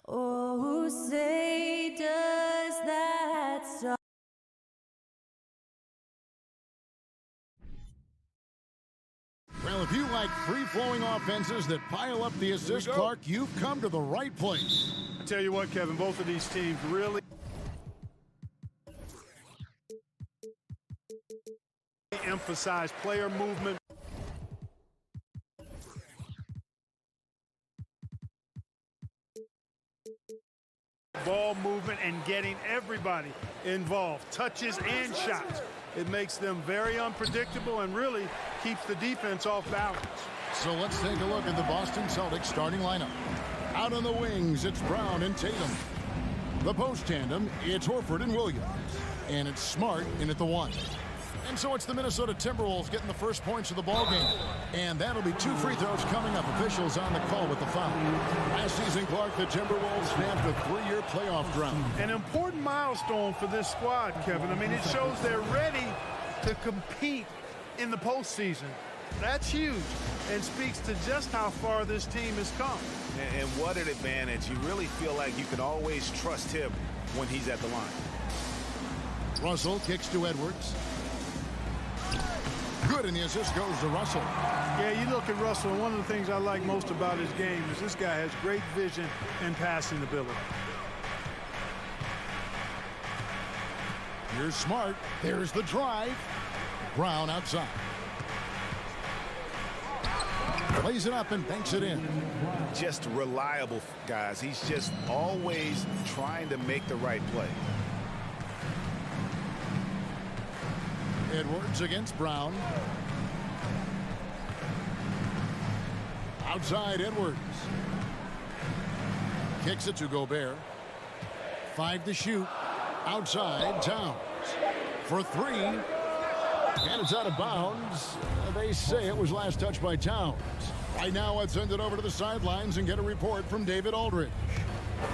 Oh, say does that song. Well, if you like free-flowing offenses that pile up the assist, Clark, you've come to the right place. I tell you what, Kevin, both of these teams really emphasize player movement. Ball movement and getting everybody involved, touches and shots. It makes them very unpredictable and really keeps the defense off balance. So let's take a look at the Boston Celtics starting lineup. Out on the wings, it's Brown and Tatum. The post tandem, it's Horford and Williams. And it's Smart in at the 1. And so it's the Minnesota Timberwolves getting the first points of the ball game. And that'll be 2 free throws coming up. Officials on the call with the foul. Last season, Clark, the Timberwolves snapped a 3-year playoff drought. An important milestone for this squad, Kevin. I mean, it shows they're ready to compete in the postseason. That's huge and speaks to just how far this team has come. And what an advantage. You really feel like you can always trust him when he's at the line. Russell kicks to Edwards. Good, and the assist goes to Russell. Yeah, you look at Russell, and one of the things I like most about his game is this guy has great vision and passing ability. Here's Smart. There's the drive. Brown outside. Plays it up and banks it in. Just reliable, guys. He's just always trying to make the right play. Edwards against Brown. Outside Edwards. Kicks it to Gobert. 5 to shoot. Outside Towns. For 3. And it's out of bounds. They say it was last touched by Towns. Right now, let's send it over to the sidelines and get a report from David Aldridge.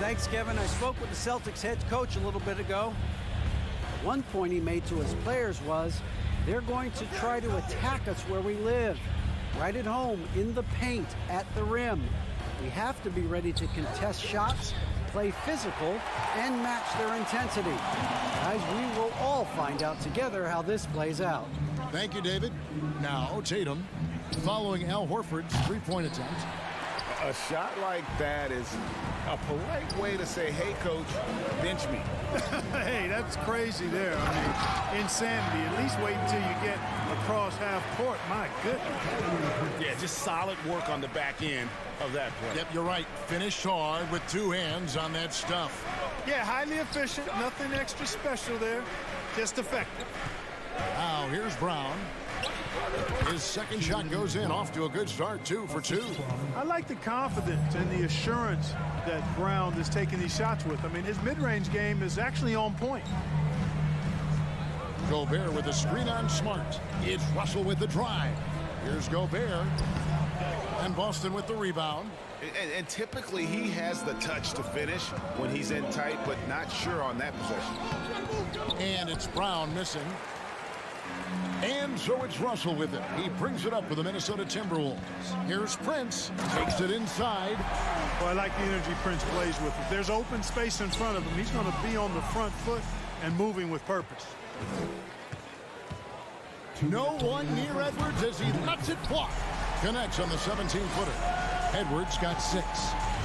Thanks, Kevin. I spoke with the Celtics head coach a little bit ago. One point he made to his players was they're going to try to attack us where we live, right at home, in the paint, at the rim. We have to be ready to contest shots, play physical, and match their intensity. Guys, we will all find out together how this plays out. Thank you, David. Now, Tatum, following Al Horford's 3-point attempt. A shot like that is a polite way to say, hey, coach, bench me. Hey, that's crazy there. I mean, insanity. At least wait until you get across half court. My goodness. Yeah, just solid work on the back end of that play. Yep, you're right. Finished hard with 2 hands on that stuff. Yeah, highly efficient. Nothing extra special there. Just effective. Now, here's Brown. His second shot goes in, off to a good start, 2 for 2. I like the confidence and the assurance that Brown is taking these shots with. I mean, his mid-range game is actually on point. Gobert with a screen on Smart. It's Russell with the drive. Here's Gobert. And Boston with the rebound. And typically he has the touch to finish when he's in tight, but not sure on that possession. And it's Brown missing. And so it's Russell with it. He brings it up for the Minnesota Timberwolves. Here's Prince. Takes it inside. Well, I like the energy Prince plays with. If there's open space in front of him, he's going to be on the front foot and moving with purpose. No one near Edwards as he lets it fly. Connects on the 17-footer. Edwards got 6.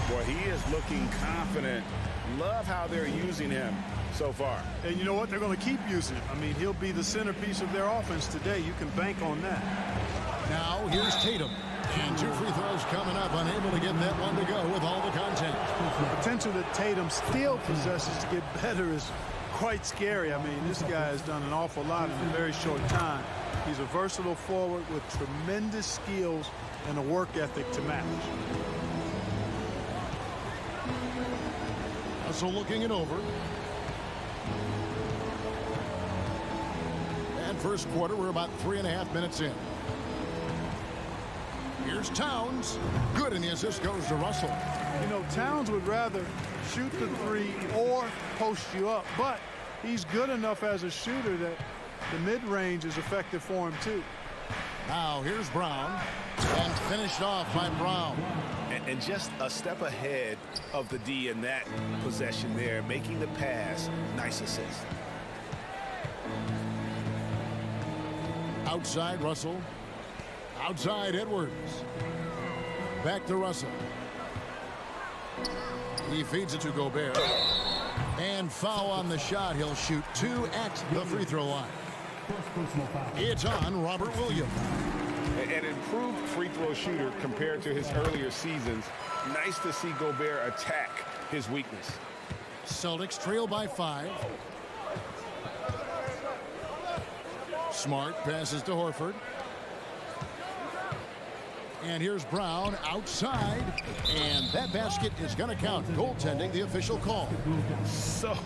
Boy, he is looking confident. Love how they're using him so far. And you know what? They're going to keep using him. I mean, he'll be the centerpiece of their offense today. You can bank on that. Now here's Tatum. And 2 free throws coming up. Unable to get that one to go with all the contact. The potential that Tatum still possesses to get better is quite scary. I mean, this guy has done an awful lot in a very short time. He's a versatile forward with tremendous skills and a work ethic to match. So looking it over. And first quarter, we're about 3.5 minutes in. Here's Towns. Good, and the assist goes to Russell. You know, Towns would rather shoot the 3 or post you up, but he's good enough as a shooter that The mid-range is effective for him, too. Now here's Brown, and finished off by Brown. And just a step ahead of the D in that possession there, making the pass. Nice assist. Outside Russell. Outside Edwards. Back to Russell. He feeds it to Gobert. And foul on the shot. He'll shoot 2 at the free throw line. It's on Robert Williams. An improved free throw shooter compared to his earlier seasons. Nice to see Gobert attack his weakness. Celtics trail by 5. Smart passes to Horford. And here's Brown outside. And that basket is going to count. Goaltending, the official call. So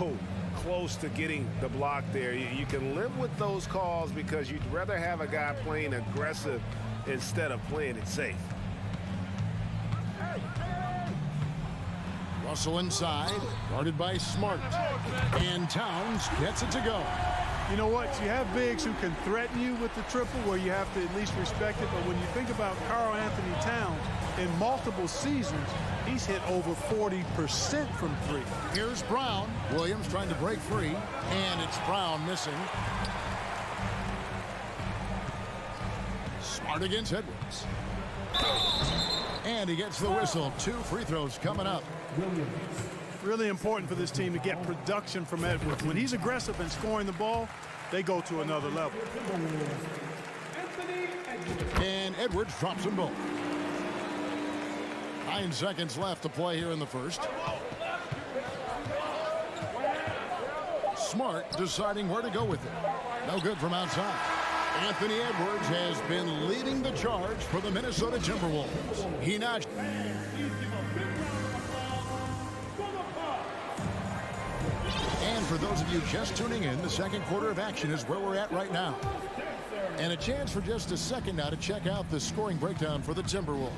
close to getting the block there. You can live with those calls because you'd rather have a guy playing aggressive instead of playing it safe. Russell inside, guarded by Smart. And Towns gets it to go. You know what? You have bigs who can threaten you with the triple where you have to at least respect it. But when you think about Karl Anthony Towns, in multiple seasons, he's hit over 40% from 3. Here's Brown. Williams trying to break free. And it's Brown missing. Smart against Edwards. And he gets the whistle. 2 free throws coming up. Really important for this team to get production from Edwards. When he's aggressive and scoring the ball, they go to another level. And Edwards drops them both. 9 seconds left to play here in the first. Smart deciding where to go with it. No good from outside. Anthony Edwards has been leading the charge for the Minnesota Timberwolves. He notched. And for those of you just tuning in, the second quarter of action is where we're at right now. And a chance for just a second now to check out the scoring breakdown for the Timberwolves.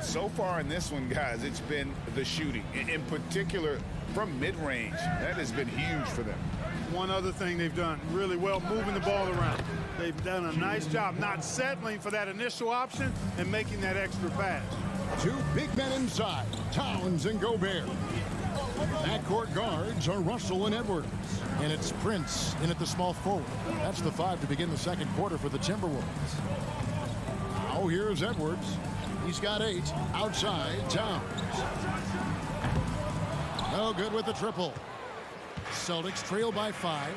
So far in this one, guys, it's been the shooting. In particular, from mid-range. That has been huge for them. One other thing they've done really well, moving the ball around. They've done a nice job not settling for that initial option and making that extra pass. 2 big men inside, Towns and Gobert. Backcourt guards are Russell and Edwards. And it's Prince in at the small forward. That's the 5 to begin the second quarter for the Timberwolves. Now here's Edwards. He's got 8. Outside, Towns. No good with the triple. Celtics trail by 5.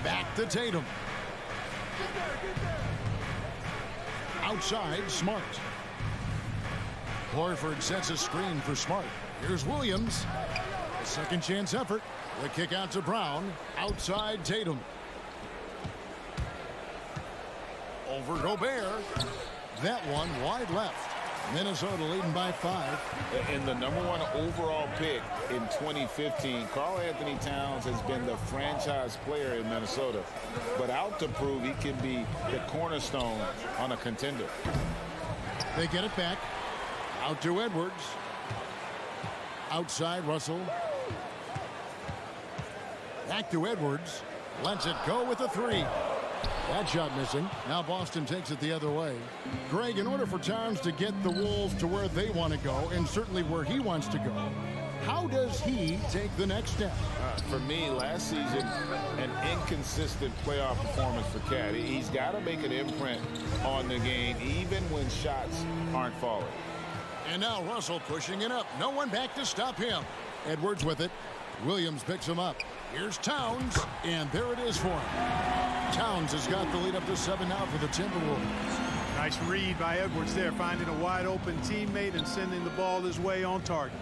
Back to Tatum. Outside, Smart. Horford sets a screen for Smart. Here's Williams. A second chance effort. The kick out to Brown. Outside Tatum. Over Gobert. That one wide left. Minnesota leading by 5. And the #1 overall pick in 2015, Karl Anthony Towns has been the franchise player in Minnesota, but out to prove he can be the cornerstone on a contender. They get it back. Out to Edwards. Outside Russell. Back to Edwards. Lets it go with a 3. That shot missing. Now Boston takes it the other way. Greg, in order for Towns to get the Wolves to where they want to go, and certainly where he wants to go, how does he take the next step? For me, last season, an inconsistent playoff performance for Cat. He's got to make an imprint on the game, even when shots aren't falling. And now Russell pushing it up. No one back to stop him. Edwards with it. Williams picks him up. Here's Towns, and there it is for him. Towns has got the lead up to 7 now for the Timberwolves. Nice read by Edwards there, finding a wide open teammate and sending the ball his way on target.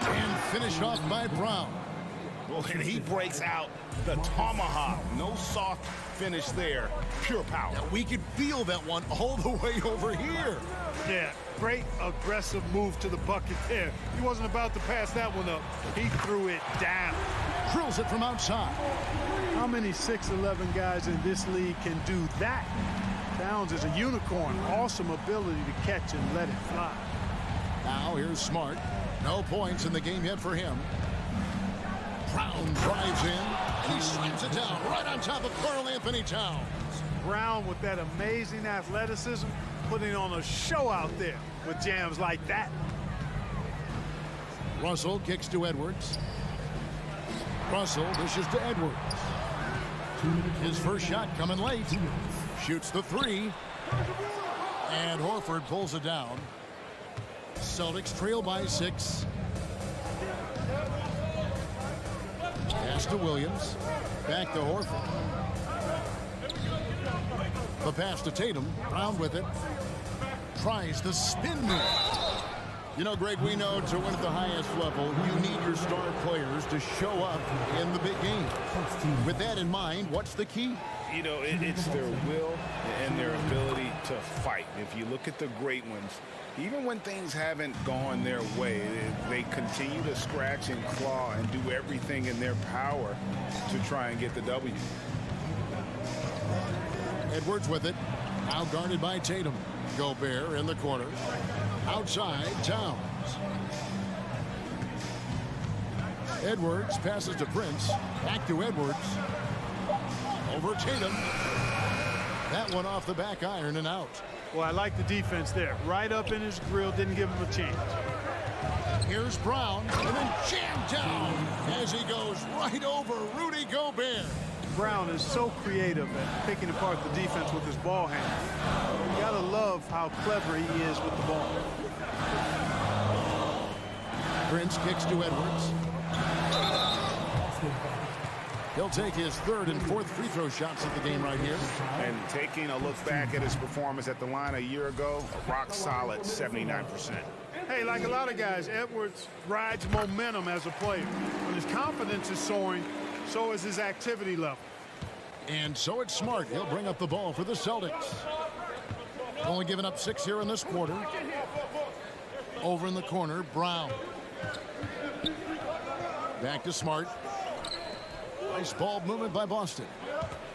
And finished off by Brown. Well, and he breaks out the tomahawk. No soft finish there. Pure power. Now we could feel that one all the way over here. Yeah, great aggressive move to the bucket there. He wasn't about to pass that one up. He threw it down. Drills it from outside. How many 6'11" guys in this league can do that? Towns is a unicorn. Awesome ability to catch and let it fly. Now here's Smart. No points in the game yet for him. Brown drives in. He slams it down right on top of Karl Anthony Towns. Brown with that amazing athleticism, putting on a show out there with jams like that. Russell kicks to Edwards. Russell dishes to Edwards. His first shot coming late. Shoots the three. And Horford pulls it down. Celtics trail by 6. Pass to Williams. Back to Horford. The pass to Tatum. Brown with it. Tries the spin move. You know, Greg, we know to win at the highest level, you need your star players to show up in the big game. With that in mind, what's the key? You know, it's their will and their ability to fight. If you look at the great ones, even when things haven't gone their way, they continue to scratch and claw and do everything in their power to try and get the W. Edwards with it. Now guarded by Tatum. Gobert in the corner. Outside, Towns. Edwards passes to Prince. Back to Edwards. Over Tatum. That one off the back iron and out. Well, I like the defense there. Right up in his grill, didn't give him a chance. Here's Brown, and then jammed down as he goes right over Rudy Gobert. Brown is so creative at picking apart the defense with his ball handle. You gotta love how clever he is with the ball. Prince kicks to Edwards. He'll take his third and fourth free throw shots at the game right here. And taking a look back at his performance at the line a year ago, rock solid 79%. Hey, like a lot of guys, Edwards rides momentum as a player. When his confidence is soaring, so is his activity level. And so it's Smart. He'll bring up the ball for the Celtics. Only giving up 6 here in this quarter. Over in the corner, Brown. Back to Smart. Nice ball movement by Boston.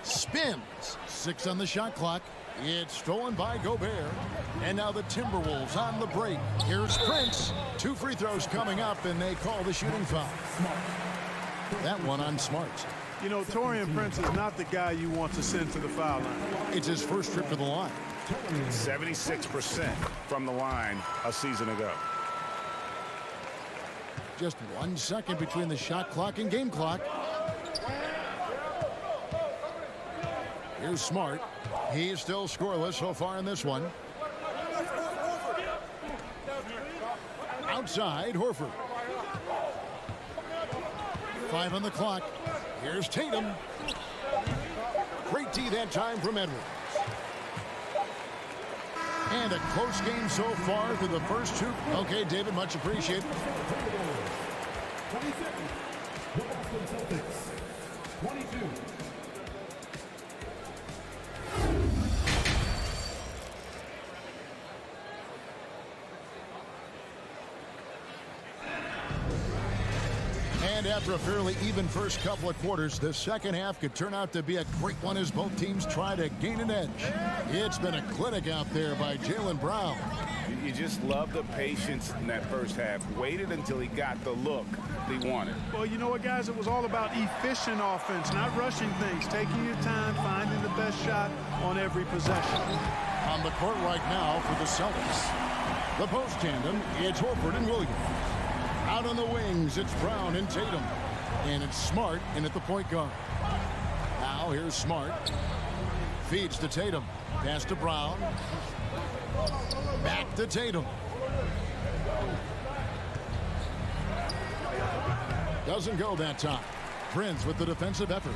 Spins. 6 on the shot clock. It's stolen by Gobert. And now the Timberwolves on the break. Here's Prince. 2 free throws coming up, and they call the shooting foul. That one on Smart. You know, Taurean Prince is not the guy you want to send to the foul line. It's his first trip to the line. 76% from the line a season ago. Just 1 second between the shot clock and game clock. Here's Smart. He's still scoreless so far in this one. Outside, Horford. 5 on the clock. Here's Tatum. Great D that time from Edwards. And a close game so far through the first 2. Okay, David, much appreciated. 22. And after a fairly even first couple of quarters, the second half could turn out to be a great one as both teams try to gain an edge. It's been a clinic out there by Jaylen Brown. You just love the patience in that first half. Waited until he got the look he wanted. Well, you know what, guys? It was all about efficient offense, not rushing things, taking your time, finding the best shot on every possession. On the court right now for the Celtics. The post tandem, it's Horford and Williams. Out on the wings, it's Brown and Tatum. And it's Smart in at the point guard. Now here's Smart. Feeds to Tatum. Pass to Brown. Back to Tatum. Doesn't go that time. Prince with the defensive effort.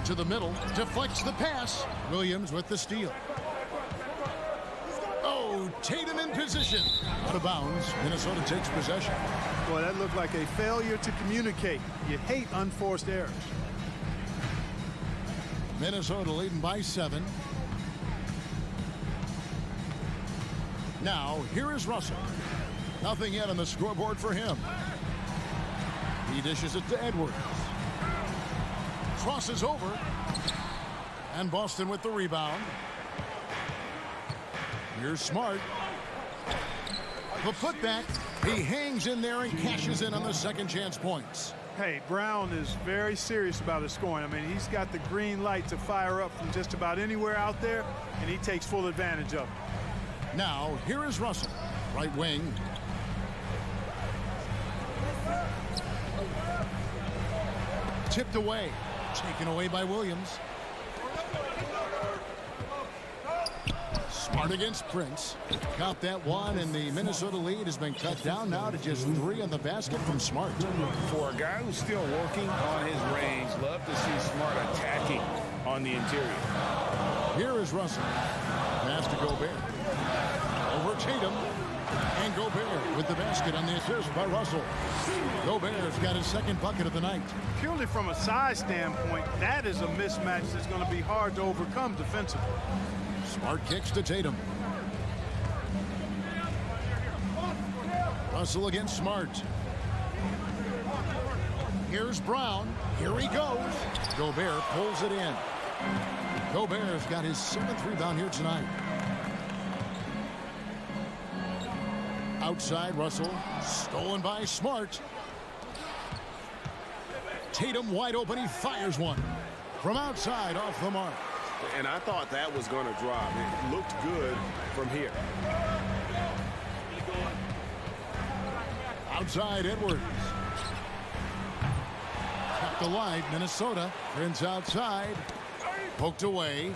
To the middle. Deflects the pass. Williams with the steal. Oh, Tatum in position. Out of bounds. Minnesota takes possession. Boy, that looked like a failure to communicate. You hate unforced errors. Minnesota leading by 7. Now, here is Russell. Nothing yet on the scoreboard for him. He dishes it to Edwards. Crosses over. And Boston with the rebound. Here's Smart. The putback. He hangs in there and cashes in on the second chance points. Hey, Brown is very serious about his scoring. I mean, he's got the green light to fire up from just about anywhere out there, and he takes full advantage of it. Now, here is Russell, right wing. Tipped away, taken away by Williams. Smart against Prince. Got that one, and the Minnesota lead has been cut down now to just 3 on the basket from Smart. For a guy who's still working on his range, love to see Smart attacking on the interior. Here is Russell. Pass to Gobert. Over Tatum. And Gobert with the basket on the assist by Russell. Gobert's got his second bucket of the night. Purely from a size standpoint, that is a mismatch that's going to be hard to overcome defensively. Smart kicks to Tatum. Russell against Smart. Here's Brown. Here he goes. Gobert pulls it in. Gobert's got his 7th rebound here tonight. Outside, Russell. Stolen by Smart. Tatum wide open. He fires one. From outside, off the mark. And I thought that was going to drop. It looked good from here. Outside, Edwards. Kept alive, Minnesota. Prince outside. Poked away.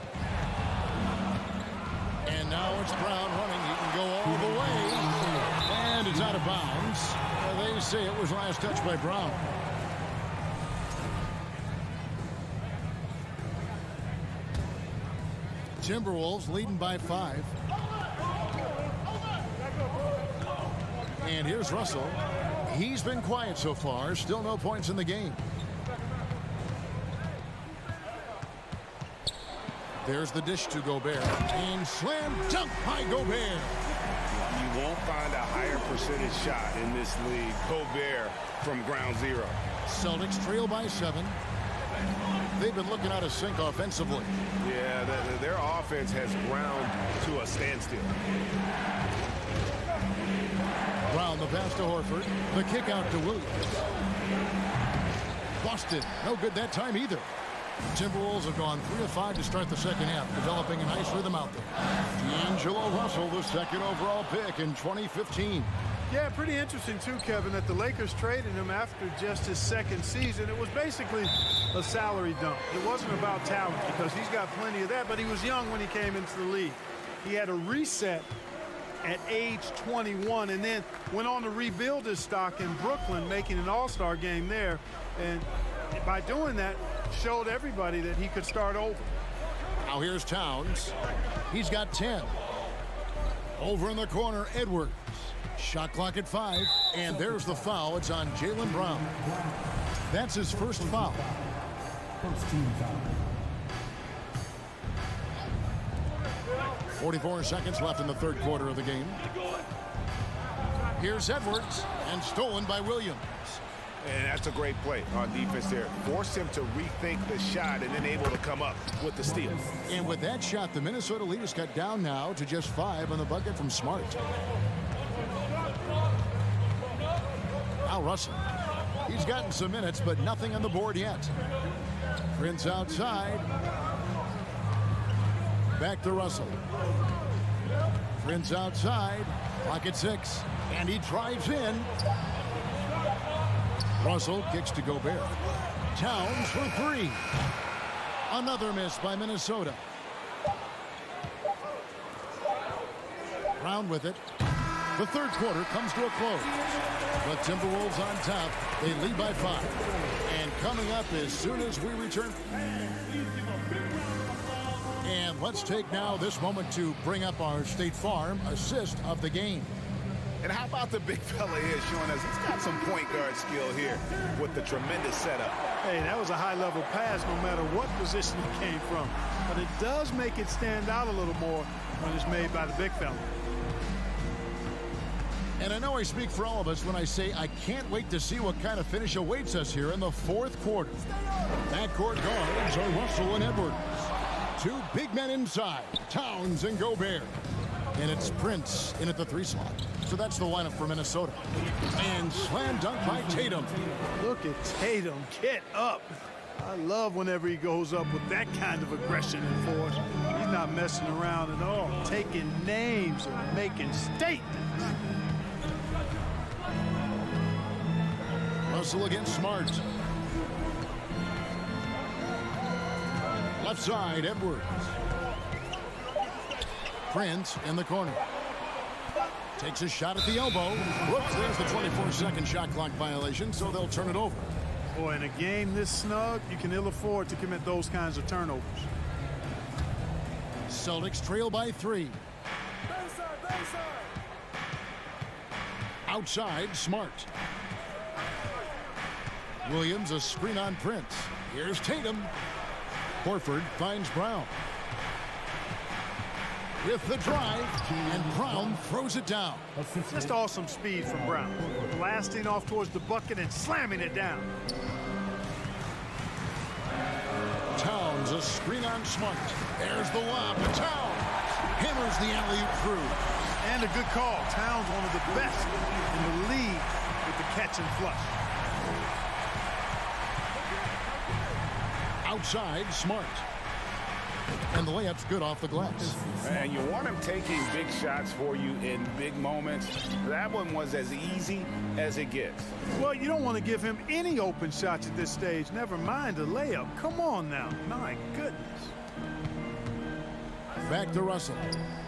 And now it's Brown running. He can go all the way. And it's out of bounds. They say it was last touch by Brown. Timberwolves leading by 5. And here's Russell. He's been quiet so far. Still no points in the game. There's the dish to Gobert. And slam dunk by Gobert. You won't find a higher percentage shot in this league. Gobert from ground zero. Celtics trail by 7. They've been looking out of sync offensively. Yeah, their offense has ground to a standstill. Brown the pass to Horford. The kick out to Williams. Boston, no good that time either. Timberwolves have gone 3 of 5 to start the second half, developing a nice rhythm out there. D'Angelo Russell, the 2nd overall pick in 2015. Yeah, pretty interesting too, Kevin, that the Lakers traded him after just his 2nd season. It was basically a salary dump. It wasn't about talent because he's got plenty of that, but he was young when he came into the league. He had a reset at age 21 and then went on to rebuild his stock in Brooklyn, making an all-star game there. And by doing that, showed everybody that he could start over. Now here's Towns. He's got 10. Over in the corner, Edwards. Shot clock at 5, and there's the foul. It's on Jaylen Brown. That's his first foul. First team foul. 44 seconds left in the 3rd quarter of the game. Here's Edwards, and stolen by Williams. And that's a great play on defense there. Forced him to rethink the shot and then able to come up with the steal. And with that shot, the Minnesota lead is cut down now to just 5 on the bucket from Smart. Now Russell. He's gotten some minutes, but nothing on the board yet. Prince outside. Back to Russell. Prince outside. Clock at 6. And he drives in. Russell kicks to Gobert. Towns for 3. Another miss by Minnesota. Brown with it. The 3rd quarter comes to a close. The Timberwolves on top. They lead by 5. And coming up as soon as we return. And let's take now this moment to bring up our State Farm assist of the game. And how about the big fella here showing us he's got some point guard skill here with the tremendous setup. Hey, that was a high-level pass no matter what position it came from. But it does make it stand out a little more when it's made by the big fella. And I know I speak for all of us when I say I can't wait to see what kind of finish awaits us here in the 4th quarter. Backcourt guards are Russell and Edwards. 2 big men inside, Towns and Gobert. And it's Prince in at the 3 slot. So that's the lineup for Minnesota. And slam dunk by Tatum. Look at Tatum. Get up. I love whenever he goes up with that kind of aggression and force. He's not messing around at all. Taking names and making statements. Russell against Smart. Left side, Edwards. Prince in the corner. Takes a shot at the elbow. Whoops, there's the 24-second shot clock violation, so they'll turn it over. Boy, in a game this snug, you can ill afford to commit those kinds of turnovers. Celtics trail by 3. Outside, Smart. Williams, a screen on Prince. Here's Tatum. Horford finds Brown. With the drive, and Brown throws it down. Just awesome speed from Brown. Blasting off towards the bucket and slamming it down. Towns, a screen on Smart. There's the lob. Towns hammers the alley-oop through. And a good call. Towns, one of the best in the league with the catch and flush. Outside, Smart. And the layup's good off the glass. And you want him taking big shots for you in big moments. That one was as easy as it gets. Well, you don't want to give him any open shots at this stage. Never mind a layup. Come on now. My goodness. Back to Russell.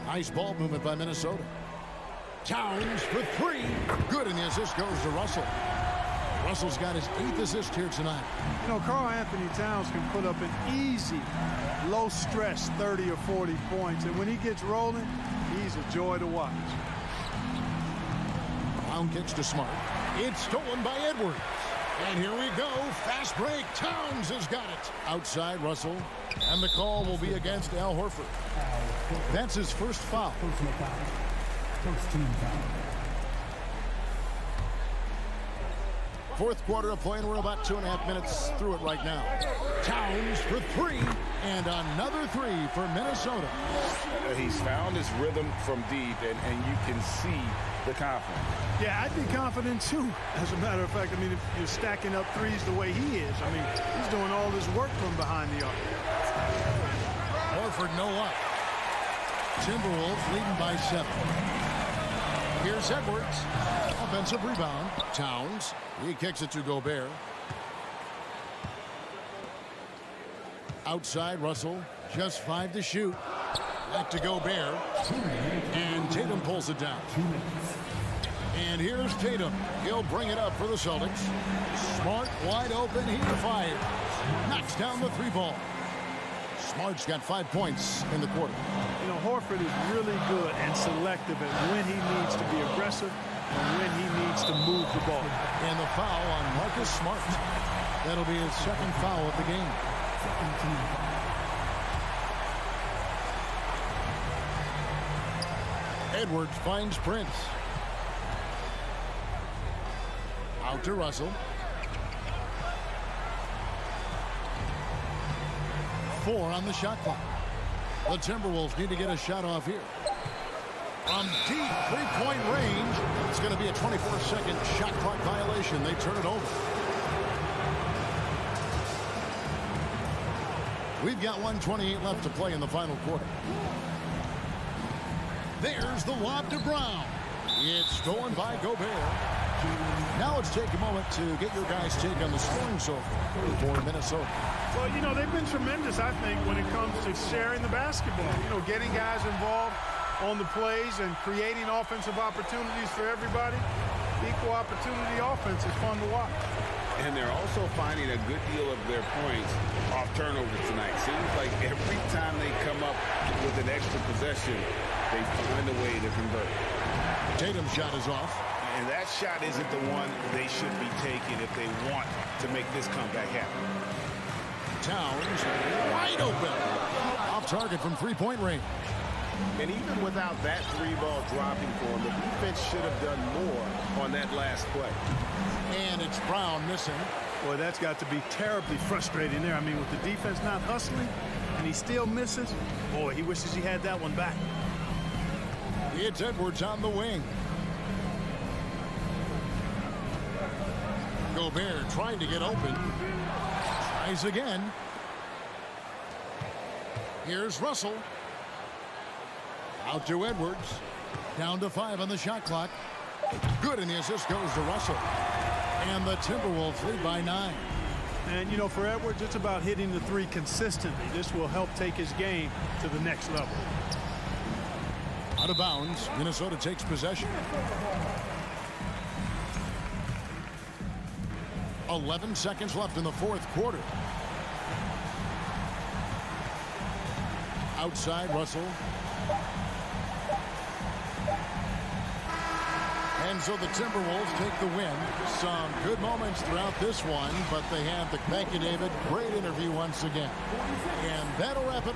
Nice ball movement by Minnesota. Towns for 3. Good, and the assist goes to Russell. Russell's got his 8th assist here tonight. You know, Karl Anthony Towns can put up an easy, low-stress 30 or 40 points. And when he gets rolling, he's a joy to watch. Brown kicks to Smart. It's stolen by Edwards. And here we go. Fast break. Towns has got it. Outside, Russell. And the call will be against Al Horford. That's his first foul. Personal foul. First team foul. Fourth quarter of play, and we're about 2.5 minutes through it right now. Towns for 3, and another 3 for Minnesota. He's found his rhythm from deep, and you can see the confidence. Yeah, I'd be confident too. As a matter of fact, I mean, if you're stacking up threes the way he is, I mean, he's doing all this work from behind the arc. Horford no up. Timberwolves leading by 7. Here's Edwards. Offensive rebound. Towns. He kicks it to Gobert. Outside, Russell. Just 5 to shoot. Back to Gobert. And Tatum pulls it down. And here's Tatum. He'll bring it up for the Celtics. Smart wide open. He fires. Knocks down the 3-ball. Smart's got 5 points in the quarter. You know, Horford is really good and selective at when he needs to be aggressive and when he needs to move the ball. And the foul on Marcus Smart. That'll be his second foul of the game. Edwards finds Prince. Out to Russell. 4 on the shot clock. The Timberwolves need to get a shot off here. From deep 3-point range, it's going to be a 24-second shot clock violation. They turn it over. We've got 1:28 left to play in the final quarter. There's the lob to Brown. It's stolen by Gobert. Now let's take a moment to get your guys' take on the scoring so far for Minnesota. Well, you know, they've been tremendous, I think, when it comes to sharing the basketball. You know, getting guys involved on the plays and creating offensive opportunities for everybody. Equal opportunity offense is fun to watch. And they're also finding a good deal of their points off turnovers tonight. Seems like every time they come up with an extra possession, they find a way to convert. Tatum's shot is off. And that shot isn't the one they should be taking if they want to make this comeback happen. Towns wide open. Off target from 3-point range. And even without that 3-ball dropping for him, the defense should have done more on that last play. And it's Brown missing. Boy, that's got to be terribly frustrating there. I mean, with the defense not hustling and he still misses, boy, he wishes he had that one back. It's Edwards on the wing. Gobert trying to get open. Tries again. Here's Russell. Out to Edwards. Down to 5 on the shot clock. Good, and the assist goes to Russell. And the Timberwolves lead by 9. And, you know, for Edwards, it's about hitting the three consistently. This will help take his game to the next level. Out of bounds. Minnesota takes possession. 11 seconds left in the fourth quarter. Outside, Russell. And so the Timberwolves take the win. Some good moments throughout this one, but they had the... Thank you, David. Great interview once again. And that'll wrap it.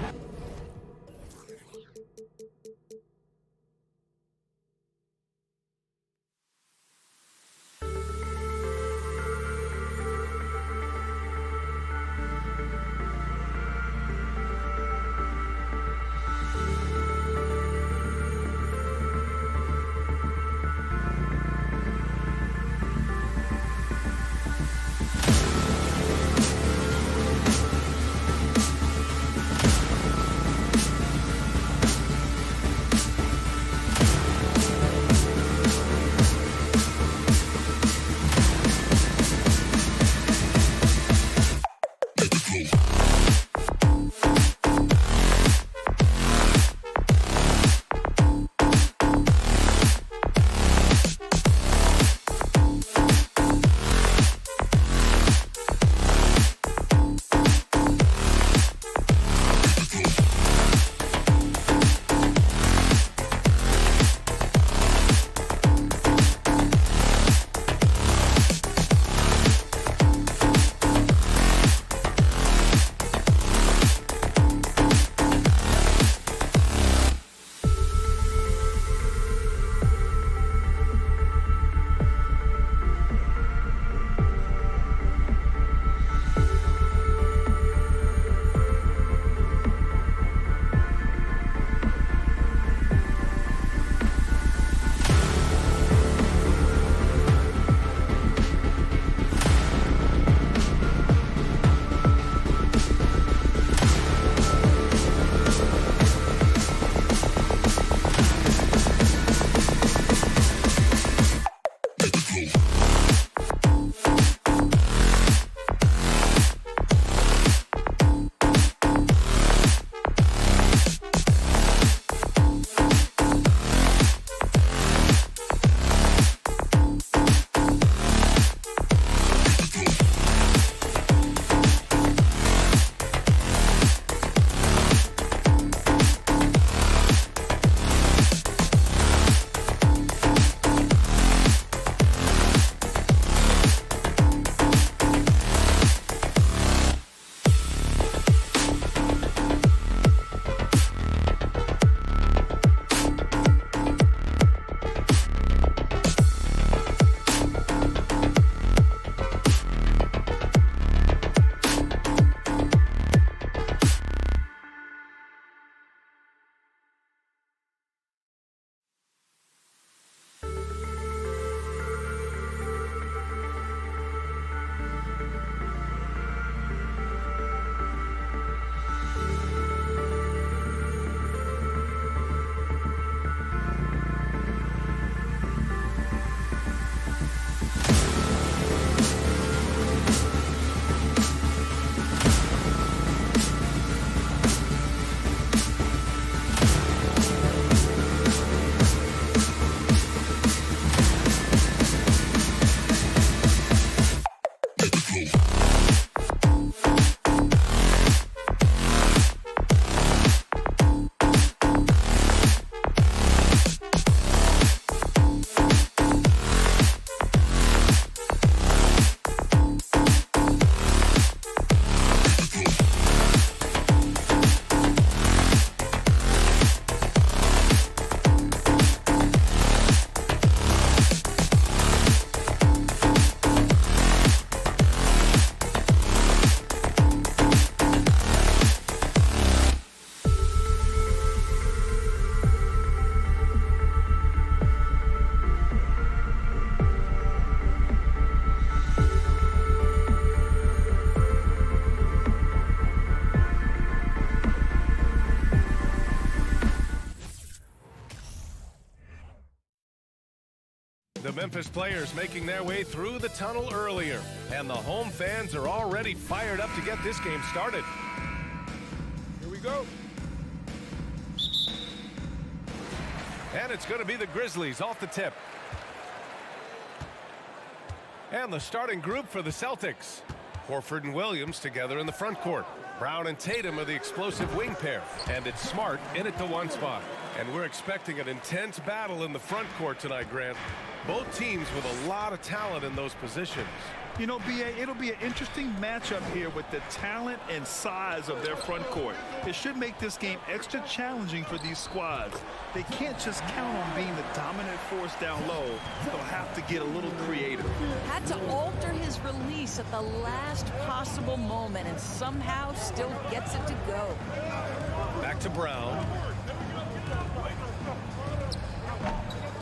The Memphis players making their way through the tunnel earlier, and the home fans are already fired up to get this game started. Here we go. And it's going to be the Grizzlies off the tip. And the starting group for the Celtics. Horford and Williams together in the front court. Brown and Tatum are the explosive wing pair. And it's Smart in at the one spot. And we're expecting an intense battle in the front court tonight, Grant. Both teams with a lot of talent in those positions. You know, B.A., it'll be an interesting matchup here with the talent and size of their front court. It should make this game extra challenging for these squads. They can't just count on being the dominant force down low. They'll have to get a little creative. Had to alter his release at the last possible moment and somehow still gets it to go. Back to Brown.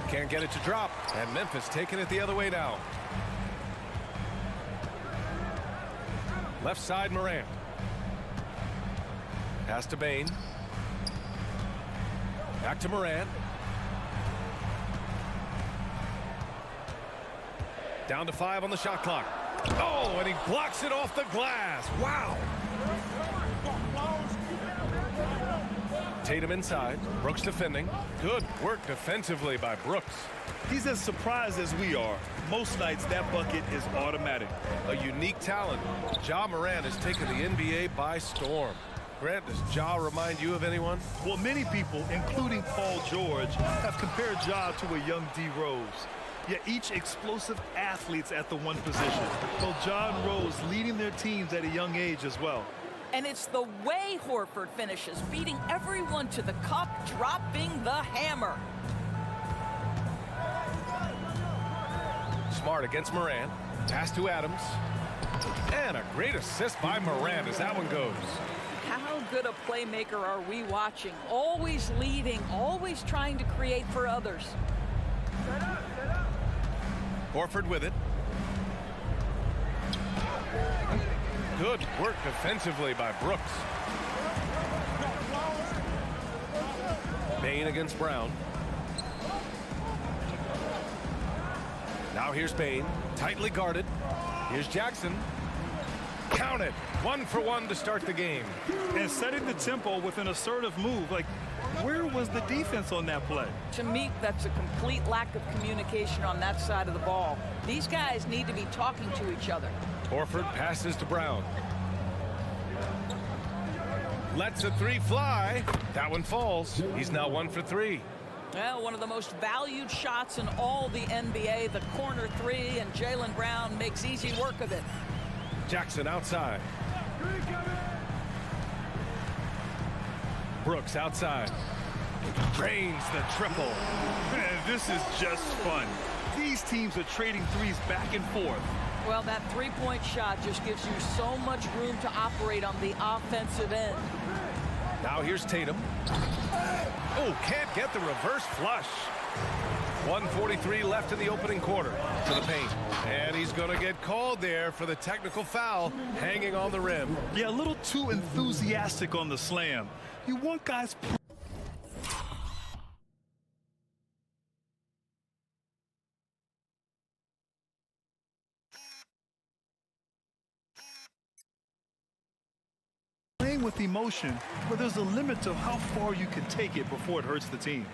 Can't get it to drop, and Memphis taking it the other way now. Left side, Morant. Pass to Bane. Back to Morant. Down to 5 on the shot clock. Oh, and he blocks it off the glass. Wow. Tatum inside. Brooks defending. Good work defensively by Brooks. He's as surprised as we are. Most nights that bucket is automatic. A unique talent. Ja Morant has taken the NBA by storm. Grant, does Ja remind you of anyone? Well, many people, including Paul George, have compared Ja to a young D. Rose. Yet each explosive athlete's at the one position. Well, Ja and Rose leading their teams at a young age as well. And it's the way Horford finishes, beating everyone to the cup, dropping the hammer. Smart against Morant. Pass to Adams. And a great assist by Morant as that one goes. How good a playmaker are we watching? Always leading, always trying to create for others. Horford with it. Good work defensively by Brooks. Bane against Brown. Now here's Bane, tightly guarded. Here's Jackson. Counted. 1 for 1 to start the game. And setting the tempo with an assertive move. Like, where was the defense on that play? To me, that's a complete lack of communication on that side of the ball. These guys need to be talking to each other. Horford passes to Brown. Lets a three fly. That one falls. He's now 1 for 3. Well, one of the most valued shots in all the NBA, the corner three, and Jaylen Brown makes easy work of it. Jackson outside. Brooks outside. Drains the triple. Man, this is just fun. These teams are trading threes back and forth. Well, that three-point shot just gives you so much room to operate on the offensive end. Now here's Tatum. Oh, can't get the reverse flush. 1:43 left in the opening quarter to the paint. And he's going to get called there for the technical foul hanging on the rim. Yeah, a little too enthusiastic on the slam. You want guys... playing with emotion, but there's a limit to how far you can take it before it hurts the team.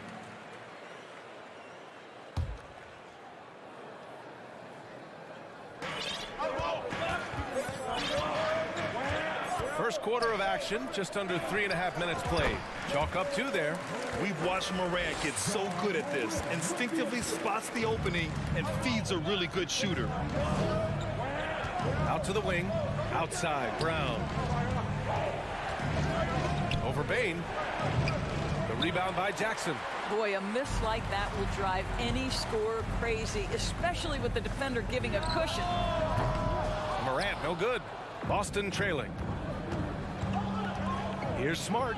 First quarter of action, just under 3.5 minutes played. Chalk up 2 there. We've watched Morant get so good at this. Instinctively spots the opening and feeds a really good shooter. Out to the wing. Outside, Brown. Over Bane. The rebound by Jackson. Boy, a miss like that will drive any scorer crazy, especially with the defender giving a cushion. Morant, no good. Boston trailing. Here's Smart.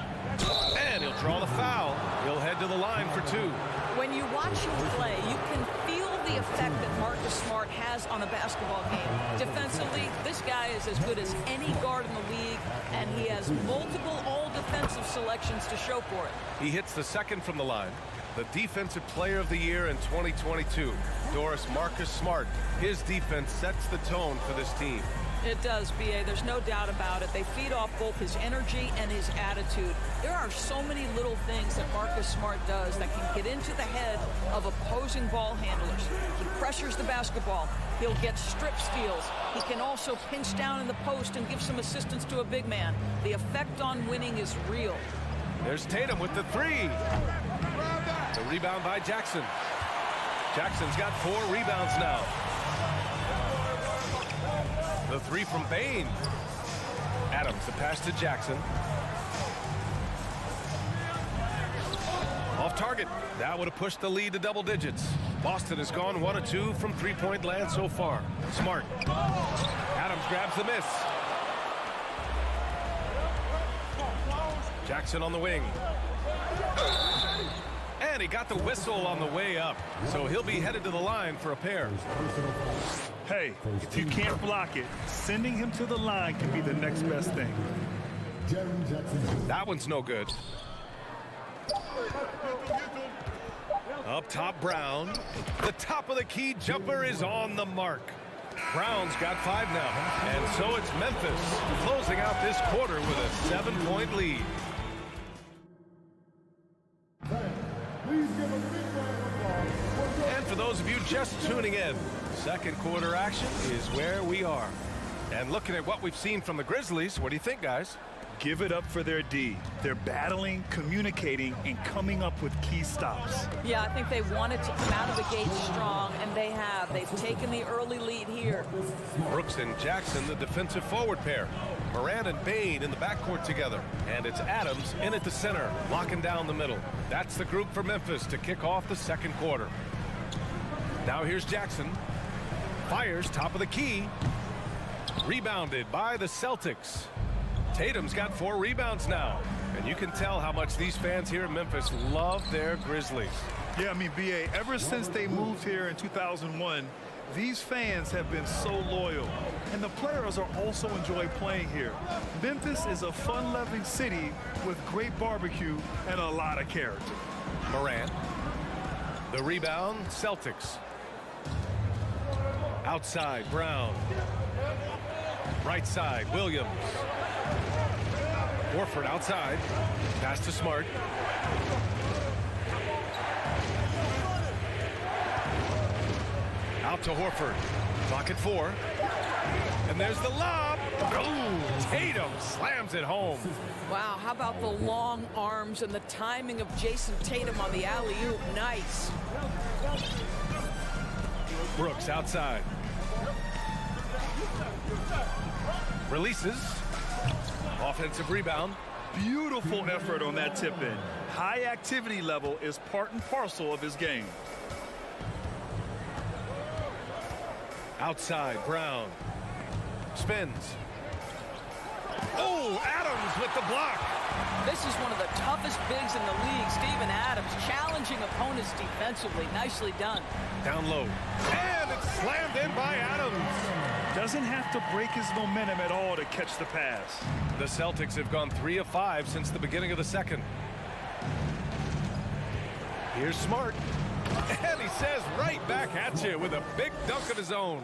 And he'll draw the foul. He'll head to the line for 2. When you watch him play, you can feel the effect that Marcus Smart has on a basketball game. Defensively, this guy is is as good as any guard in the league, and he has multiple all-defensive selections to show for it. He hits the second from the line. The Defensive Player of the Year in 2022, Doris Marcus Smart. His defense sets the tone for this team. It does, B.A. There's no doubt about it. They feed off both his energy and his attitude. There are so many little things that Marcus Smart does that can get into the head of opposing ball handlers. He pressures the basketball. He'll get strip steals. He can also pinch down in the post and give some assistance to a big man. The effect on winning is real. There's Tatum with the three. The rebound by Jackson. Jackson's got 4 rebounds now. The three from Bain. Adams, the pass to Jackson. Off target. That would have pushed the lead to double digits. Boston has gone 1 of 2 from three-point land so far. Smart. Adams grabs the miss. Jackson on the wing. And he got the whistle on the way up. So he'll be headed to the line for a pair. Hey, if you can't block it, sending him to the line can be the next best thing. That one's no good. Up top, Brown. The top of the key jumper is on the mark. Brown's got 5 now. And so it's Memphis closing out this quarter with a 7-point lead. And for those of you just tuning in, second quarter action is where we are. And looking at what we've seen from the Grizzlies, what do you think, guys? Give it up for their D. They're battling, communicating, and coming up with key stops. Yeah, I think they wanted to come out of the gate strong, and they have. They've taken the early lead here. Brooks and Jackson, the defensive forward pair. Moran and Bain in the backcourt together. And it's Adams in at the center, locking down the middle. That's the group for Memphis to kick off the second quarter. Now here's Jackson. Fires top of the key. Rebounded by the Celtics. Tatum's got 4 rebounds now. And you can tell how much these fans here in Memphis love their Grizzlies. Yeah, I mean, B.A., ever since they moved here in 2001, these fans have been so loyal. And the players are also enjoy playing here. Memphis is a fun-loving city with great barbecue and a lot of character. Moran. The rebound, Celtics. Outside, Brown. Right side, Williams. Warford outside. Pass to Smart. Out to Horford. Clock at 4. And there's the lob. Oh, Tatum slams it home. Wow, how about the long arms and the timing of Jason Tatum on the alley-oop? Nice. Brooks outside. Releases. Offensive rebound. Beautiful effort on that tip-in. High activity level is part and parcel of his game. Outside, Brown. Spins. Oh, Adams with the block. This is one of the toughest bigs in the league, Steven Adams, challenging opponents defensively. Nicely done. Down low. And it's slammed in by Adams. Doesn't have to break his momentum at all to catch the pass. The Celtics have gone 3 of 5 since the beginning of the second. Here's Smart. And he says right back at you with a big dunk of his own.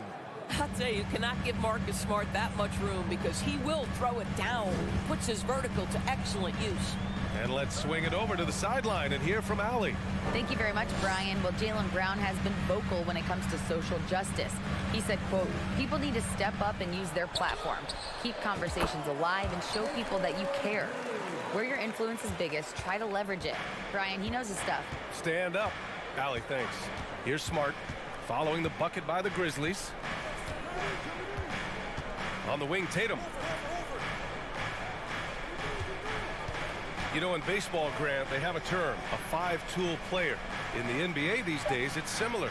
I'll tell you, you cannot give Marcus Smart that much room because he will throw it down. Puts his vertical to excellent use. And let's swing it over to the sideline and hear from Allie. Thank you very much, Brian. Well, Jaylen Brown has been vocal when it comes to social justice. He said, quote, people need to step up and use their platform. Keep conversations alive and show people that you care. Where your influence is biggest, try to leverage it. Brian, he knows his stuff. Stand up. Allie, thanks. Here's Smart, following the bucket by the Grizzlies. On the wing, Tatum. You know, in baseball, Grant, they have a term, a 5-tool player. In the NBA these days, it's similar.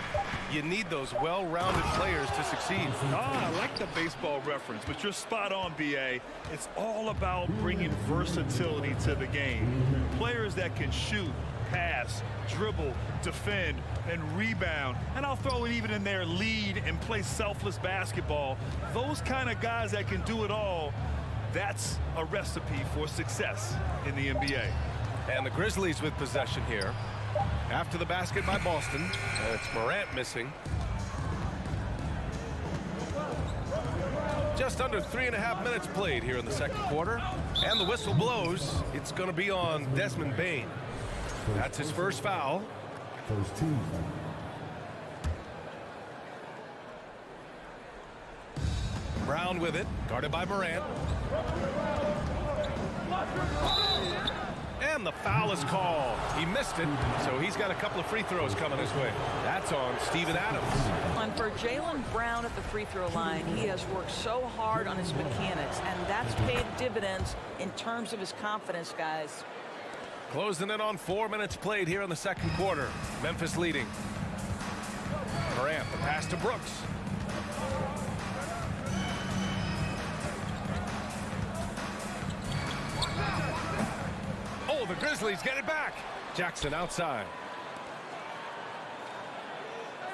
You need those well-rounded players to succeed. I like the baseball reference, but you're spot on, B.A. It's all about bringing versatility to the game. Players that can shoot, pass, dribble, defend, and rebound. And I'll throw it even in there, lead and play selfless basketball. Those kind of guys that can do it all, that's a recipe for success in the NBA. And the Grizzlies with possession here. After the basket by Boston, it's Morant missing. Just under 3.5 minutes played here in the second quarter. And the whistle blows. It's going to be on Desmond Bane. That's his first foul. First team foul. Brown with it, guarded by Morant. And the foul is called. He missed it, so he's got a couple of free throws coming his way. That's on Steven Adams. And for Jaylen Brown at the free throw line, he has worked so hard on his mechanics, and that's paid dividends in terms of his confidence, guys. Closing in on 4 minutes played here in the second quarter. Memphis leading. Morant, the pass to Brooks. Oh, the Grizzlies get it back. Jackson outside.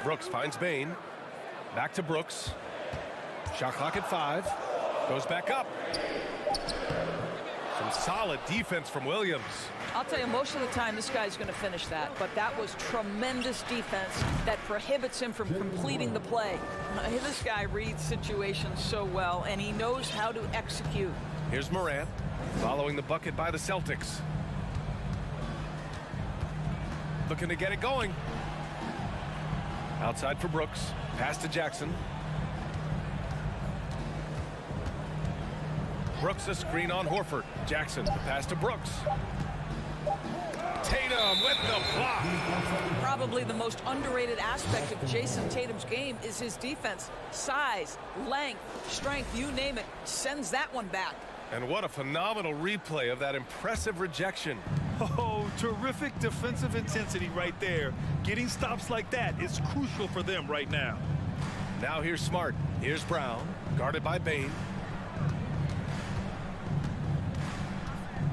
Brooks finds Bane. Back to Brooks. Shot clock at 5. Goes back up. Some solid defense from Williams. I'll tell you, most of the time this guy's going to finish that, but that was tremendous defense that prohibits him from completing the play. This guy reads situations so well, and he knows how to execute. Here's Morant following the bucket by the Celtics. Looking to get it going. Outside for Brooks. Pass to Jackson. Brooks a screen on Horford. Jackson, the pass to Brooks. Tatum with the block. Probably the most underrated aspect of Jason Tatum's game is his defense. Size, length, strength, you name it, sends that one back. And what a phenomenal replay of that impressive rejection. Oh, terrific defensive intensity right there. Getting stops like that is crucial for them right now. Now here's Smart. Here's Brown, guarded by Bane.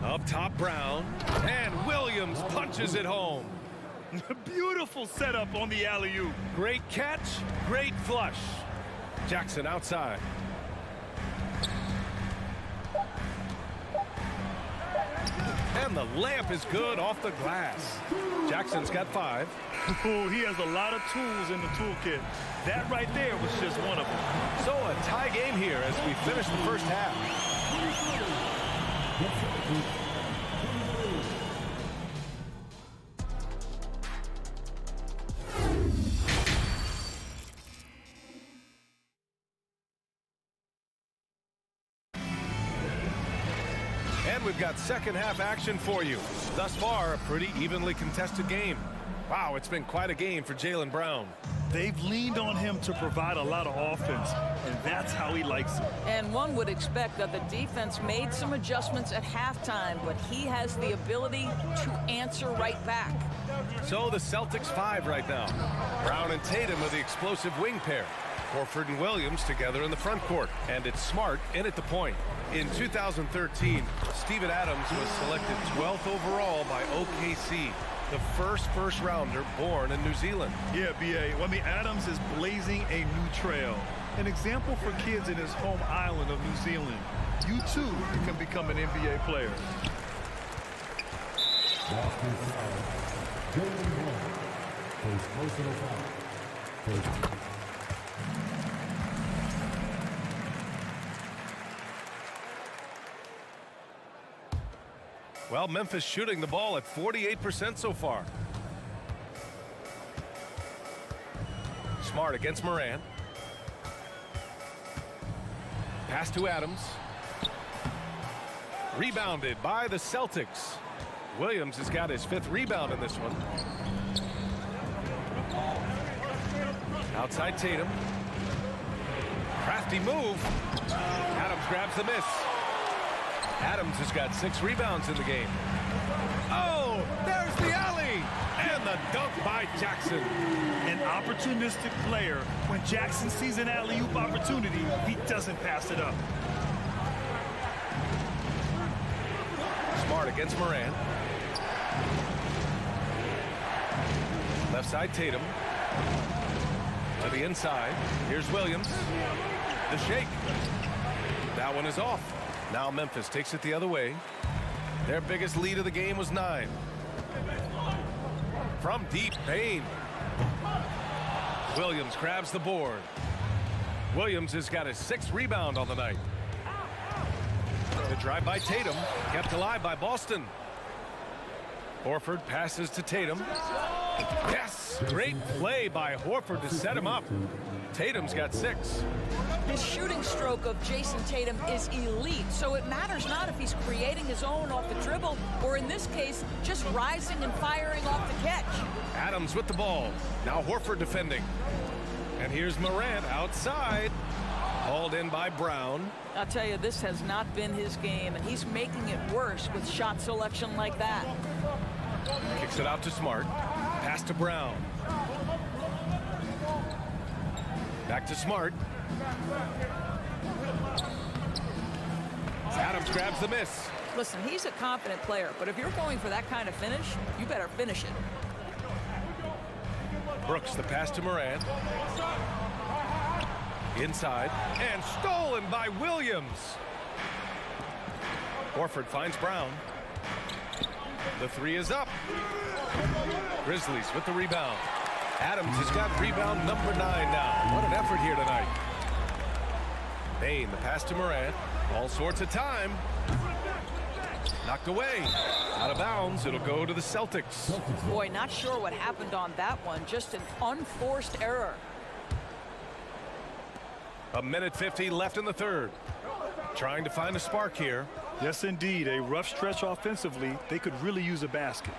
Up top, Brown, and Williams punches it home. Beautiful setup on the alley-oop. Great catch, great flush. Jackson outside. And the layup is good off the glass. Jackson's got 5. Oh, he has a lot of tools in the toolkit. That right there was just one of them. So a tie game here as we finish the first half. And we've got second half action for you. Thus far, a pretty evenly contested game. Wow, it's been quite a game for Jaylen Brown. They've leaned on him to provide a lot of offense, and that's how he likes it. And one would expect that the defense made some adjustments at halftime, but he has the ability to answer right back. So the Celtics 5 right now. Brown and Tatum are the explosive wing pair. Horford and Williams together in the front court. And it's Smart in at the point. In 2013, Steven Adams was selected 12th overall by OKC. The first rounder born in New Zealand. Yeah, B.A. Well, I mean, Adams is blazing a new trail. An example for kids in his home island of New Zealand. You, too, can become an NBA player. Basket foul. Jaylen Brown. First personal foul. First team. Well, Memphis shooting the ball at 48% so far. Smart against Morant. Pass to Adams. Rebounded by the Celtics. Williams has got his 5th rebound in this one. Outside Tatum. Crafty move. Adams grabs the miss. Adams has got 6 rebounds in the game. Oh, there's the alley! And the dunk by Jackson. An opportunistic player. When Jackson sees an alley-oop opportunity, he doesn't pass it up. Smart against Morant. Left side, Tatum. To the inside. Here's Williams. The shake. That one is off. Now Memphis takes it the other way. Their biggest lead of the game was 9. From deep, Payne. Williams grabs the board. Williams has got his 6th rebound on the night. The drive by Tatum, kept alive by Boston. Horford passes to Tatum. Yes! Great play by Horford to set him up. Tatum's got 6. His shooting stroke of Jason Tatum is elite, so it matters not if he's creating his own off the dribble or, in this case, just rising and firing off the catch. Adams with the ball. Now Horford defending. And here's Morant outside. Hauled in by Brown. I'll tell you, this has not been his game, and he's making it worse with shot selection like that. Kicks it out to Smart. Pass to Brown. Back to Smart. Adams grabs the miss. Listen, he's a confident player, but if you're going for that kind of finish, you better finish it. Brooks, the pass to Morant. Inside, and stolen by Williams. Horford finds Brown. The 3 is up. Grizzlies with the rebound. Adams has got rebound number 9 now. What an effort here tonight. Payne, the pass to Morant. All sorts of time. Knocked away. Out of bounds. It'll go to the Celtics. Boy, not sure what happened on that one. Just an unforced error. 1:50 left in the 3rd. Trying to find a spark here. Yes, indeed. A rough stretch offensively. They could really use a basket.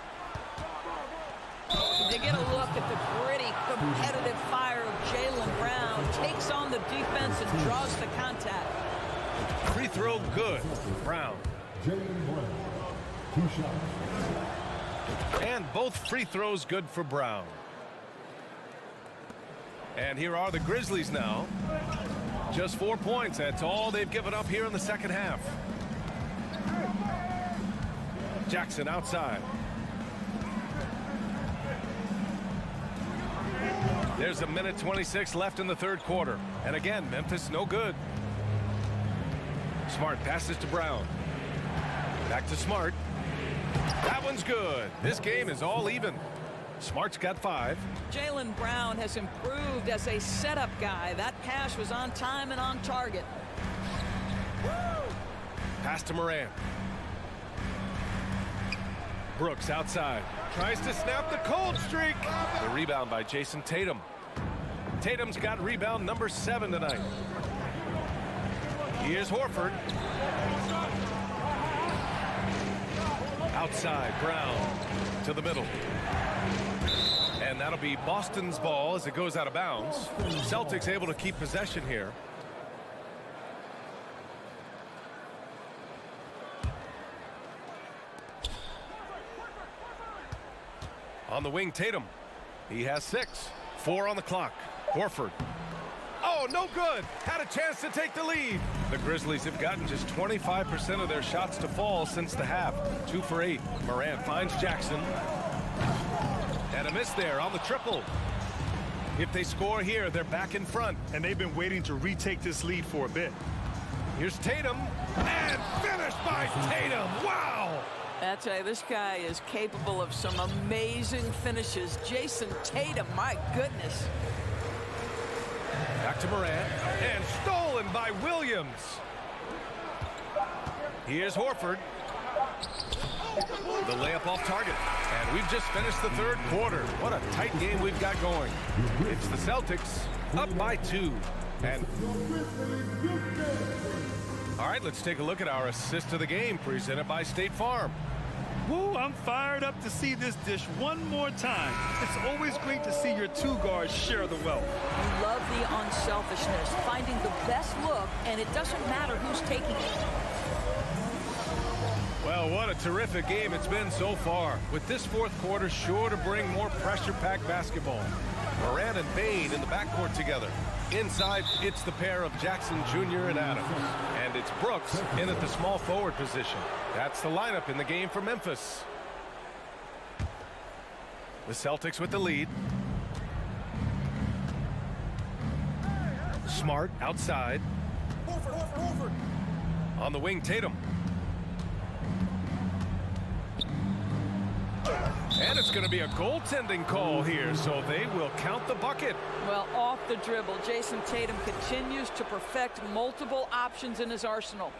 You get a look at the gritty, competitive fire of Jaylen Brown. Takes on the defense and draws the contact. Free throw good. Brown. Jaylen Brown, 2 shots. And both free throws good for Brown. And here are the Grizzlies now. Just 4 points. That's all they've given up here in the second half. Jackson outside. There's 1:26 left in the 3rd quarter. And again, Memphis no good. Smart passes to Brown. Back to Smart. That one's good. This game is all even. Smart's got 5. Jaylen Brown has improved as a setup guy. That pass was on time and on target. Pass to Morant. Brooks outside. Tries to snap the cold streak. The rebound by Jason Tatum. Tatum's got rebound number 7 tonight. Here's Horford. Outside, Brown to the middle. And that'll be Boston's ball as it goes out of bounds. Celtics able to keep possession here. On the wing, Tatum. He has 6. 4 on the clock. Horford. Oh, no good. Had a chance to take the lead. The Grizzlies have gotten just 25% of their shots to fall since the half. 2 for 8. Morant finds Jackson. And a miss there on the triple. If they score here, they're back in front. And they've been waiting to retake this lead for a bit. Here's Tatum. And finished by Tatum. Wow. I tell you, this guy is capable of some amazing finishes. Jason Tatum, my goodness. Back to Morant. And stolen by Williams. Here's Horford. The layup off target. And we've just finished the 3rd quarter. What a tight game we've got going. It's the Celtics up by 2. And all right, let's take a look at our assist of the game presented by State Farm. Woo, I'm fired up to see this dish one more time. It's always great to see your 2 guards share the wealth. You love the unselfishness, finding the best look, and it doesn't matter who's taking it. Well, what a terrific game it's been so far. With this 4th quarter sure to bring more pressure-packed basketball. Morant and Payne in the backcourt together. Inside, it's the pair of Jackson Jr. and Adams. And it's Brooks in at the small forward position. That's the lineup in the game for Memphis. The Celtics with the lead. Smart outside. On the wing, Tatum. And it's going to be a goaltending call here, so they will count the bucket. Well, off the dribble, Jason Tatum continues to perfect multiple options in his arsenal.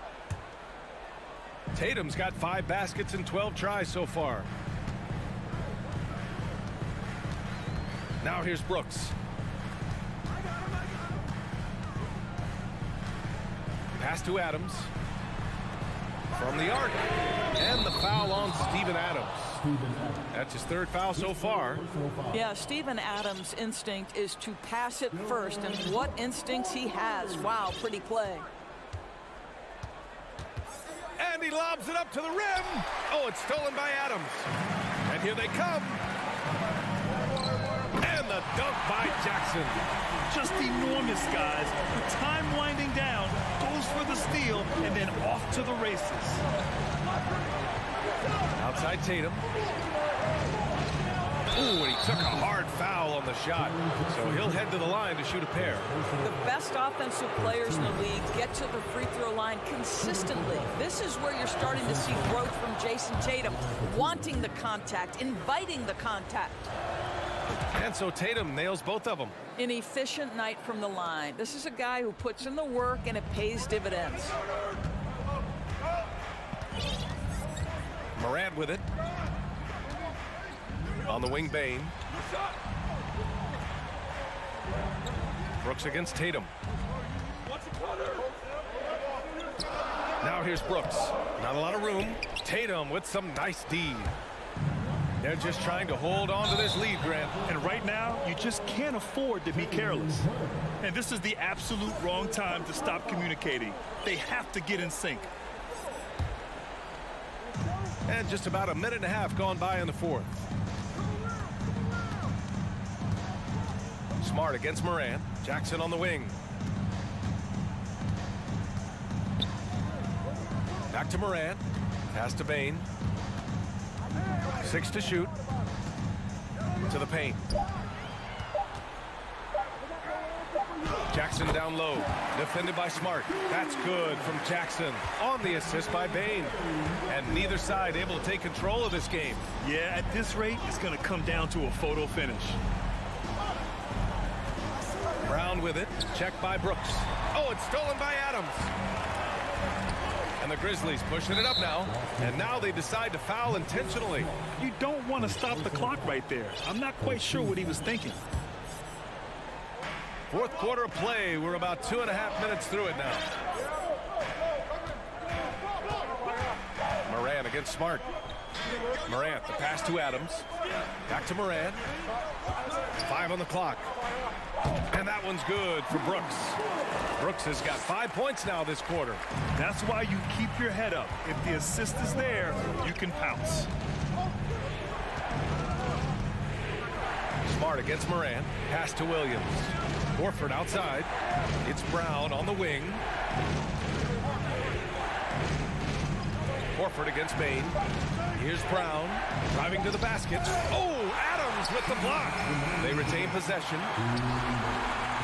Tatum's got 5 baskets and 12 tries so far. Now here's Brooks. Pass to Adams. From the arc. And the foul on Steven Adams. That's his 3rd foul so far. Yeah, Steven Adams' instinct is to pass it first, and what instincts he has. Wow, pretty play. And he lobs it up to the rim. Oh, it's stolen by Adams. And here they come. And the dunk by Jackson. Just enormous, guys. With time winding down, goes for the steal, and then off to the races. Outside Tatum. Ooh, and he took a hard foul on the shot. So he'll head to the line to shoot a pair. The best offensive players in the league get to the free throw line consistently. This is where you're starting to see growth from Jason Tatum, wanting the contact, inviting the contact. And so Tatum nails both of them. An efficient night from the line. This is a guy who puts in the work and it pays dividends. Morant with it. On the wing, Bane. Brooks against Tatum. Now here's Brooks. Not a lot of room. Tatum with some nice D. They're just trying to hold on to this lead, Grant. And right now, you just can't afford to be careless. And this is the absolute wrong time to stop communicating. They have to get in sync. And just about a minute and a half gone by in the 4th. Smart against Morant. Jackson on the wing. Back to Morant. Pass to Bane. 6 to shoot. To the paint. Jackson down low. Defended by Smart. That's good from Jackson. On the assist by Bane. And neither side able to take control of this game. Yeah, at this rate, it's going to come down to a photo finish. Brown with it. Checked by Brooks. Oh, it's stolen by Adams. And the Grizzlies pushing it up now. And now they decide to foul intentionally. You don't want to stop the clock right there. I'm not quite sure what he was thinking. 4th quarter of play. We're about 2.5 minutes through it now. Morant against Smart. Morant, the pass to Adams. Back to Morant. 5 on the clock. And that one's good for Brooks. Brooks has got 5 points now this quarter. That's why you keep your head up. If the assist is there, you can pounce. Smart against Morant. Pass to Williams. Horford outside. It's Brown on the wing. Horford against Bane. Here's Brown. Driving to the basket. Oh, Adams with the block. They retain possession.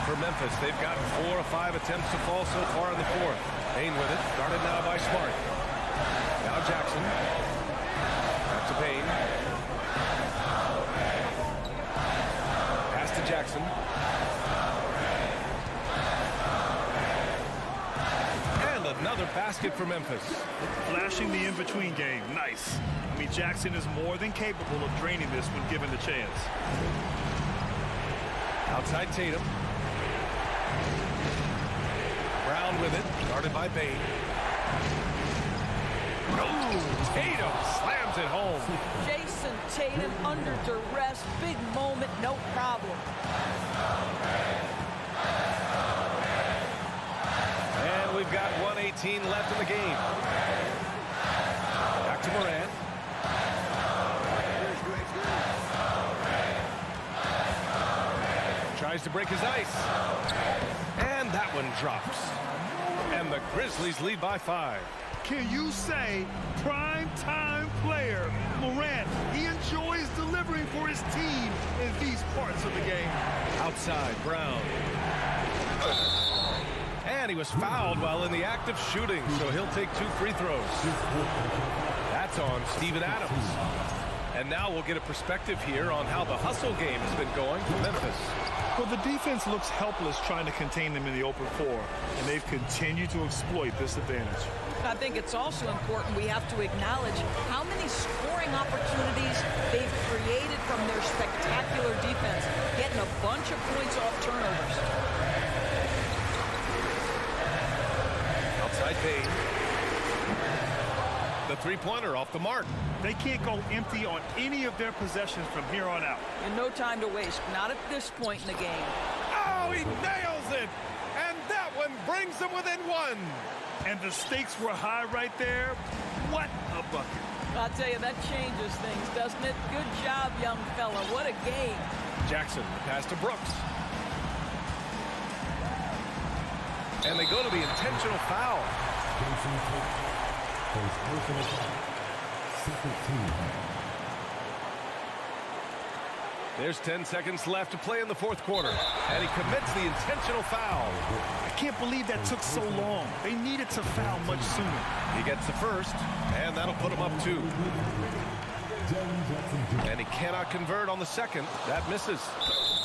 For Memphis, they've got 4 or 5 attempts to fall so far in the 4th. Bane with it. Guarded now by Smart. Now Jackson. Back to Bane. Pass to Jackson. Another basket for Memphis. Flashing the in-between game. Nice. I mean, Jackson is more than capable of draining this when given the chance. Outside Tatum. Brown with it. Guarded by Bane. Oh, Tatum slams it home. Jason Tatum under duress. Big moment, no problem. And we've got 1:18 left in the game. Back to Morant. Tries to break his ice. And that one drops. And the Grizzlies lead by 5. can you say prime time player Morant? He enjoys delivering for his team in these parts of the game. Outside, Brown. And he was fouled while in the act of shooting, so he'll take 2 free throws. That's on Steven Adams. And now we'll get a perspective here on how the hustle game has been going for Memphis. Well, the defense looks helpless trying to contain them in the open floor, and they've continued to exploit this advantage. I think it's also important we have to acknowledge how many scoring opportunities they've created from their spectacular defense, getting a bunch of points off turnovers. Outside Payne. The three-pointer off the mark. They can't go empty on any of their possessions from here on out. And no time to waste, not at this point in the game. Oh, he nails it! And that one brings them within 1. And the stakes were high right there. What a bucket. I'll tell you, that changes things, doesn't it? Good job, young fella. What a game. Jackson, the pass to Brooks. And they go to the intentional foul. There's 10 seconds left to play in the fourth quarter. And he commits the intentional foul. I can't believe that took so long. They needed to foul much sooner. He gets the first, and that'll put him up 2. And he cannot convert on the second. That misses.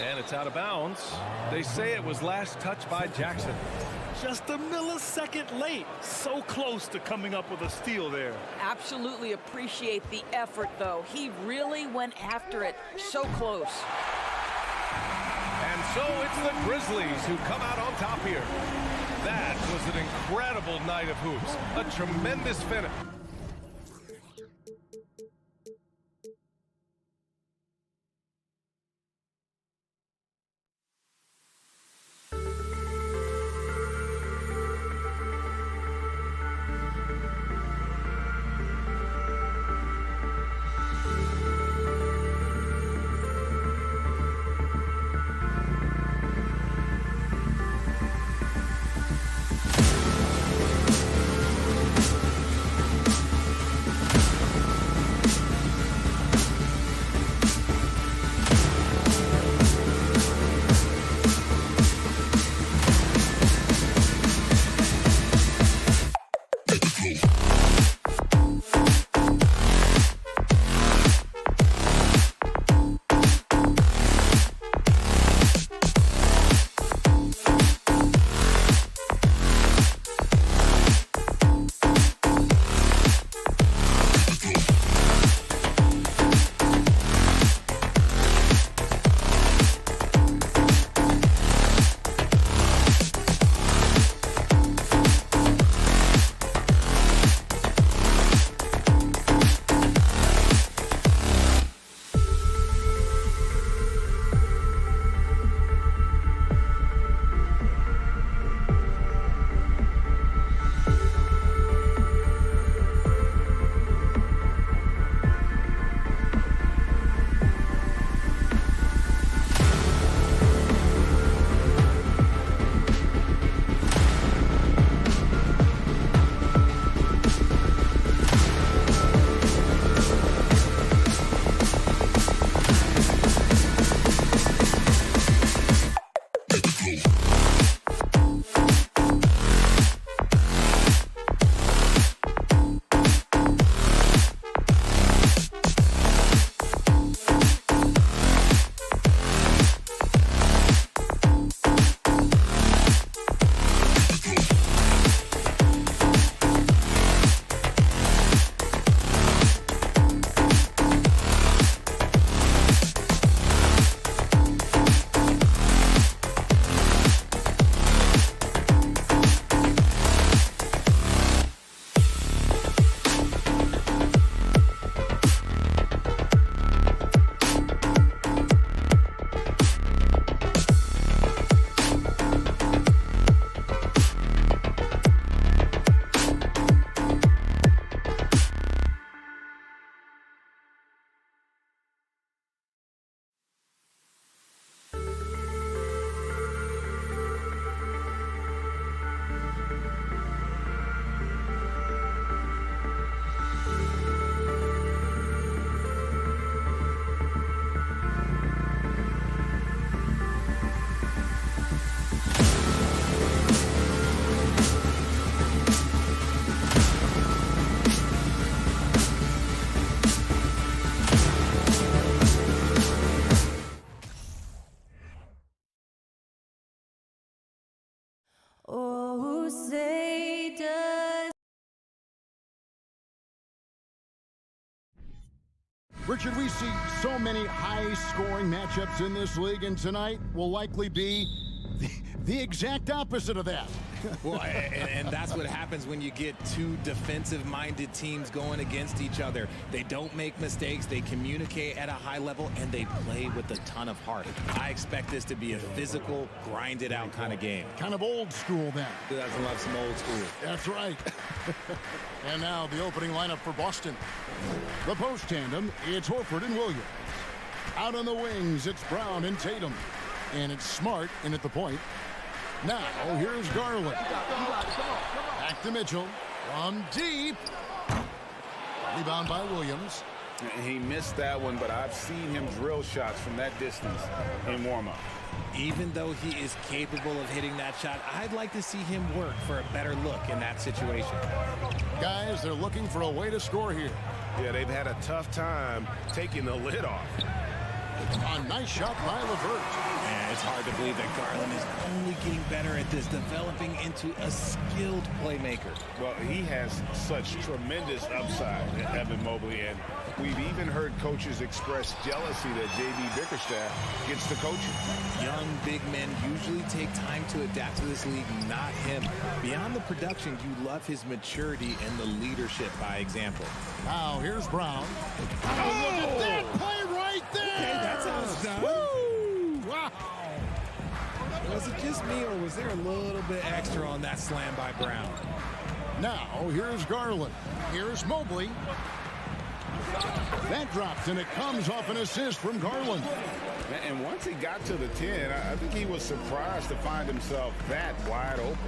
And it's out of bounds. They say it was last touched by Jackson. Just a millisecond late. So close to coming up with a steal there. Absolutely appreciate the effort, though. He really went after it. So close. And so it's the Grizzlies who come out on top here. That was an incredible night of hoops. A tremendous finish. Richard, we see so many high-scoring matchups in this league, and tonight will likely be the exact opposite of that. Well, and that's what happens when you get two defensive-minded teams going against each other. They don't make mistakes, they communicate at a high level, and they play with a ton of heart. I expect this to be a physical, grinded-out kind of game. Kind of old school, then. Who doesn't love some old school? That's right. And now the opening lineup for Boston. The post tandem, it's Horford and Williams. Out on the wings, it's Brown and Tatum. And it's Smart in at the point. Now, here's Garland. Back to Mitchell. From deep. Rebound by Williams. He missed that one, but I've seen him drill shots from that distance in warm-up. Even though he is capable of hitting that shot, I'd like to see him work for a better look in that situation. Guys, they're looking for a way to score here. Yeah, they've had a tough time taking the lid off. A nice shot by LeVert. Man, it's hard to believe that Garland is only getting better at this, developing into a skilled playmaker. Well, he has such tremendous upside, Evan Mobley, and we've even heard coaches express jealousy that J.B. Bickerstaff gets to coaching. Young big men usually take time to adapt to this league, not him. Beyond the production, you love his maturity and the leadership by example. Now, here's Brown. Oh, look at that play right there! Okay, that's how it's done. Woo! Wow! Was it just me, or was there a little bit extra on that slam by Brown? Now, here's Garland. Here's Mobley. That dropped, and it comes off an assist from Garland. And once he got to the 10, I think he was surprised to find himself that wide open.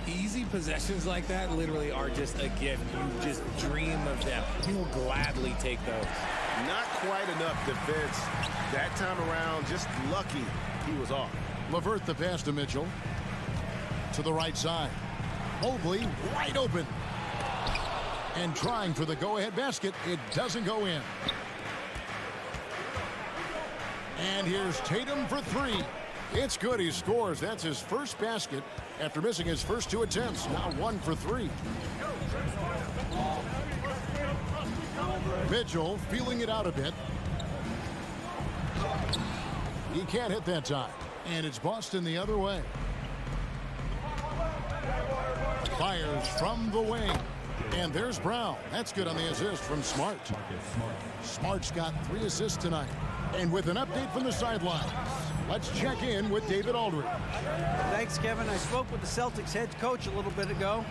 Easy possessions like that literally are just a gift. You just dream of them. He'll gladly take those. Not quite enough defense that time around. Just lucky he was off. LeVert the pass to Mitchell. To the right side. Mobley wide open. And trying for the go-ahead basket. It doesn't go in. And here's Tatum for three. It's good. He scores. That's his first basket after missing his first two attempts. Now 1 for 3. Mitchell feeling it out a bit. He can't hit that time. And it's Boston the other way. Fires from the wing. And there's Brown. That's good on the assist from Smart. Smart's got 3 assists tonight. And with an update from the sidelines, let's check in with David Aldridge. Thanks, Kevin. I spoke with the Celtics head coach a little bit ago.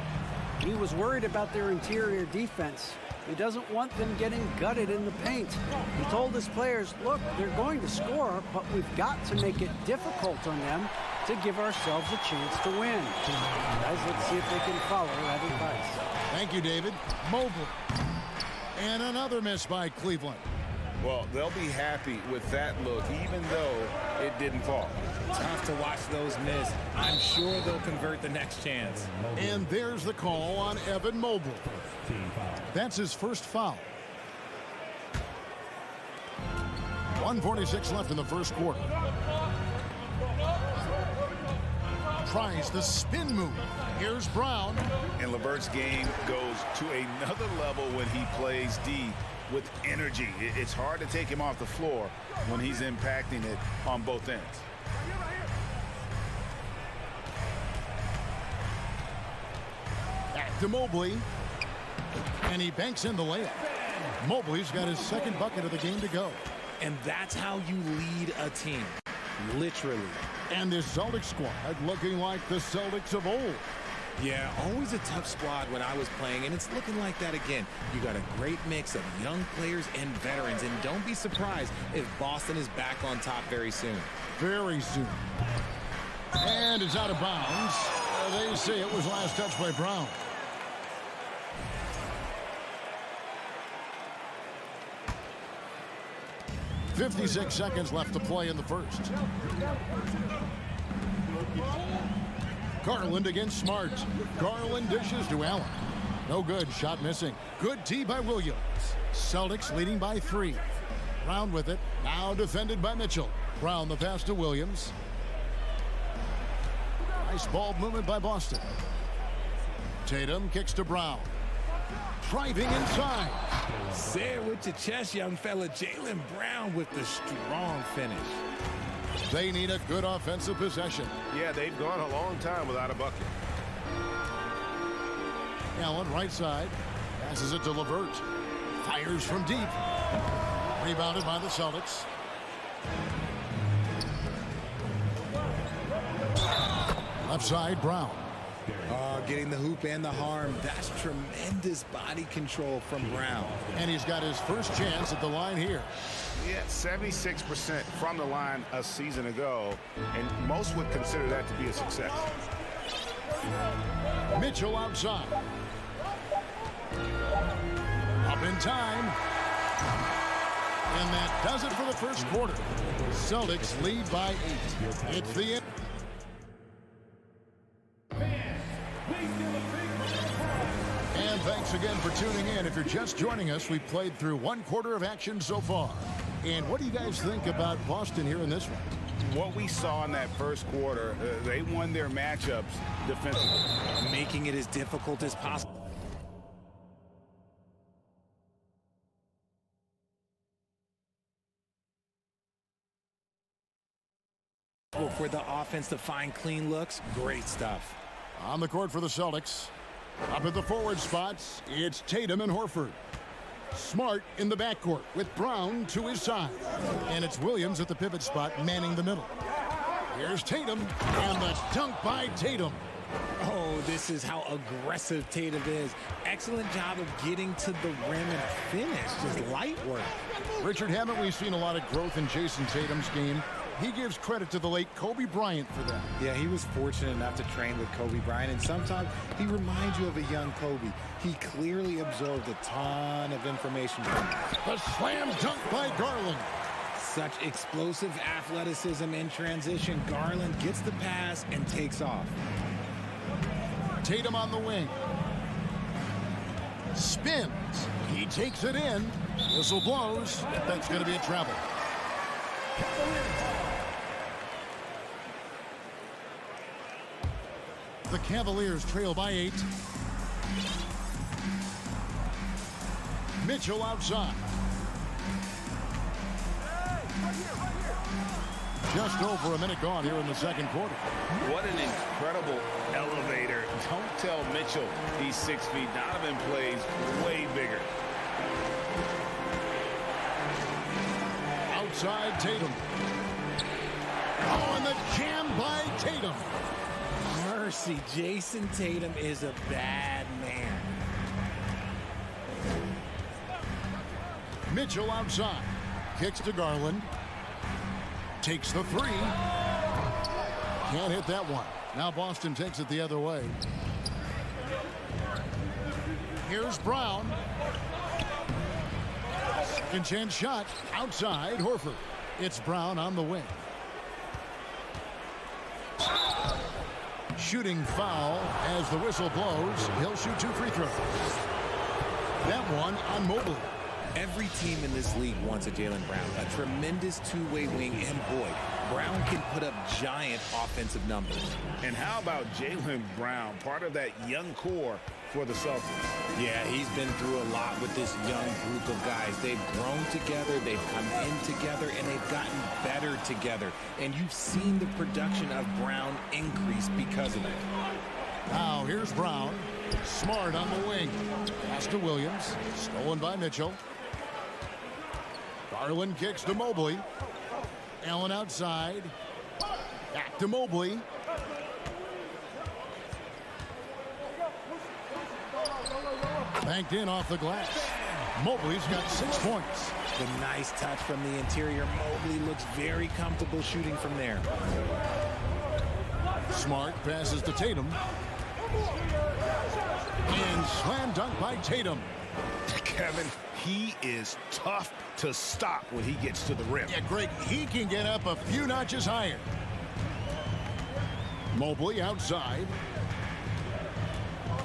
He was worried about their interior defense. He doesn't want them getting gutted in the paint. He told his players, look, they're going to score, but we've got to make it difficult on them to give ourselves a chance to win. Guys, let's see if they can follow that advice. Thank you, David. Mobley. And another miss by Cleveland. Well, they'll be happy with that look, even though it didn't fall. Tough to watch those miss. I'm sure they'll convert the next chance. And there's the call on Evan Mobley. That's his first foul. 1:46 left in the first quarter. Tries the spin move. Here's Brown. And LeVert's game goes to another level when he plays D with energy. It's hard to take him off the floor when he's impacting it on both ends. Back to Mobley. And he banks in the layup. Mobley's got his second bucket of the game to go. And that's how you lead a team. Literally. And this Celtics squad looking like the Celtics of old. Yeah, always a tough squad when I was playing, and it's looking like that again. You got a great mix of young players and veterans, and don't be surprised if Boston is back on top very soon. Very soon. And it's out of bounds. They say it was last touched by Brown. .56 seconds left to play in the first. Garland against Smart. Garland dishes to Allen. No good. Shot missing. Good tee by Williams. Celtics leading by 3. Brown with it. Now defended by Mitchell. Brown the pass to Williams. Nice ball movement by Boston. Tatum kicks to Brown. Driving inside. Say it with your chest, young fella. Jaylen Brown with the strong finish. They need a good offensive possession. Yeah, they've gone a long time without a bucket. Allen, right side. Passes it to LeVert. Fires from deep. Rebounded by the Celtics. Left side, Brown. Getting the hoop and the harm. That's tremendous body control from Brown. And he's got his first chance at the line here. Yeah, 76% from the line a season ago, and most would consider that to be a success. Mitchell outside. Up in time. And that does it for the first quarter. Celtics lead by 8. It's the end. And thanks again for tuning in. If you're just joining us, we've played through one quarter of action so far. And what do you guys think about Boston here in this one? What we saw in that first quarter, they won their matchups defensively, making it as difficult as possible for the offense to find clean looks. Great stuff. On the court for the Celtics. Up at the forward spots, it's Tatum and Horford. Smart in the backcourt with Brown to his side. And it's Williams at the pivot spot manning the middle. Here's Tatum, and the dunk by Tatum. Oh, this is how aggressive Tatum is. Excellent job of getting to the rim and finish. Just light work. Richard, haven't we seen a lot of growth in Jason Tatum's game? He gives credit to the late Kobe Bryant for that. Yeah, he was fortunate enough to train with Kobe Bryant, and sometimes he reminds you of a young Kobe. He clearly absorbed a ton of information from him. The slam dunk by Garland. Such explosive athleticism in transition. Garland gets the pass and takes off. Tatum on the wing. Spins. He takes it in. Whistle blows. That's going to be a travel. The Cavaliers trail by 8. Mitchell outside. Just over a minute gone here in the second quarter. What an incredible elevator. Don't tell Mitchell he's 6 feet. Donovan plays way bigger. Outside Tatum. Oh, and the jam by Tatum. Mercy, Jason Tatum is a bad man. Mitchell outside. Kicks to Garland. Takes the three. Can't hit that one. Now Boston takes it the other way. Here's Brown. Second chance shot. Outside Horford. It's Brown on the wing. Shooting foul as the whistle blows. He'll shoot 2 free throws. That one on Mobley. Every team in this league wants a Jaylen Brown, a tremendous two-way wing, and boy, Brown can put up giant offensive numbers. And how about Jaylen Brown, part of that young core for the Celtics? Yeah, he's been through a lot with this young group of guys. They've grown together, they've come in together, and they've gotten better together. And you've seen the production of Brown increase because of it. Now here's Brown. Smart on the wing. Pass to Williams. Stolen by Mitchell. Garland kicks to Mobley. Allen outside. Back to Mobley. Banked in off the glass. Mobley's got 6 points. The nice touch from the interior. Mobley looks very comfortable shooting from there. Smart passes to Tatum. And slam dunk by Tatum. Kevin, he is tough to stop when he gets to the rim. Yeah, Greg, he can get up a few notches higher. Mobley outside.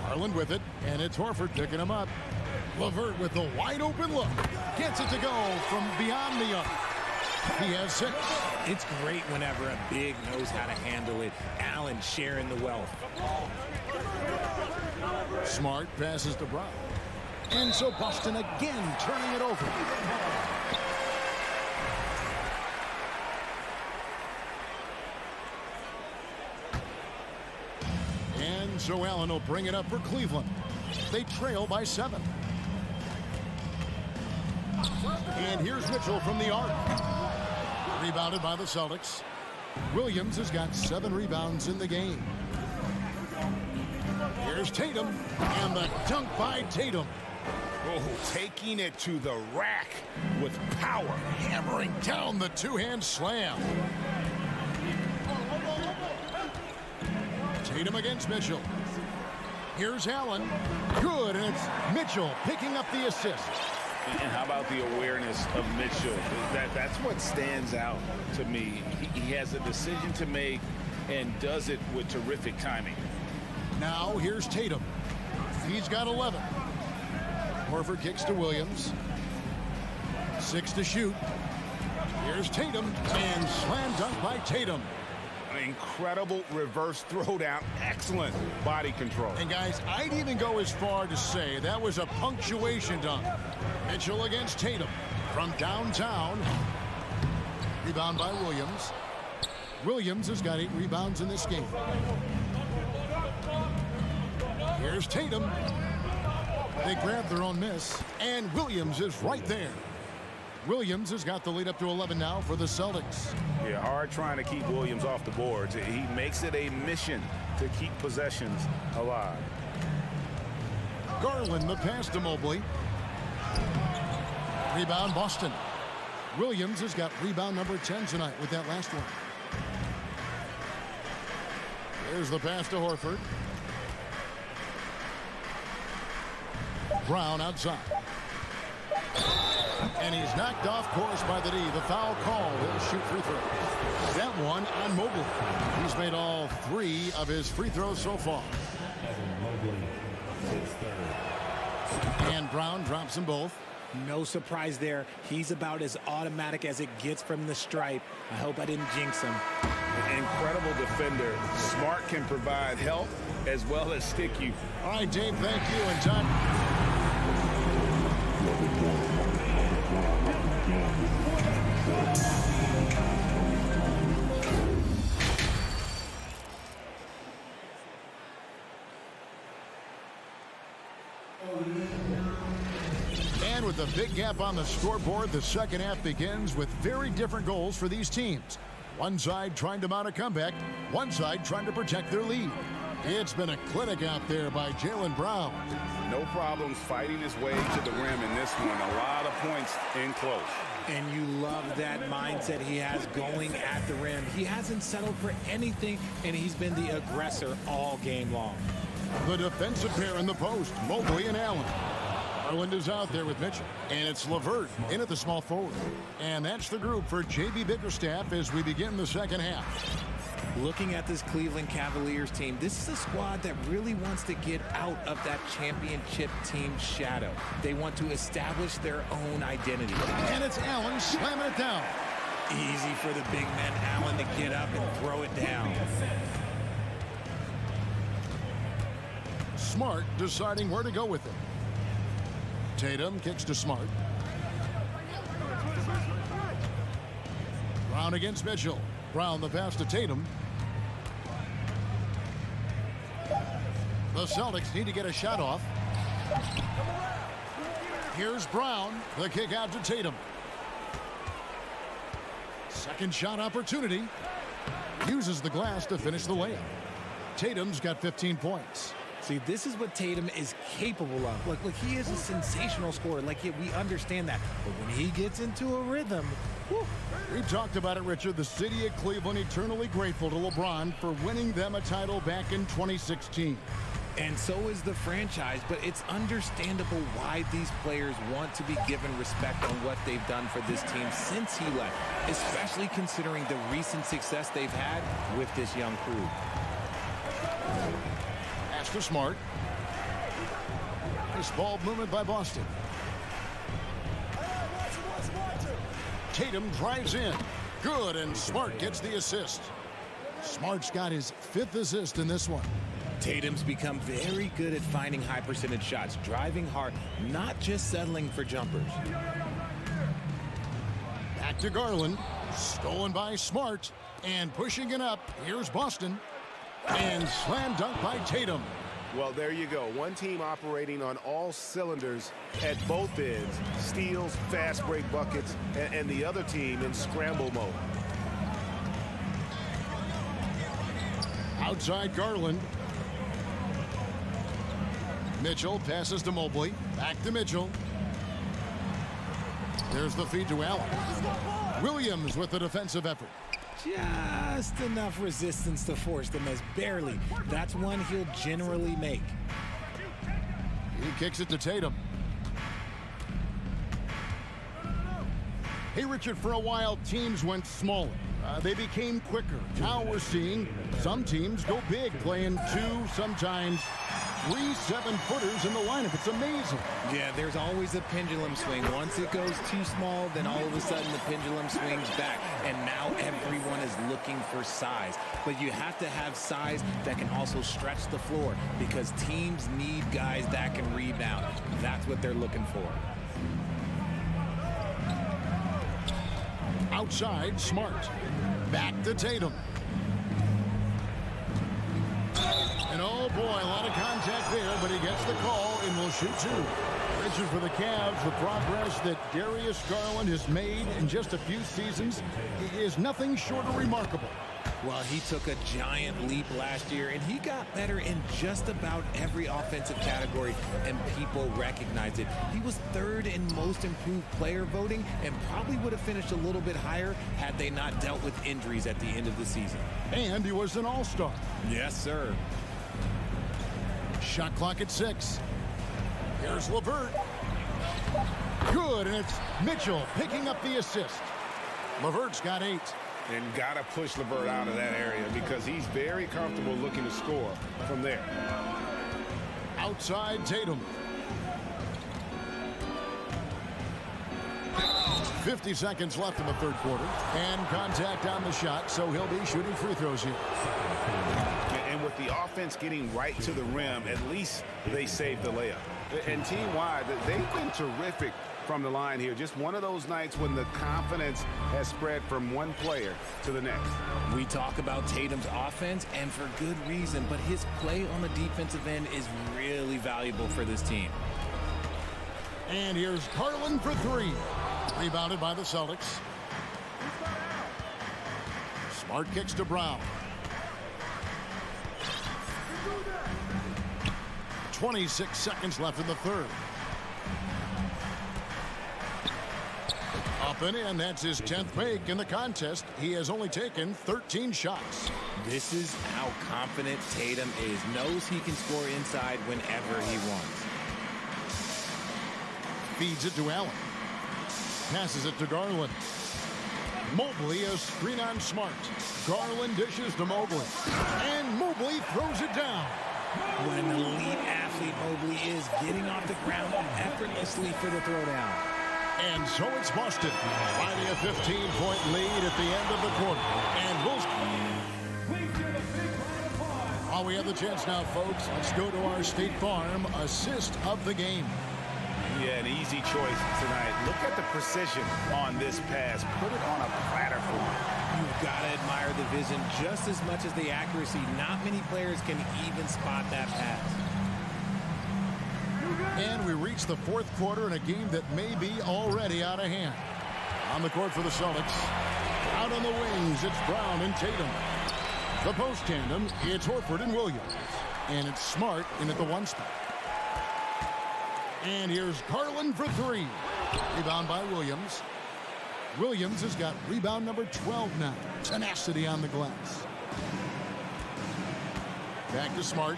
Garland with it, and it's Horford picking him up. LeVert with the wide open look. Gets it to go from beyond the arc. He has 6. It's great whenever a big knows how to handle it. Allen sharing the wealth. Smart passes to Brown. And so Boston again turning it over. And so Allen will bring it up for Cleveland. They trail by 7. And here's Mitchell from the arc. Rebounded by the Celtics. Williams has got 7 rebounds in the game. Here's Tatum, and the dunk by Tatum. Oh, taking it to the rack with power. Hammering down the two-hand slam. Tatum against Mitchell. Here's Allen. Good, and it's Mitchell picking up the assist. And how about the awareness of Mitchell? That's what stands out to me. He has a decision to make and does it with terrific timing. Now here's Tatum. He's got 11. Horford kicks to Williams. 6 to shoot. Here's Tatum, and slam dunk by Tatum. An incredible reverse throwdown. Excellent body control. And guys, I'd even go as far to say that was a punctuation dunk. Mitchell against Tatum from downtown. Rebound by Williams. Williams has got 8 rebounds in this game. Here's Tatum. They grab their own miss, and Williams is right there. Williams has got the lead up to 11 now for the Celtics. Yeah, hard trying to keep Williams off the boards. He makes it a mission to keep possessions alive. Garland the pass to Mobley. Rebound Boston. Williams has got rebound number 10 tonight with that last one. There's the pass to Horford. Brown outside. And he's knocked off course by the D. The foul call. He'll shoot free throws. That one on Mobley. He's made all 3 of his free throws so far. And Brown drops them both. No surprise there. He's about as automatic as it gets from the stripe. I hope I didn't jinx him. An incredible defender. Smart can provide help as well as stick you. All right, Dave, thank you. And time. And with a big gap on the scoreboard, the second half begins with very different goals for these teams. One side trying to mount a comeback, one side trying to protect their lead. It's been a clinic out there by Jaylen Brown. No problems fighting his way to the rim in this one. A lot of points in close. And you love that mindset he has going at the rim. He hasn't settled for anything, and he's been the aggressor all game long. The defensive pair in the post, Mobley and Allen. Garland is out there with Mitchell, and it's LeVert in at the small forward. And that's the group for J.B. Bickerstaff as we begin the second half. Looking at this Cleveland Cavaliers team, this is a squad that really wants to get out of that championship team shadow. They want to establish their own identity. And it's Allen slamming it down. Easy for the big man Allen to get up and throw it down. Smart deciding where to go with it. Tatum kicks to Smart. Brown against Mitchell. Brown the pass to Tatum. The Celtics need to get a shot off. Here's Brown. The kick out to Tatum. Second shot opportunity. Uses the glass to finish the layup. Tatum's got 15 points. See, this is what Tatum is capable of. Look, he is a sensational scorer. We understand that. But when he gets into a rhythm, whew. We've talked about it, Richard. The city of Cleveland eternally grateful to LeBron for winning them a title back in 2016. And so is the franchise, but it's understandable why these players want to be given respect on what they've done for this team since he left, especially considering the recent success they've had with this young crew. Pass to Smart. Nice ball movement by Boston. Tatum drives in. Good, and Smart gets the assist. Smart's got his 5th assist in this one. Tatum's become very good at finding high percentage shots, driving hard, not just settling for jumpers. Back to Garland. Stolen by Smart. And pushing it up. Here's Boston. And slam dunk by Tatum. Well, there you go. One team operating on all cylinders at both ends. Steals, fast break buckets, and the other team in scramble mode. Outside Garland. Mitchell passes to Mobley. Back to Mitchell. There's the feed to Allen. Williams with the defensive effort. Just enough resistance to force the miss. Barely. That's one he'll generally make. He kicks it to Tatum. Hey, Richard, for a while, teams went smaller. They became quicker. Now we're seeing some teams go big, playing 2, sometimes 3 7-footers in the lineup. It's amazing. Yeah, there's always a pendulum swing. Once it goes too small, then all of a sudden the pendulum swings back. And now everyone is looking for size. But you have to have size that can also stretch the floor because teams need guys that can rebound. That's what they're looking for. Outside, Smart. Back to Tatum. And oh boy, a lot of contact there, but he gets the call and will shoot 2. Richard, for the Cavs, the progress that Darius Garland has made in just a few seasons is nothing short of remarkable. Well, he took a giant leap last year, and he got better in just about every offensive category, and people recognized it. He was 3rd in most improved player voting and probably would have finished a little bit higher had they not dealt with injuries at the end of the season. And he was an all-star. Yes, sir. Shot clock at 6. Here's LeVert. Good, and it's Mitchell picking up the assist. LeVert's got 8. And got to push LeVert out of that area because he's very comfortable looking to score from there. Outside Tatum. 50 seconds left in the 3rd quarter. And contact on the shot, so he'll be shooting free throws here. And with the offense getting right to the rim, at least they saved the layup. And team-wide, they've been terrific from the line here. Just one of those nights when the confidence has spread from one player to the next. We talk about Tatum's offense, and for good reason, but his play on the defensive end is really valuable for this team. And here's Garland for 3. Rebounded by the Celtics. Smart kicks to Brown. 26 seconds left in the 3rd. Up and in, that's his 10th make in the contest. He has only taken 13 shots. This is how confident Tatum is. Knows he can score inside whenever he wants. Feeds it to Allen. Passes it to Garland. Mobley, a screen on Smart. Garland dishes to Mobley. And Mobley throws it down. What an elite athlete Mobley is, getting off the ground effortlessly for the throwdown. And so it's Boston, finding a 15-point lead at the end of the quarter. And while we have the chance now, folks, let's go to our State Farm assist of the game. Yeah, an easy choice tonight. Look at the precision on this pass. Put it on a platter for him. You've got to admire the vision just as much as the accuracy. Not many players can even spot that pass. And we reach the 4th quarter in a game that may be already out of hand. On the court for the Celtics. Out on the wings, it's Brown and Tatum. The post tandem, it's Horford and Williams. And it's Smart in at the 1 spot. And here's Garland for 3. Rebound by Williams. Williams has got rebound number 12 now. Tenacity on the glass. Back to Smart.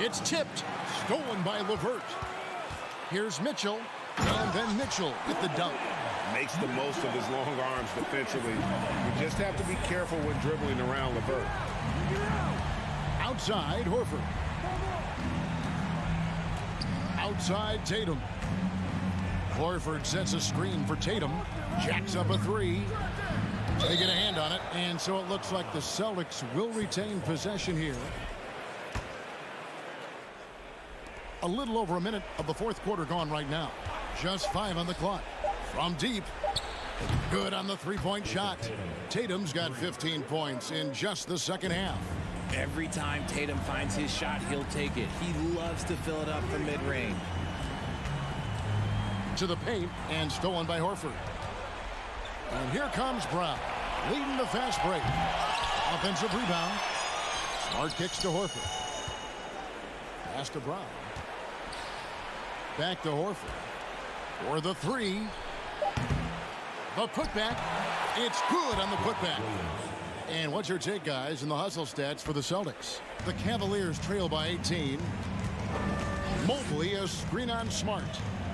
It's tipped. Stolen by LeVert. Here's Mitchell. And then Mitchell with the dunk. Makes the most of his long arms defensively. You just have to be careful when dribbling around LeVert. Outside, Horford. Outside, Tatum. Horford sets a screen for Tatum. Jacks up a 3. They get a hand on it, and so it looks like the Celtics will retain possession here. A little over a minute of the fourth quarter gone right now. Just 5 on the clock. From deep. Good on the three-point shot. Tatum's got 15 points in just the second half. Every time Tatum finds his shot, he'll take it. He loves to fill it up from mid-range. To the paint and stolen by Horford. And here comes Brown, leading the fast break. Offensive rebound. Smart kicks to Horford. Pass to Brown. Back to Horford. For the three. The putback. It's good on the putback. And what's your take, guys, in the hustle stats for the Celtics? The Cavaliers trail by 18. Mobley a screen on Smart.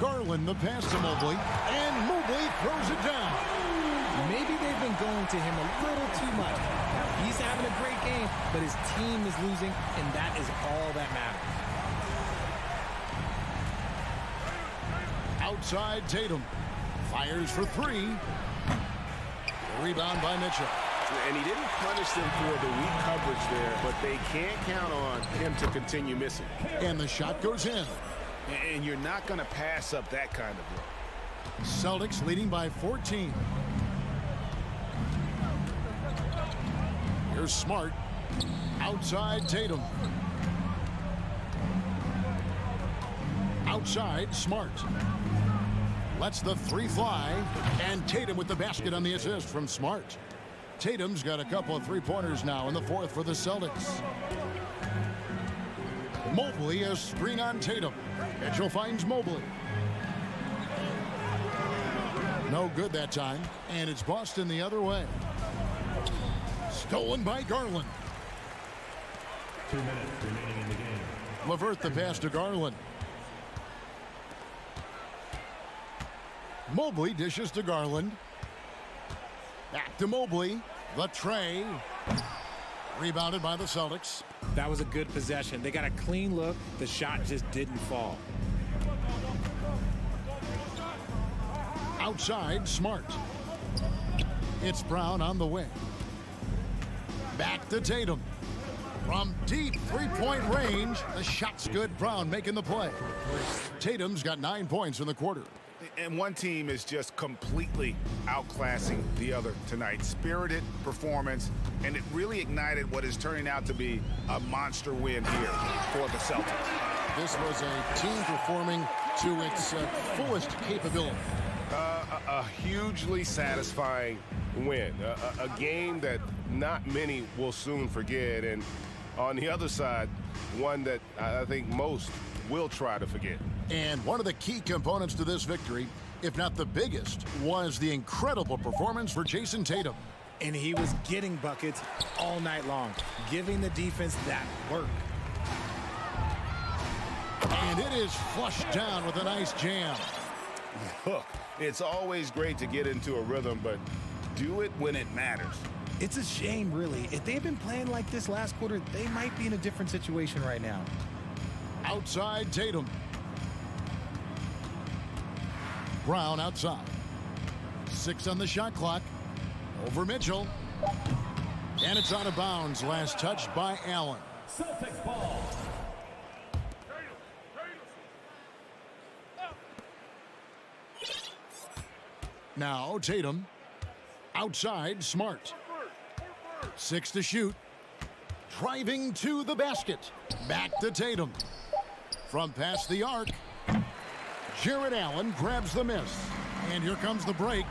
Garland the pass to Mobley. And Mobley throws it down. Maybe they've been going to him a little too much. He's having a great game, but his team is losing, and that is all that matters. Outside Tatum. Fires for three. Rebound by Mitchell. And he didn't punish them for the weak coverage there, but they can't count on him to continue missing. And the shot goes in. And you're not going to pass up that kind of look. Celtics leading by 14. Here's Smart. Outside Tatum. Outside Smart. Lets the three fly. And Tatum with the basket on the assist from Smart. Tatum's got a couple of three-pointers now in the fourth for the Celtics. Mobley a screen on Tatum. Mitchell finds Mobley. No good that time. And it's Boston the other way. Stolen by Garland. 2 minutes remaining in the game. LeVert the pass to Garland. Mobley dishes to Garland. Back to Mobley. The tray. Rebounded by the Celtics. That was a good possession. They got a clean look. The shot just didn't fall. Outside, Smart. It's Brown on the wing. Back to Tatum. From deep three-point range, the shot's good. Brown making the play. Tatum's got 9 points in the quarter. And one team is just completely outclassing the other tonight. Spirited performance, and it really ignited what is turning out to be a monster win here for the Celtics. This was a team performing to its fullest capability. A hugely satisfying win. A game that not many will soon forget. And on the other side, one that I think most will try to forget. And one of the key components to this victory, if not the biggest, was the incredible performance for Jason Tatum. And he was getting buckets all night long, giving the defense that work. And it is flushed down with a nice jam. Look, it's always great to get into a rhythm, but do it when it matters. It's a shame, really. If they had been playing like this last quarter, they might be in a different situation right now. Outside Tatum. Brown outside. 6 on the shot clock. Over Mitchell. And it's out of bounds. Last touch by Allen. Celtics ball. Now Tatum. Outside Smart. 6 to shoot. Driving to the basket. Back to Tatum. From past the arc. Jared Allen grabs the miss. And here comes the break.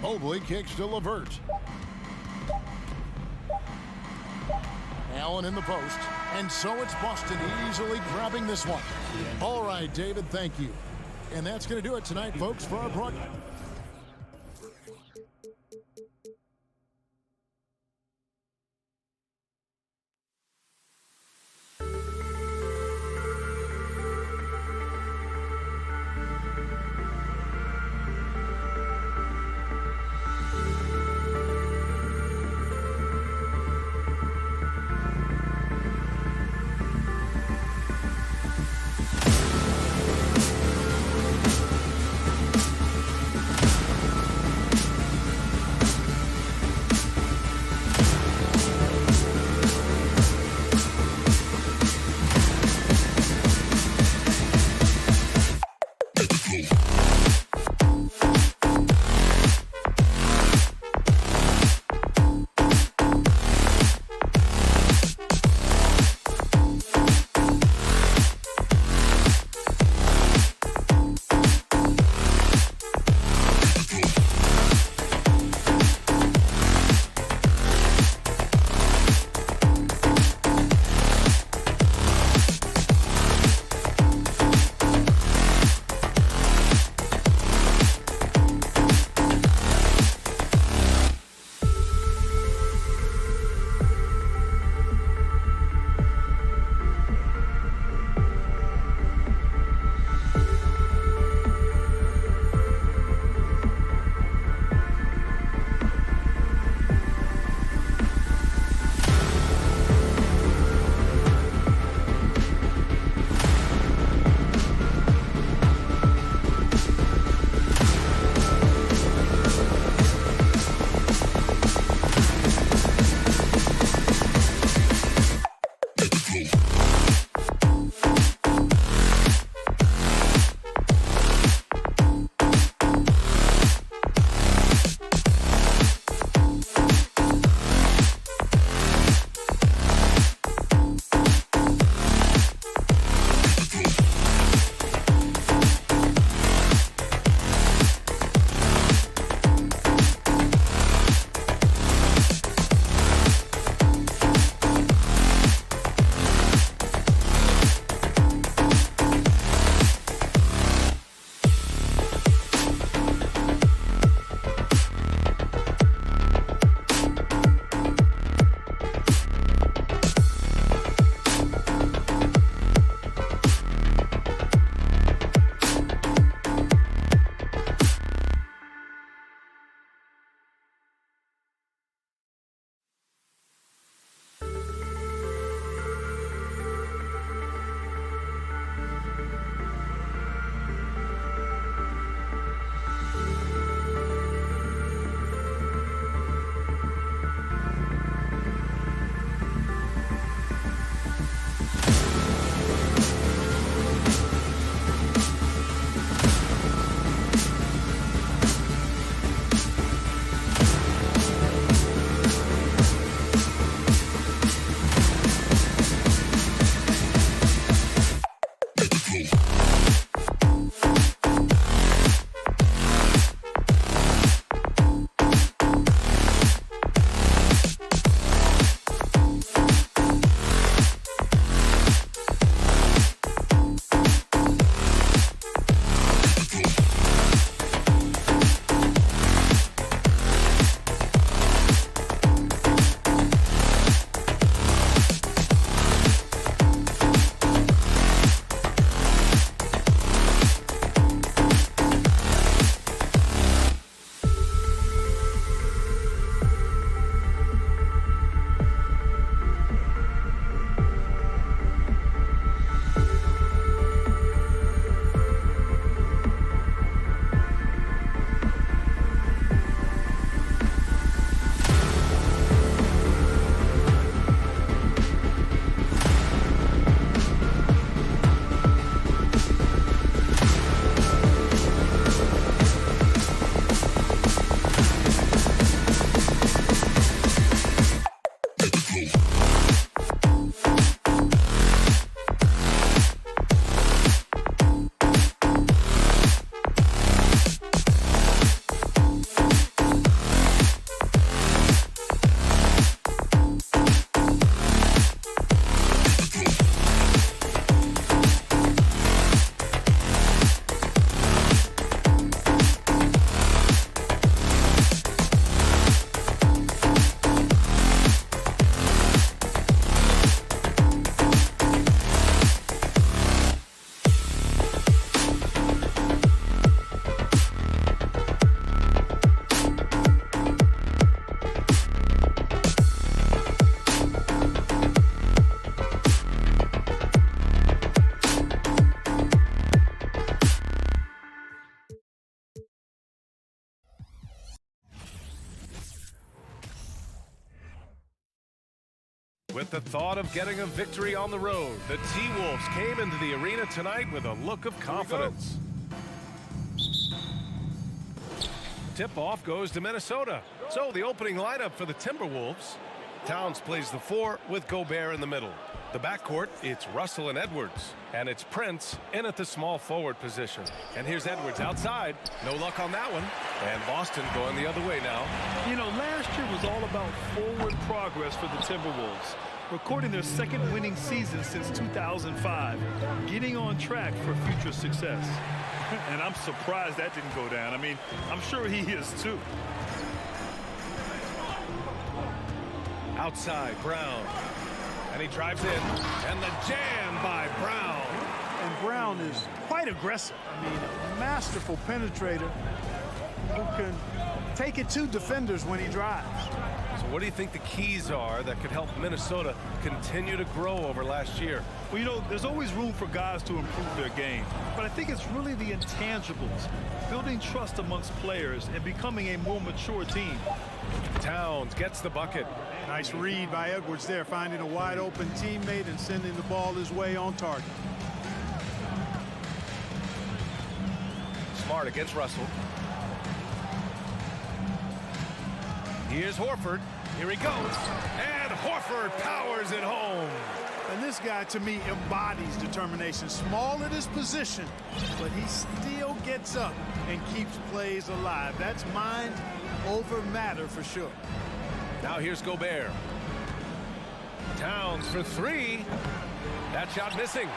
Mobley kicks to LeVert. Allen in the post. And so it's Boston easily grabbing this one. All right, David, thank you. And that's going to do it tonight, folks, for our broadcast. With the thought of getting a victory on the road, the T-Wolves came into the arena tonight with a look of confidence. Tip-off goes to Minnesota. So the opening lineup for the Timberwolves. Towns plays the 4 with Gobert in the middle. The backcourt, it's Russell and Edwards. And it's Prince in at the small forward position. And here's Edwards outside. No luck on that one. And Boston going the other way now. You know, last year was all about forward progress for the Timberwolves. Recording their second winning season since 2005. Getting on track for future success. And I'm surprised that didn't go down. I mean, I'm sure he is too. Outside, Brown. And he drives in. And the jam by Brown. And Brown is quite aggressive. I mean, a masterful penetrator who can take it to defenders when he drives. So what do you think the keys are that could help Minnesota continue to grow over last year? Well, you know, there's always room for guys to improve their game. But I think it's really the intangibles. Building trust amongst players and becoming a more mature team. Towns gets the bucket. Nice read by Edwards there, finding a wide open teammate and sending the ball his way on target. Smart against Russell. Here's Horford. Here he goes. And Horford powers it home. And this guy, to me, embodies determination. Small at his position, but he still gets up and keeps plays alive. That's mind over matter for sure. Now here's Gobert. Towns for 3. That shot missing.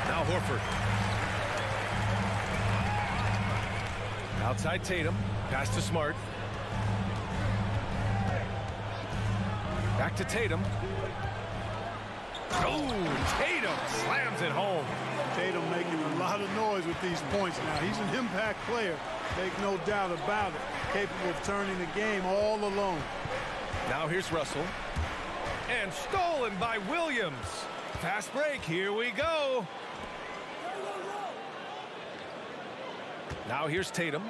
Now Horford. Outside Tatum. Pass to Smart. Back to Tatum. Oh, Tatum slams it home. Tatum making a lot of noise with these points now. He's an impact player, make no doubt about it. Capable of turning the game all alone. Now here's Russell. And stolen by Williams. Fast break, here we go. Now here's Tatum.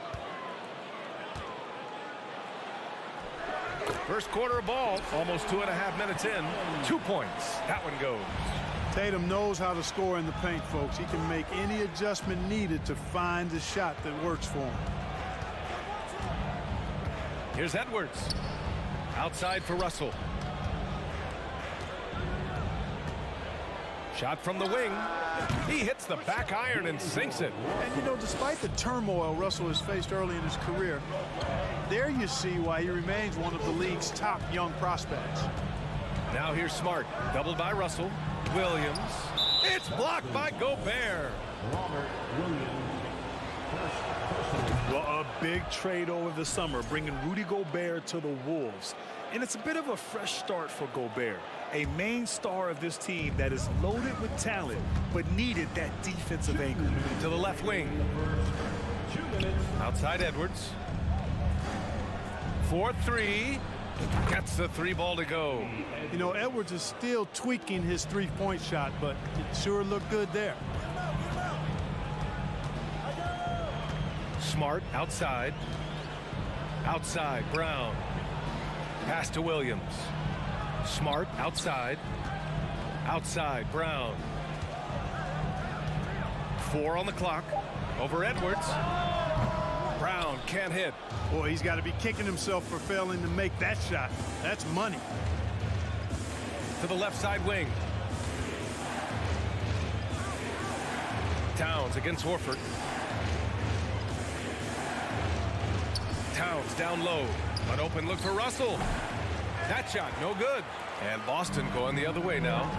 First quarter of ball, almost 2.5 minutes in. 2 points. That one goes. Tatum knows how to score in the paint, folks. He can make any adjustment needed to find the shot that works for him. Here's Edwards. Outside for Russell. Shot from the wing. He hits the back iron and sinks it. And, you know, despite the turmoil Russell has faced early in his career, there you see why he remains one of the league's top young prospects. Now here's Smart. Doubled by Russell. Williams. It's blocked by Gobert. Robert Williams. Well, a big trade over the summer, bringing Rudy Gobert to the Wolves. And it's a bit of a fresh start for Gobert, a main star of this team that is loaded with talent, but needed that defensive angle. To the left wing. Outside Edwards. 4-3. Gets the 3 ball to go. You know, Edwards is still tweaking his three-point shot, but it sure looked good there. Smart outside. Outside Brown. Pass to Williams. Smart outside. Outside Brown. 4 on the clock. Over Edwards. Brown can't hit. Boy, he's got to be kicking himself for failing to make that shot. That's money. To the left side wing. Towns against Horford. Towns down low. An open look for Russell. That shot no good. And Boston going the other way now.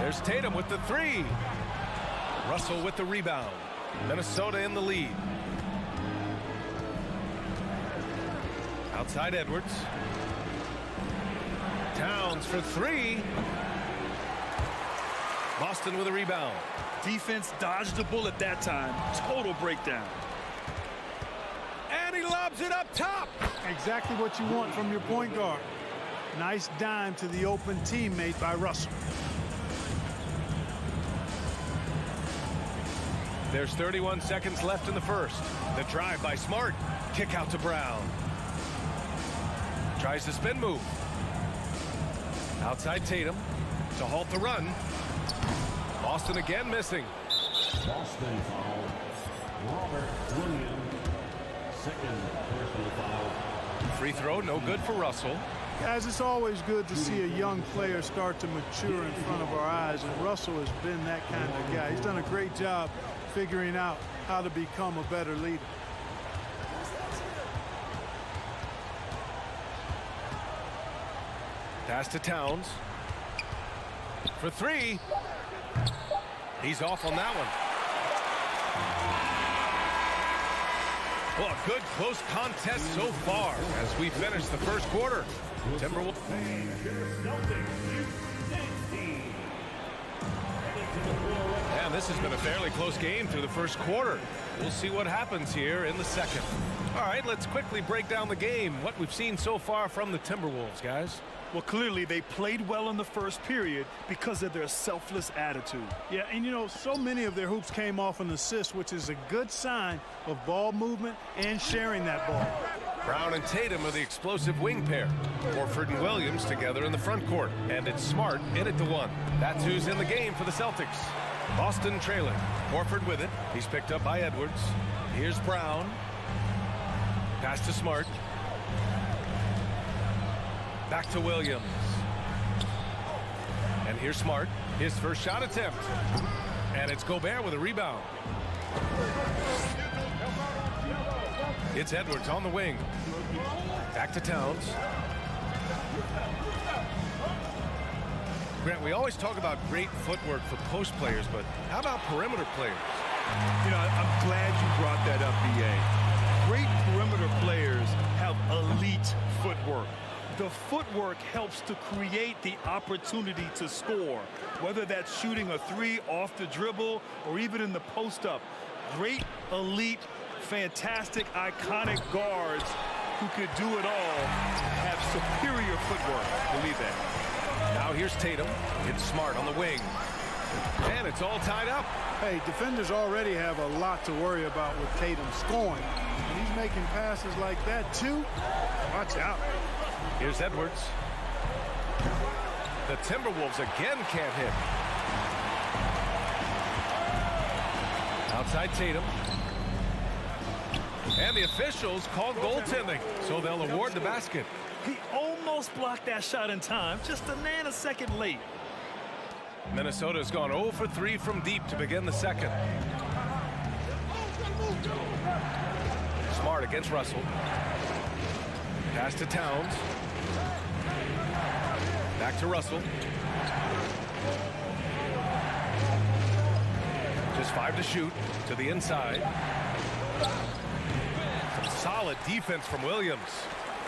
There's Tatum with the 3. Russell with the rebound. Minnesota in the lead. Outside Edwards. Towns for 3. Boston with a rebound. Defense dodged the bullet that time. Total breakdown. And he lobs it up top. Exactly what you want from your point guard. Nice dime to the open teammate by Russell. There's 31 seconds left in the first. The drive by Smart. Kick out to Brown. Tries the spin move. Outside Tatum to halt the run. Boston again missing. Boston foul. Robert Williams, second personal foul. Free throw, no good for Russell. Guys, it's always good to see a young player start to mature in front of our eyes, and Russell has been that kind of guy. He's done a great job figuring out how to become a better leader. Pass to Towns. For three. He's off on that one. Well, a good close contest so far as we finish the first quarter. Timberwolves. And this has been a fairly close game through the first quarter. We'll see what happens here in the second. All right, let's quickly break down the game. What we've seen so far from the Timberwolves, guys. Well, clearly they played well in the first period because of their selfless attitude. Yeah, and you know, so many of their hoops came off an assist, which is a good sign of ball movement and sharing that ball. Brown and Tatum are the explosive wing pair. Horford and Williams together in the front court. And it's Smart in it to one. That's who's in the game for the Celtics. Boston trailing. Horford with it. He's picked up by Edwards. Here's Brown. Pass to Smart. Back to Williams. And here's Smart. His first shot attempt. And it's Gobert with a rebound. It's Edwards on the wing. Back to Towns. Grant, we always talk about great footwork for post players, but how about perimeter players? You know, I'm glad you brought that up, B.A. Great perimeter players have elite footwork. The footwork helps to create the opportunity to score, whether that's shooting a three off the dribble or even in the post-up. Great, elite, fantastic, iconic guards who could do it all have superior footwork. Believe that. Now here's Tatum. It's Smart on the wing. And it's all tied up. Hey, defenders already have a lot to worry about with Tatum scoring. And he's making passes like that, too. Watch out. Here's Edwards. The Timberwolves again can't hit. Outside Tatum. And the officials called goaltending, so they'll award the basket. He almost blocked that shot in time, just a nanosecond late. Minnesota's gone 0 for 3 from deep to begin the second. Smart against Russell. Pass to Towns. Back to Russell. Just 5 to shoot to the inside. Some solid defense from Williams.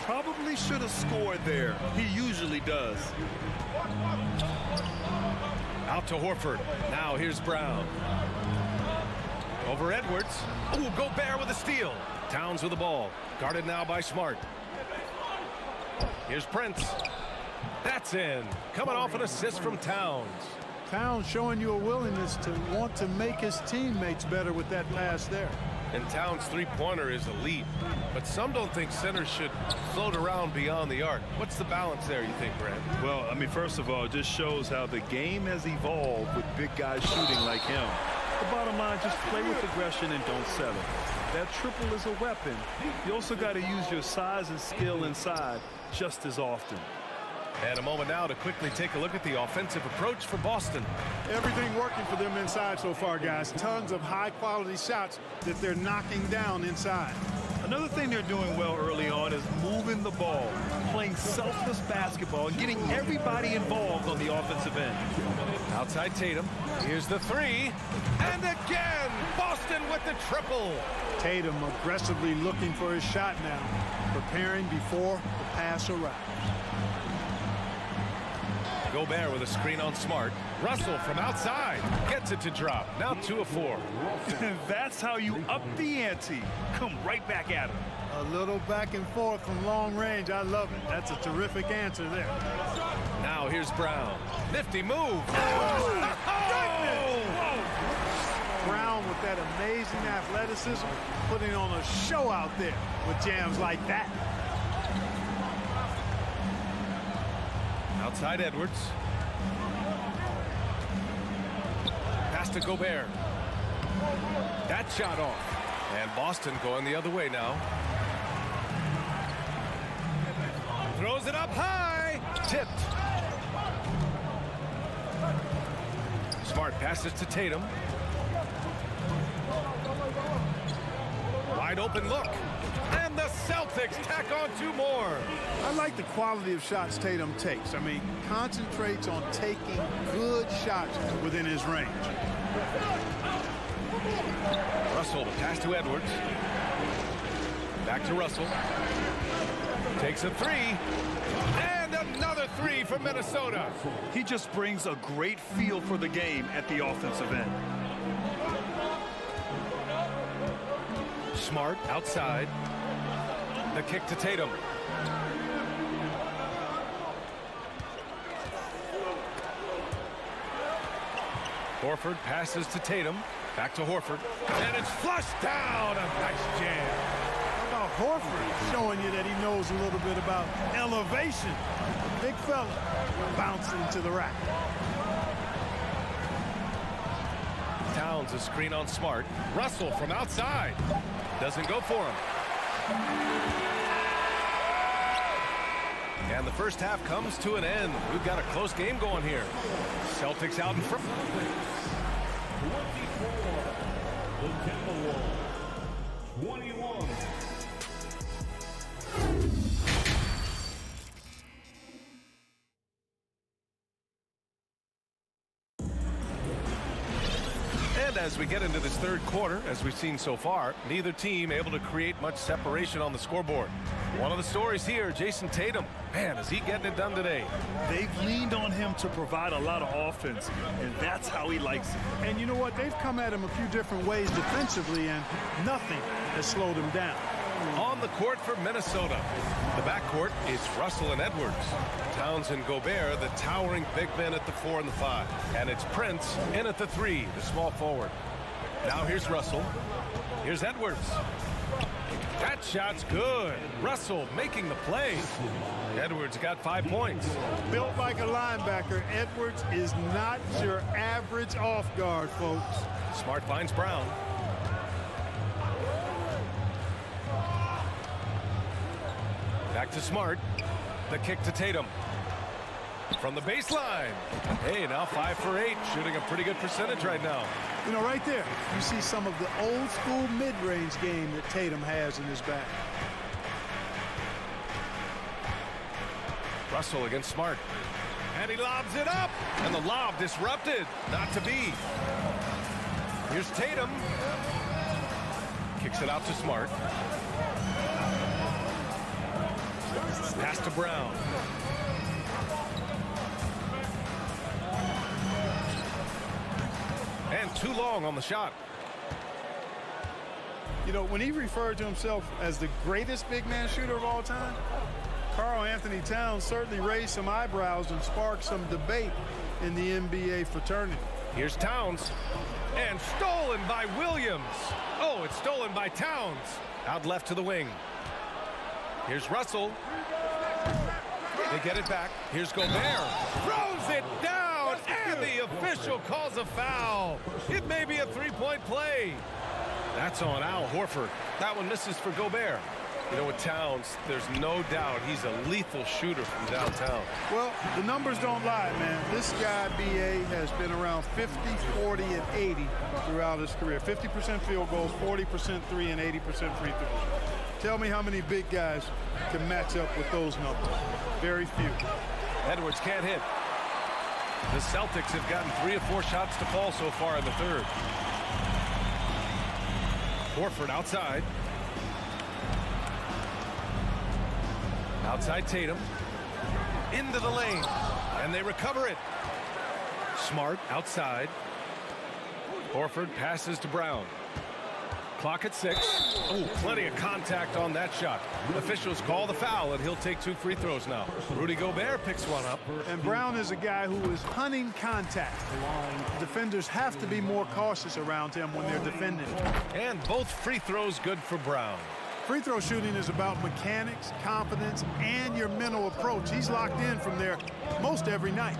Probably should have scored there. He usually does. Out to Horford. Now here's Brown. Over Edwards. Oh, Gobert with a steal. Towns with the ball. Guarded now by Smart. Here's Prince. That's in. Coming off an assist from Towns. Towns showing you a willingness to want to make his teammates better with that pass there. And Towns' three-pointer is elite. But some don't think centers should float around beyond the arc. What's the balance there, you think, Brad? Well, I mean, first of all, it just shows how the game has evolved with big guys shooting like him. The bottom line, just play with aggression and don't settle. That triple is a weapon. You also got to use your size and skill inside just as often. And a moment now to quickly take a look at the offensive approach for Boston. Everything working for them inside so far, guys. Tons of high-quality shots that they're knocking down inside. Another thing they're doing well early on is moving the ball, playing selfless basketball, and getting everybody involved on the offensive end. Outside Tatum. Here's the three. And again, Boston with the triple. Tatum aggressively looking for his shot now, preparing before the pass arrives. Gobert with a screen on Smart. Russell from outside gets it to drop. Now 2 of 4. That's how you up the ante. Come right back at him. A little back and forth from long range. I love it. That's a terrific answer there. Now here's Brown. Nifty move. Oh! Brown with that amazing athleticism, putting on a show out there with jams like that. Outside Edwards. Pass to Gobert. That shot off. And Boston going the other way now. Throws it up high. Tipped. Smart passes to Tatum. Wide open look. And the Celtics tack on 2 more. I like the quality of shots Tatum takes. I mean, concentrates on taking good shots within his range. Russell, the pass to Edwards. Back to Russell. Takes a 3. And another 3 from Minnesota. He just brings a great feel for the game at the offensive end. Smart outside. The kick to Tatum. Horford passes to Tatum. Back to Horford. And it's flushed down. A nice jam. How about Horford showing you that he knows a little bit about elevation? Big fella bouncing to the rack. Towns a screen on Smart. Russell from outside. Doesn't go for him. And the first half comes to an end. We've got a close game going here. Celtics out in front. 21. And as we get into this third quarter, as we've seen so far, neither team able to create much separation on the scoreboard. One of the stories here, Jason Tatum. Man, is he getting it done today? They've leaned on him to provide a lot of offense, and that's how he likes it. And you know what? They've come at him a few different ways defensively, and nothing has slowed him down. On the court for Minnesota. The backcourt is Russell and Edwards. Towns and Gobert, the towering big men at the 4 and the 5. And it's Prince in at the 3, the small forward. Now here's Russell. Here's Edwards. That shot's good. Russell making the play. Edwards got 5 points. Built like a linebacker, Edwards is not your average off guard, folks. Smart finds Brown. Back to Smart. The kick to Tatum. From the baseline. Hey, now 5 for 8. Shooting a pretty good percentage right now. You know, right there, you see some of the old school mid-range game that Tatum has in his bag. Russell against Smart. And he lobs it up. And the lob disrupted. Not to be. Here's Tatum. Kicks it out to Smart. Pass to Brown. And too long on the shot. You know, when he referred to himself as the greatest big man shooter of all time, Karl Anthony Towns certainly raised some eyebrows and sparked some debate in the NBA fraternity. Here's Towns. And stolen by Williams. Oh, it's stolen by Towns. Out left to the wing. Here's Russell. They get it back. Here's Gobert. Throws it down. And the official calls a foul. It may be a three-point play. That's on Al Horford. That one misses for Gobert. You know, with Towns, there's no doubt he's a lethal shooter from downtown. Well, the numbers don't lie, man. This guy, B.A., has been around 50, 40, and 80 throughout his career. 50% field goals, 40% three, and 80% free throws. Tell me how many big guys can match up with those numbers. Very few. Edwards can't hit. The Celtics have gotten 3 or 4 shots to fall so far in the third. Horford outside. Outside Tatum. Into the lane. And they recover it. Smart outside. Horford passes to Brown. Clock at 6. Oh, plenty of contact on that shot. Officials call the foul, and he'll take 2 free throws now. Rudy Gobert picks one up. And Brown is a guy who is hunting contact. Defenders have to be more cautious around him when they're defending. And both free throws good for Brown. Free throw shooting is about mechanics, confidence, and your mental approach. He's locked in from there most every night.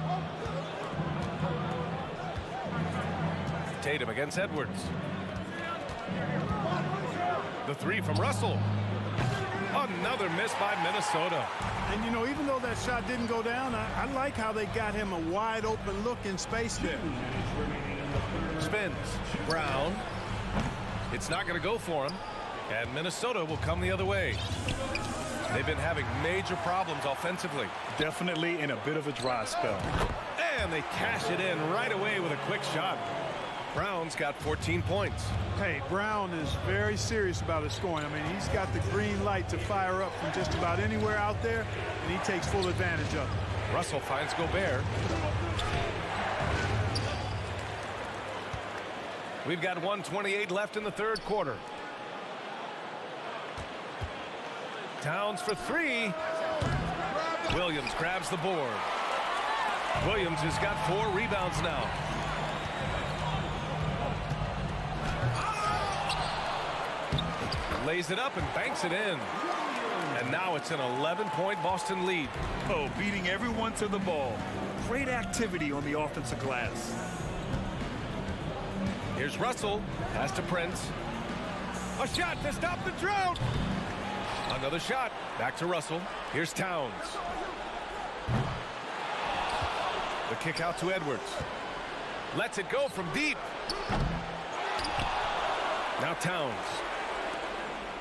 Tatum against Edwards. The three from Russell. Another miss by Minnesota. And, you know, even though that shot didn't go down, I like how they got him a wide open look in space there. Spins. Brown. It's not going to go for him. And Minnesota will come the other way. They've been having major problems offensively. Definitely in a bit of a dry spell. And they cash it in right away with a quick shot. Brown's got 14 points. Hey, Brown is very serious about his scoring. I mean, he's got the green light to fire up from just about anywhere out there, and he takes full advantage of it. Russell finds Gobert. We've got 1:28 left in the third quarter. Towns for three. Williams grabs the board. Williams has got 4 rebounds now. Lays it up and banks it in. And now it's an 11-point Boston lead. Oh, beating everyone to the ball. Great activity on the offensive glass. Here's Russell. Pass to Prince. A shot to stop the drought. Another shot. Back to Russell. Here's Towns. The kick out to Edwards. Lets it go from deep. Now Towns.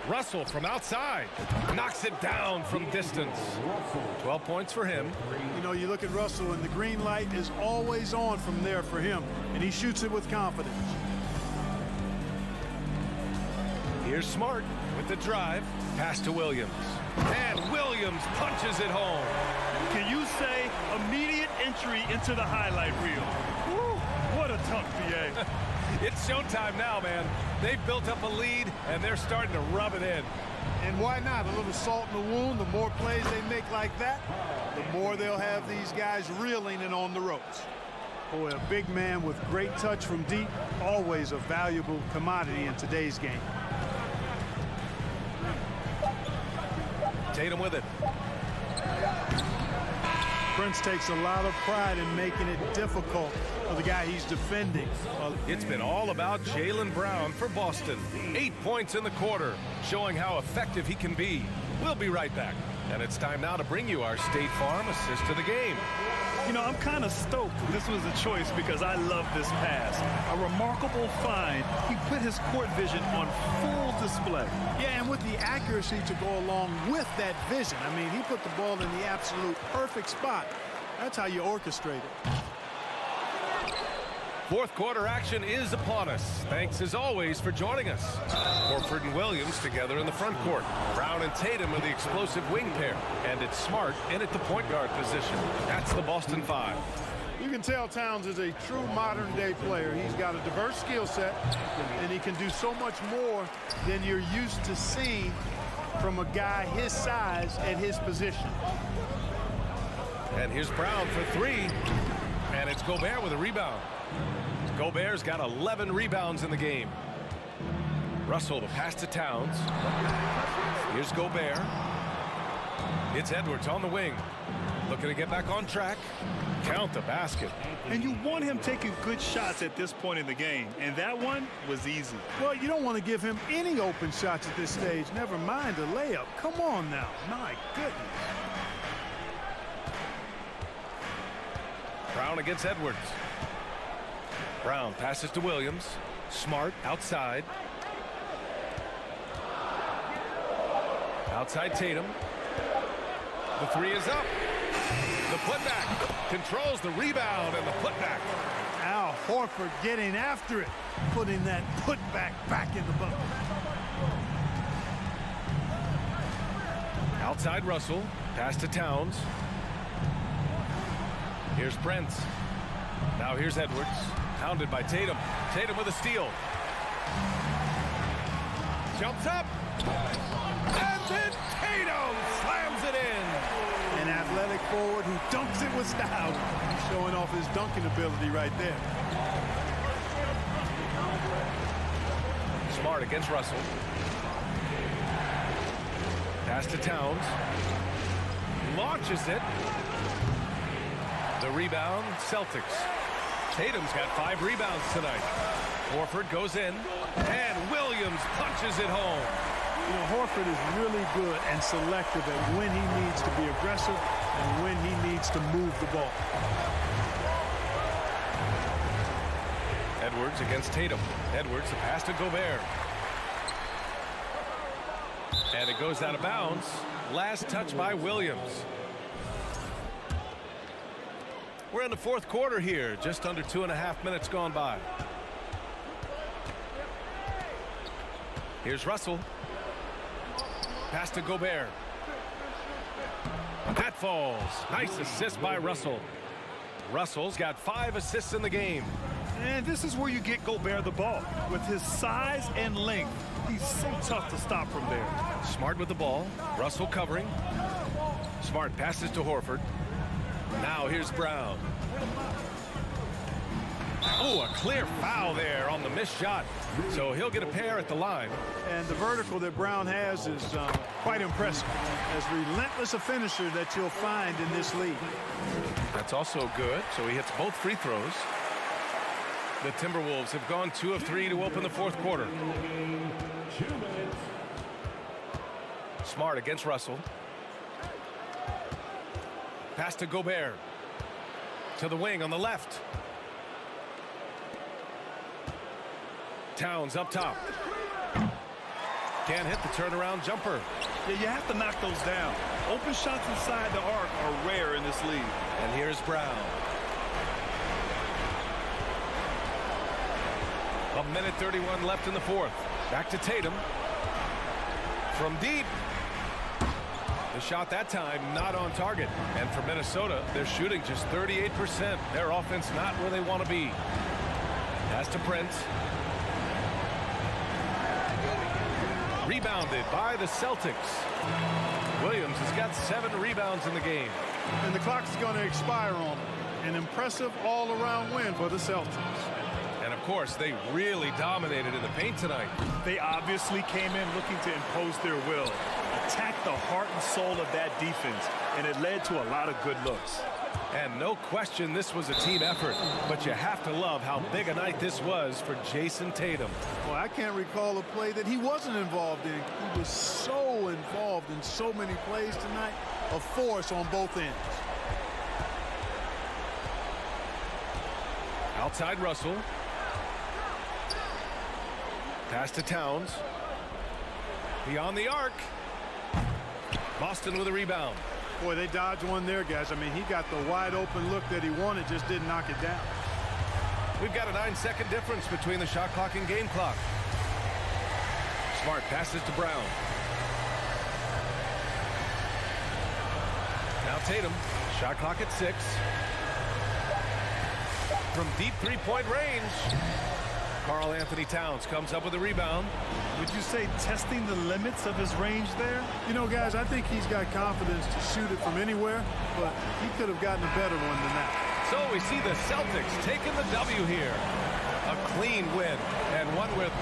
Russell from outside. Knocks it down from distance. 12 points for him. You know, you look at Russell, and the green light is always on from there for him, and he shoots it with confidence. Here's Smart with the drive. Pass to Williams. And Williams punches it home. Can you say immediate entry into the highlight reel? Woo, what a dunk, BA. It's showtime now, man. They've built up a lead, and they're starting to rub it in. And why not? A little salt in the wound. The more plays they make like that, the more they'll have these guys reeling and on the ropes. Boy, a big man with great touch from deep, always a valuable commodity in today's game. Tatum with it. Prince takes a lot of pride in making it difficult for the guy he's defending. It's been all about Jaylen Brown for Boston. 8 points in the quarter, showing how effective he can be. We'll be right back. And it's time now to bring you our State Farm assist to the game. You know, I'm kind of stoked this was a choice because I love this pass. A remarkable find. He put his court vision on full display. Yeah, and with the accuracy to go along with that vision. I mean, he put the ball in the absolute perfect spot. That's how you orchestrate it. Fourth quarter action is upon us. Thanks as always for joining us. Horford and Williams together in the front court. Brown and Tatum are the explosive wing pair. And it's Smart in at the point guard position. That's the Boston Five. You can tell Towns is a true modern-day player. He's got a diverse skill set, and he can do so much more than you're used to seeing from a guy his size at his position. And here's Brown for three. And it's Gobert with a rebound. Gobert's got 11 rebounds in the game. Russell to pass to Towns. Here's Gobert. It's Edwards on the wing. Looking to get back on track. Count the basket. And you want him taking good shots at this point in the game. And that one was easy. Well, you don't want to give him any open shots at this stage. Never mind a layup. Come on now. My goodness. Brown against Edwards. Brown passes to Williams. Smart outside. Outside Tatum. The three is up. The putback controls the rebound and the putback. Al Horford getting after it, putting that putback back in the bucket. Outside Russell. Pass to Towns. Here's Prince. Now here's Edwards. Hounded by Tatum. Tatum with a steal. Jumps up. And then Tatum slams it in. An athletic forward who dunks it with style. Showing off his dunking ability right there. Smart against Russell. Pass to Towns. Launches it. The rebound, Celtics. Tatum's got 5 rebounds tonight. Horford goes in, and Williams punches it home. You know, Horford is really good and selective at when he needs to be aggressive and when he needs to move the ball. Edwards against Tatum. Edwards, the pass to Gobert. And it goes out of bounds. Last touch by Williams. We're in the fourth quarter here. Just under 2.5 minutes gone by. Here's Russell. Pass to Gobert. That falls. Nice assist by Russell. Russell's got 5 assists in the game. And this is where you get Gobert the ball. With his size and length, he's so tough to stop from there. Smart with the ball. Russell covering. Smart passes to Horford. Now here's Brown. Oh, a clear foul there on the missed shot. So he'll get a pair at the line. And the vertical that Brown has is quite impressive. As relentless a finisher that you'll find in this league. That's also good. So he hits both free throws. The Timberwolves have gone 2 of 3 to open the fourth quarter. Smart against Russell. Pass to Gobert. To the wing on the left. Towns up top. Can't hit the turnaround jumper. Yeah, you have to knock those down. Open shots inside the arc are rare in this league. And here's Brown. 1:31 left in the fourth. Back to Tatum. From deep. The shot that time not on target. And for Minnesota, they're shooting just 38%. Their offense not where they want to be. Pass to Prince. Rebounded by the Celtics. Williams has got 7 rebounds in the game. And the clock's going to expire on him. An impressive all-around win for the Celtics. And, of course, they really dominated in the paint tonight. They obviously came in looking to impose their will, attack the heart and soul of that defense, and it led to a lot of good looks. And no question this was a team effort, but you have to love how big a night this was for Jason Tatum. Well, I can't recall a play that he wasn't involved in. He was so involved in so many plays tonight, a force on both ends. Outside Russell. Pass to Towns. Beyond the arc. Boston with a rebound. Boy, they dodged one there, guys. I mean, he got the wide open look that he wanted, just didn't knock it down. We've got a 9-second difference between the shot clock and game clock. Smart passes to Brown. Now Tatum. Shot clock at 6. From deep three-point range. Karl Anthony Towns comes up with a rebound. Would you say testing the limits of his range there? You know, guys, I think he's got confidence to shoot it from anywhere, but he could have gotten a better one than that. So we see the Celtics taking the W here. A clean win, and one with...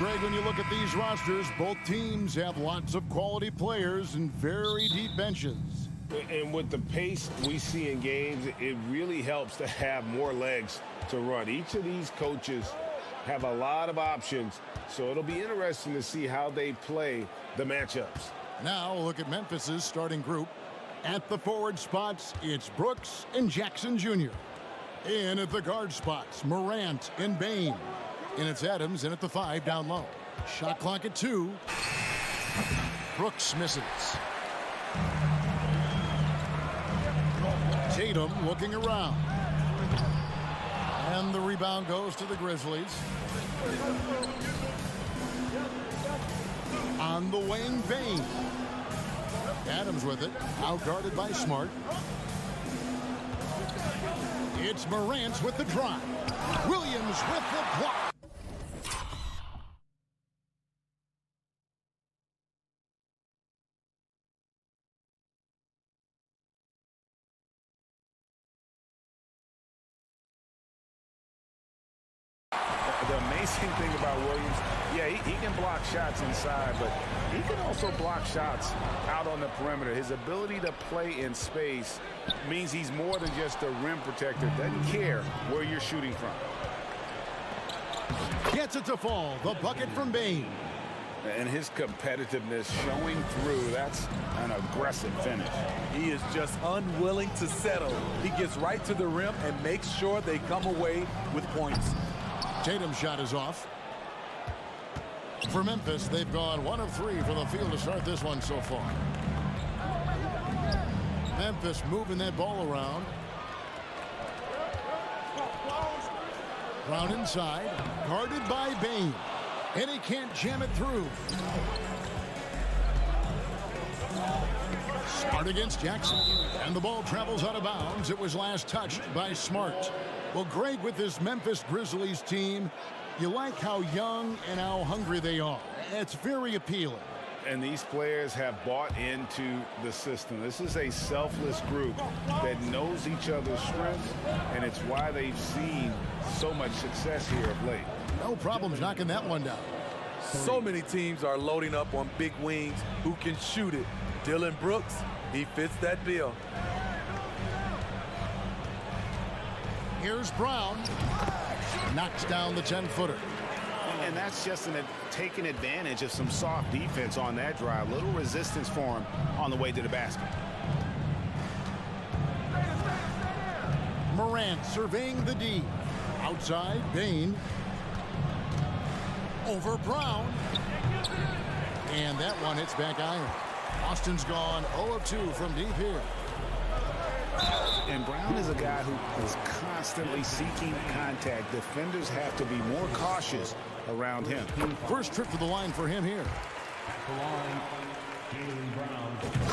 Greg, when you look at these rosters, both teams have lots of quality players and very deep benches. And with the pace we see in games, it really helps to have more legs to run. Each of these coaches have a lot of options, so it'll be interesting to see how they play the matchups. Now look at Memphis's starting group. At the forward spots, it's Brooks and Jackson Jr. In at the guard spots, Morant and Bane. In it's Adams in at the 5 down low. Shot clock at 2. Brooks misses. Tatum looking around. And the rebound goes to the Grizzlies. On the wing, Bane. Adams with it, out guarded by Smart. It's Morant with the drive. Williams with the block. The amazing thing about Williams, yeah, he can block shots inside, but he can also block shots out on the perimeter. His ability to play in space means he's more than just a rim protector. Doesn't care where you're shooting from. Gets it to fall. The bucket from Bane. And his competitiveness showing through. That's an aggressive finish. He is just unwilling to settle. He gets right to the rim and makes sure they come away with points. Tatum's shot is off. For Memphis, they've gone 1 of 3 from the field to start this one so far. Memphis moving that ball around. Brown inside, guarded by Bane. And he can't jam it through. Smart against Jackson. And the ball travels out of bounds. It was last touched by Smart. Well, Greg, with this Memphis Grizzlies team, you like how young and how hungry they are. It's very appealing. And these players have bought into the system. This is a selfless group that knows each other's strengths, and it's why they've seen so much success here of late. No problems knocking that one down. So many teams are loading up on big wings who can shoot it. Dylan Brooks, he fits that bill. Here's Brown. Knocks down the 10-footer. And that's just taking advantage of some soft defense on that drive. Little resistance for him on the way to the basket. Morant surveying the D. Outside, Bane. Over Brown. And that one hits back iron. Austin's gone 0 of 2 from deep here. And Brown is a guy who is constantly seeking contact. Defenders have to be more cautious around him. First trip to the line for him here.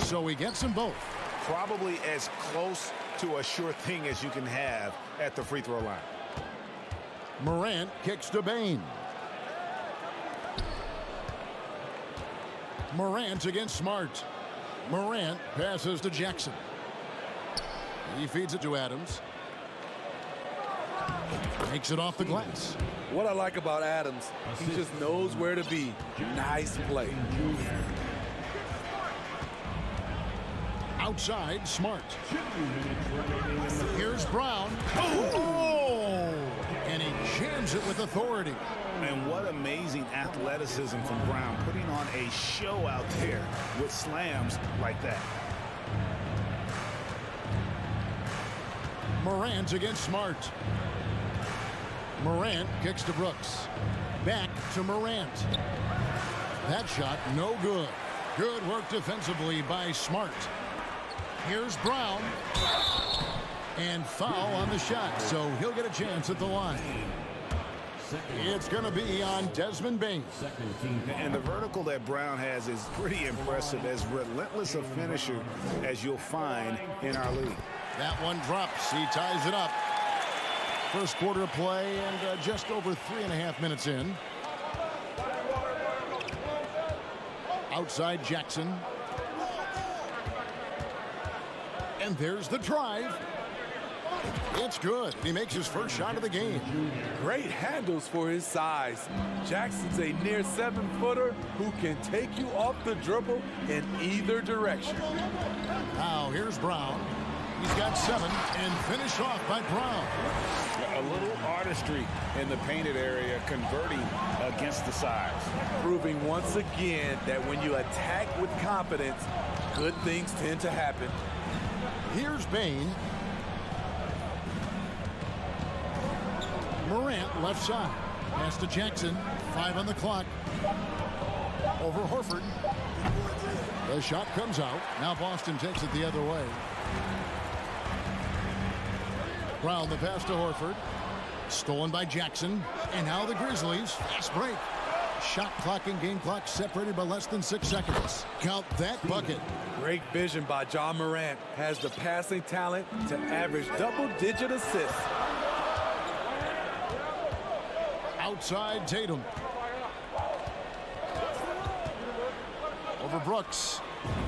So he gets them both. Probably as close to a sure thing as you can have at the free throw line. Morant kicks to Bane. Morant against Smart. Morant passes to Jackson. He feeds it to Adams. Makes it off the glass. What I like about Adams, he just knows where to be. Nice play. Outside, Smart. Here's Brown. Oh! And he jams it with authority. And what amazing athleticism from Brown, putting on a show out there with slams like that. Morant against Smart. Morant kicks to Brooks. Back to Morant. That shot no good. Good work defensively by Smart. Here's Brown. And foul on the shot, so he'll get a chance at the line. It's going to be on Desmond Bane. And the vertical that Brown has is pretty impressive, as relentless a finisher as you'll find in our league. That one drops. He ties it up. First quarter of play and just over 3.5 minutes in. Outside Jackson. And there's the drive. It's good. He makes his first shot of the game. Great handles for his size. Jackson's a near 7-footer who can take you off the dribble in either direction. Now here's Brown. He's got 7 and finished off by Brown. A little artistry in the painted area, converting against the size. Proving once again that when you attack with confidence, good things tend to happen. Here's Bain. Morant left side. Pass to Jackson. 5 on the clock. Over Horford. The shot comes out. Now Boston takes it the other way. Brown the pass to Horford. Stolen by Jackson. And now the Grizzlies. Fast break. Shot clock and game clock separated by less than 6 seconds. Count that bucket. Great vision by John Morant. Has the passing talent to average double-digit assists. Outside Tatum. Over Brooks.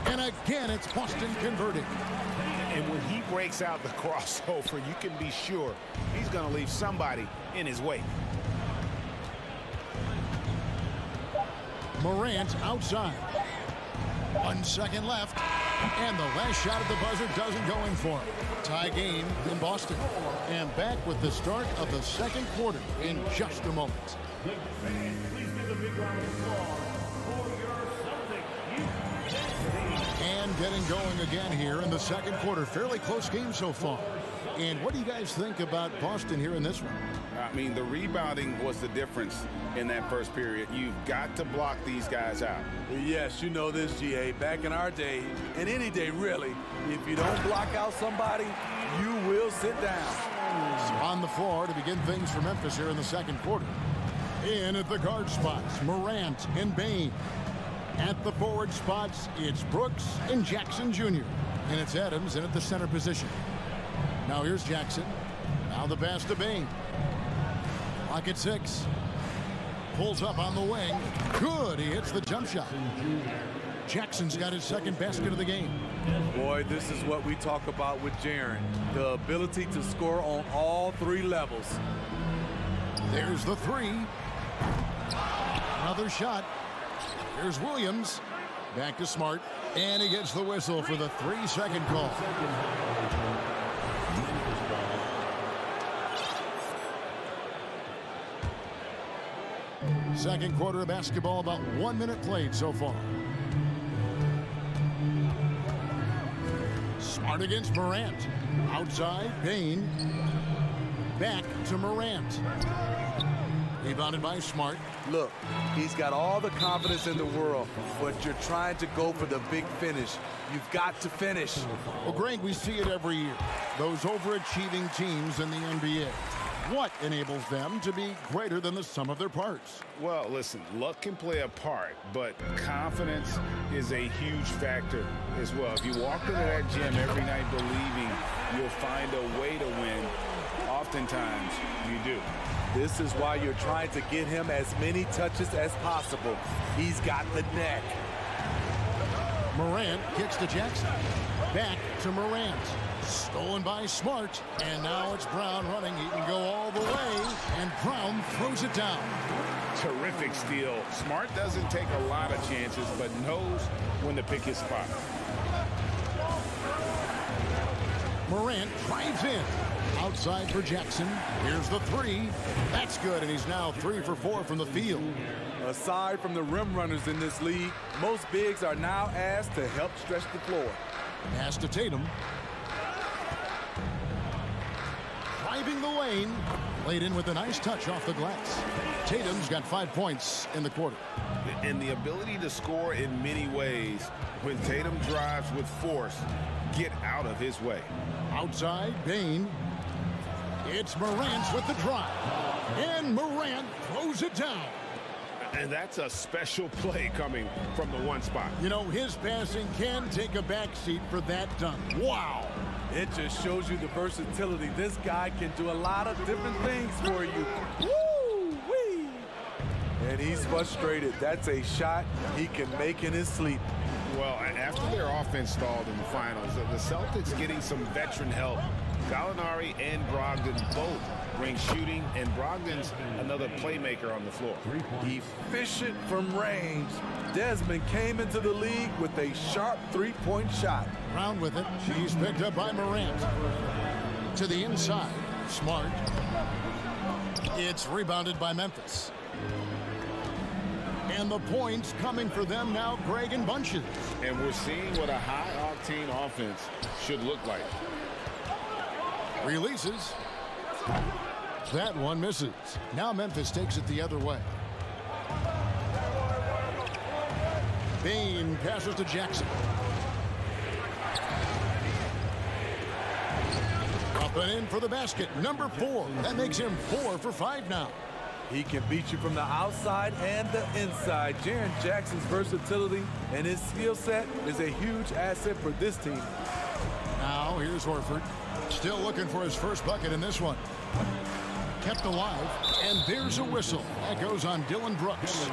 And again, it's Boston converting. And when he breaks out the crossover, you can be sure he's going to leave somebody in his wake. Morant outside. 1 second left. And the last shot at the buzzer doesn't go in for him. Tie game in Boston. And back with the start of the second quarter in just a moment. And getting going again here in the second quarter. Fairly close game so far. And what do you guys think about Boston here in this one? I mean, the rebounding was the difference in that first period. You've got to block these guys out. Yes, you know this, GA. Back in our day, and any day really, if you don't block out somebody, you will sit down. On the floor to begin things for Memphis here in the second quarter. In at the guard spots, Morant and Bain. At the forward spots, it's Brooks and Jackson Jr. And it's Adams in at the center position. Now here's Jackson. Now the pass to Bain. Clock at 6. Pulls up on the wing. Good. He hits the jump shot. Jackson's got his second basket of the game. Boy, this is what we talk about with Jaren. The ability to score on all 3 levels. There's the 3. Another shot. Here's Williams. Back to Smart. And he gets the whistle for the 3-second call. Second quarter of basketball, about 1 minute played so far. Smart against Morant. Outside, Bain. Back to Morant. Rebounded by Smart. Look, he's got all the confidence in the world, but you're trying to go for the big finish. You've got to finish. Well, Greg, we see it every year. Those overachieving teams in the NBA. What enables them to be greater than the sum of their parts? Well, listen, luck can play a part, but confidence is a huge factor as well. If you walk into that gym every night believing you'll find a way to win, oftentimes you do. This is why you're trying to get him as many touches as possible. He's got the neck. Morant kicks to Jackson. Back to Morant. Stolen by Smart. And now it's Brown running. He can go all the way. And Brown throws it down. Terrific steal. Smart doesn't take a lot of chances, but knows when to pick his spot. Morant drives in. Outside for Jackson. Here's the 3. That's good, and he's now 3 for 4 from the field. Aside from the rim runners in this league, most bigs are now asked to help stretch the floor. Pass to Tatum. Driving the lane. Laid in with a nice touch off the glass. Tatum's got 5 points in the quarter. And the ability to score in many ways. When Tatum drives with force, get out of his way. Outside, Bain. It's Morant with the drive. And Morant throws it down. And that's a special play coming from the one spot. You know, his passing can take a backseat for that dunk. Wow. It just shows you the versatility. This guy can do a lot of different things for you. Woo-wee! And he's frustrated. That's a shot he can make in his sleep. Well, after their offense stalled in the finals, the Celtics getting some veteran help Gallinari and Brogdon both bring shooting, and Brogdon's another playmaker on the floor. Efficient from range. Desmond came into the league with a sharp three-point shot. Brown with it. She's picked up by Morant. To the inside. Smart. It's rebounded by Memphis. And the points coming for them now, Greg, in bunches. And we're seeing what a high-octane offense should look like. Releases. That one misses. Now Memphis takes it the other way. Bain passes to Jackson. Up and in for the basket. Number 4. That makes him 4 for 5 now. He can beat you from the outside and the inside. Jaren Jackson's versatility and his skill set is a huge asset for this team. Now here's Horford. Still looking for his first bucket in this one. Kept alive, and there's a whistle. That goes on Dylan Brooks.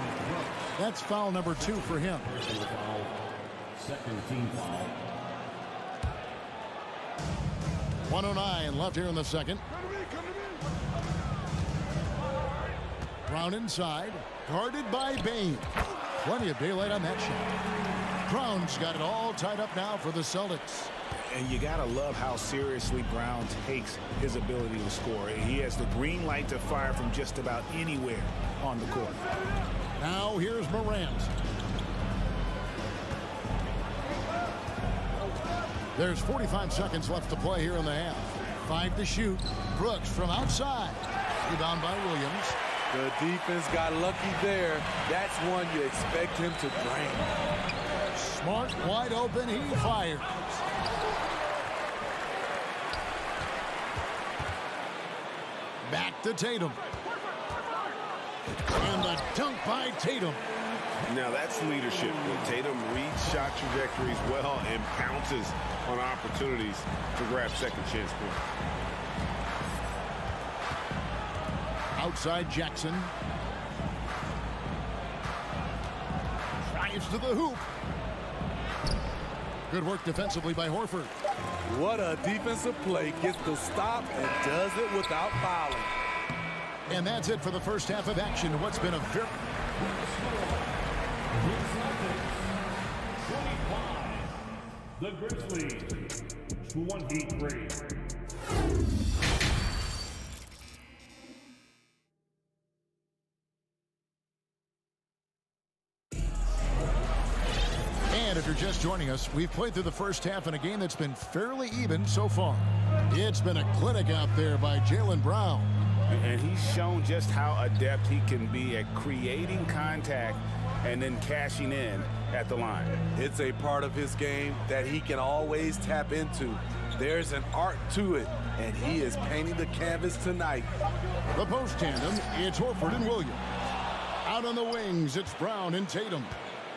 That's foul number 2 for him. Second team foul. 1:09 left here in the second. Brown inside, guarded by Bain. Plenty of daylight on that shot. Brown's got it all tied up now for the Celtics. And you got to love how seriously Brown takes his ability to score. He has the green light to fire from just about anywhere on the court. Now here's Morant. There's 45 seconds left to play here in the half. 5 to shoot. Brooks from outside. Rebound by Williams. The defense got lucky there. That's one you expect him to drain. Smart wide open. He fires. Back to Tatum. And the dunk by Tatum. Now that's leadership. Tatum reads shot trajectories well and pounces on opportunities to grab second chance points. Outside Jackson. Drives to the hoop. Good work defensively by Horford. What a defensive play. Gets the stop and does it without fouling. And that's it for the first half of action. What's been a very... 25. The Grizzlies. 23. And if you're just joining us, we've played through the first half in a game that's been fairly even so far. It's been a clinic out there by Jaylen Brown. And he's shown just how adept he can be at creating contact and then cashing in at the line. It's a part of his game that he can always tap into. There's an art to it, and he is painting the canvas tonight. The post tandem, it's Horford and Williams. Out on the wings, it's Brown and Tatum.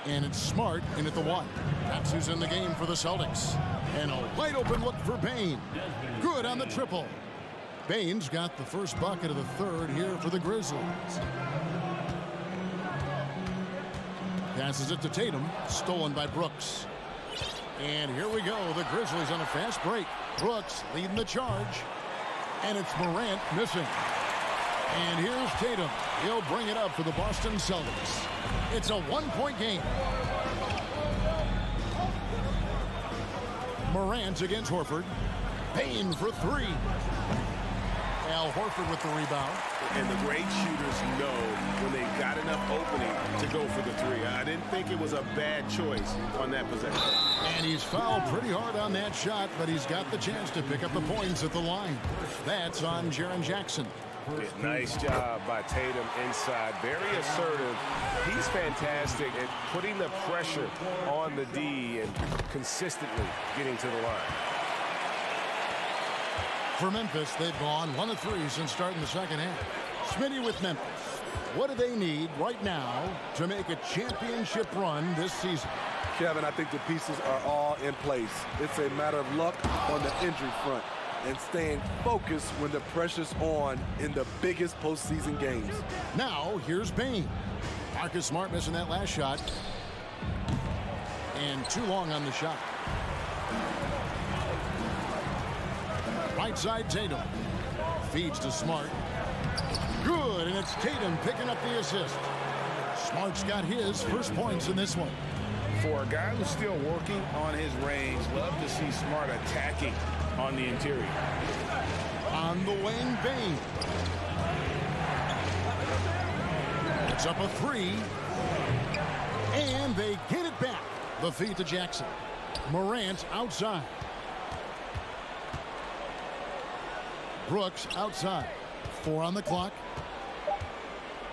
And it's Smart in at the 1. That's who's in the game for the Celtics. And a wide open look for Bain. Good on the triple. Bain's got the first bucket of the third here for the Grizzlies. Passes it to Tatum, stolen by Brooks. And here we go, the Grizzlies on a fast break. Brooks leading the charge. And it's Morant missing. And here's Tatum. He'll bring it up for the Boston Celtics. It's a 1-point game. Morant against Horford. Bain for 3. Al Horford with the rebound. And the great shooters know when they've got enough opening to go for the 3. I didn't think it was a bad choice on that possession. And he's fouled pretty hard on that shot, but he's got the chance to pick up the points at the line. That's on Jaren Jackson. Nice job by Tatum inside. Very assertive. He's fantastic at putting the pressure on the D and consistently getting to the line. For Memphis, they've gone 1 of 3 since starting the second half. Smitty with Memphis. What do they need right now to make a championship run this season? Kevin, I think the pieces are all in place. It's a matter of luck on the injury front and staying focused when the pressure's on in the biggest postseason games. Now, here's Bain. Marcus Smart missing that last shot. And too long on the shot. Right side, Tatum. Feeds to Smart. Good, and it's Tatum picking up the assist. Smart's got his first points in this one. For a guy who's still working on his range, love to see Smart attacking on the interior. On the wing, Bain. It's up a three. And they get it back. The feed to Jackson. Morant outside. Brooks outside. 4 on the clock.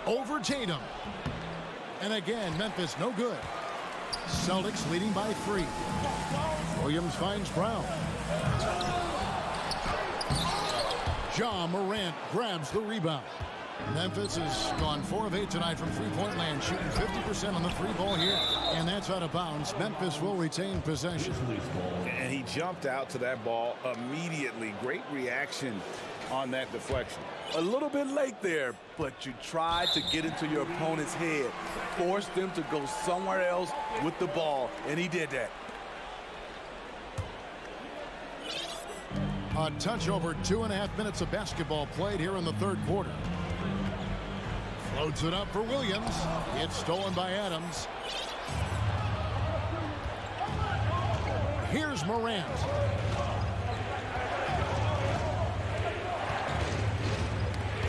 Over Tatum. And again, Memphis no good. Celtics leading by 3. Williams finds Brown. Ja Morant grabs the rebound. Memphis has gone 4 of 8 tonight from three-point land, shooting 50% on the three-ball here, and that's out of bounds. Memphis will retain possession. And he jumped out to that ball immediately. Great reaction on that deflection. A little bit late there, but you tried to get into your opponent's head, force them to go somewhere else with the ball, and he did that. A touch over 2.5 minutes of basketball played here in the third quarter. Floats it up for Williams. It's stolen by Adams. Here's Morant.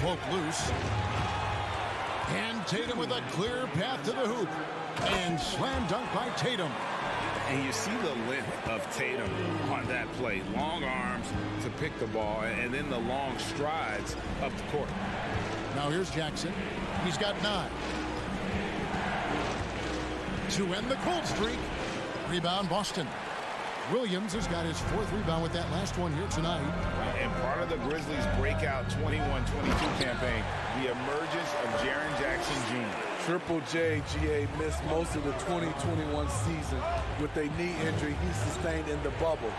Poke loose. And Tatum with a clear path to the hoop. And slam dunk by Tatum. And you see the length of Tatum on that play. Long arms to pick the ball, and then the long strides up the court. Now here's Jackson. He's got 9. To end the cold streak. Rebound Boston. Williams has got his 4th rebound with that last one here tonight. And part of the Grizzlies' breakout 21-22 campaign, the emergence of Jaren Jackson Jr. Triple J, GA, missed most of the 2021 season with a knee injury he sustained in the bubble.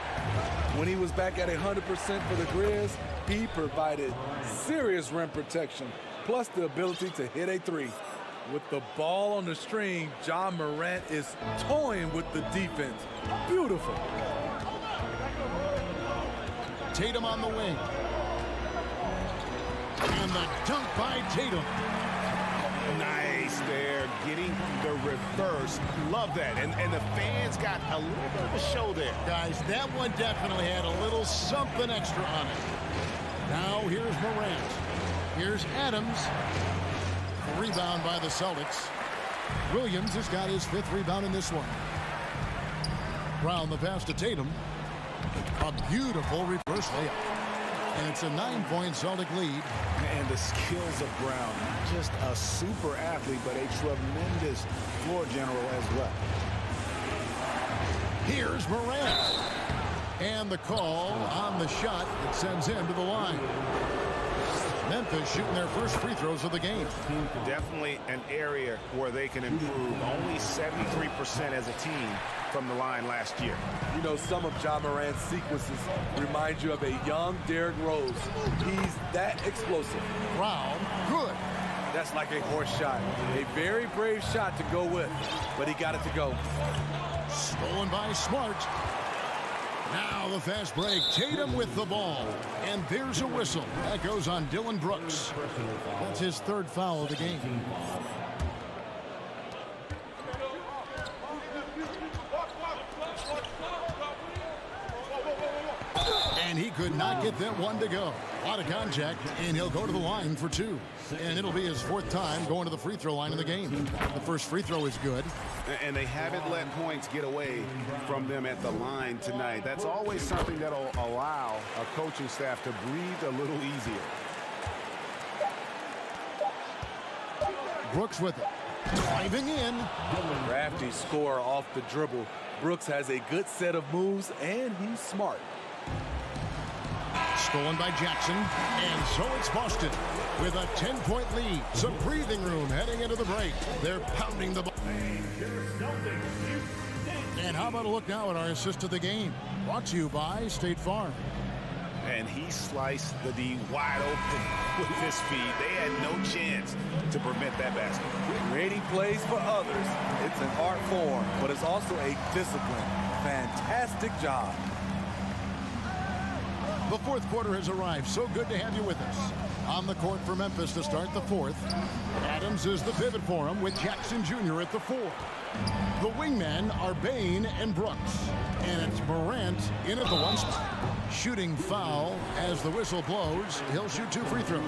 When he was back at 100% for the Grizz, he provided serious rim protection, plus the ability to hit a 3. With the ball on the string, Ja Morant is toying with the defense. Beautiful. Tatum on the wing. And the dunk by Tatum. Nice there, getting the reverse. Love that. And the fans got a little bit of a show there. Guys, that one definitely had a little something extra on it. Now here's Morant. Here's Adams. Rebound by the Celtics. Williams has got his 5th rebound in this one. Brown the pass to Tatum. A beautiful reverse layup. And it's a 9-point Celtic lead. And the skills of Brown, not just a super athlete, but a tremendous floor general as well. Here's Morant. And the call on the shot that sends him to the line. Memphis shooting their first free throws of the game. Definitely an area where they can improve. Only 73% as a team from the line last year. You know, some of Ja Morant's sequences remind you of a young Derrick Rose. He's that explosive. Brown, good. That's like a horse shot. A very brave shot to go with, but he got it to go. Stolen by Smart. Now the fast break. Tatum with the ball. And there's a whistle. That goes on Dylan Brooks. That's his 3rd foul of the game. And he could not get that one to go. A lot of contact, and he'll go to the line for 2. And it'll be his 4th time going to the free throw line in the game. The first free throw is good. And they haven't let points get away from them at the line tonight. That's always something that'll allow a coaching staff to breathe a little easier. Brooks with it. Driving in. Crafty score off the dribble. Brooks has a good set of moves, and he's smart. Stolen by Jackson, and so it's Boston with a 10-point lead. Some breathing room heading into the break. They're pounding the ball. And how about a look now at our assist of the game? Brought to you by State Farm. And he sliced the D wide open with his feet. They had no chance to prevent that basket. Creating plays for others. It's an art form, but it's also a discipline. Fantastic job. The fourth quarter has arrived. So good to have you with us. On the court for Memphis to start the fourth. Adams is the pivot for him with Jackson Jr. at the 4. The wingmen are Bain and Brooks. And it's Morant in at the 1 spot. Shooting foul as the whistle blows. He'll shoot 2 free throws.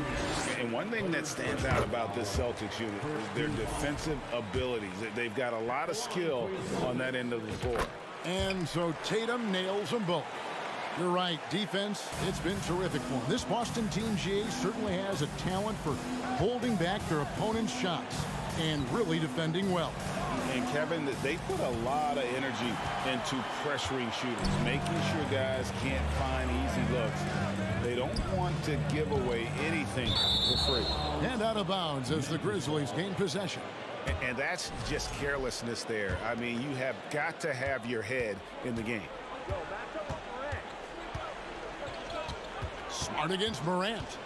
And one thing that stands out about this Celtics unit is their defensive abilities. They've got a lot of skill on that end of the floor. And so Tatum nails them both. You're right, defense, it's been terrific for them. This Boston team, GA, certainly has a talent for holding back their opponent's shots and really defending well. And Kevin, they put a lot of energy into pressuring shooters, making sure guys can't find easy looks. They don't want to give away anything for free. And out of bounds as the Grizzlies gain possession. And that's just carelessness there. I mean, you have got to have your head in the game. Smart against Morant.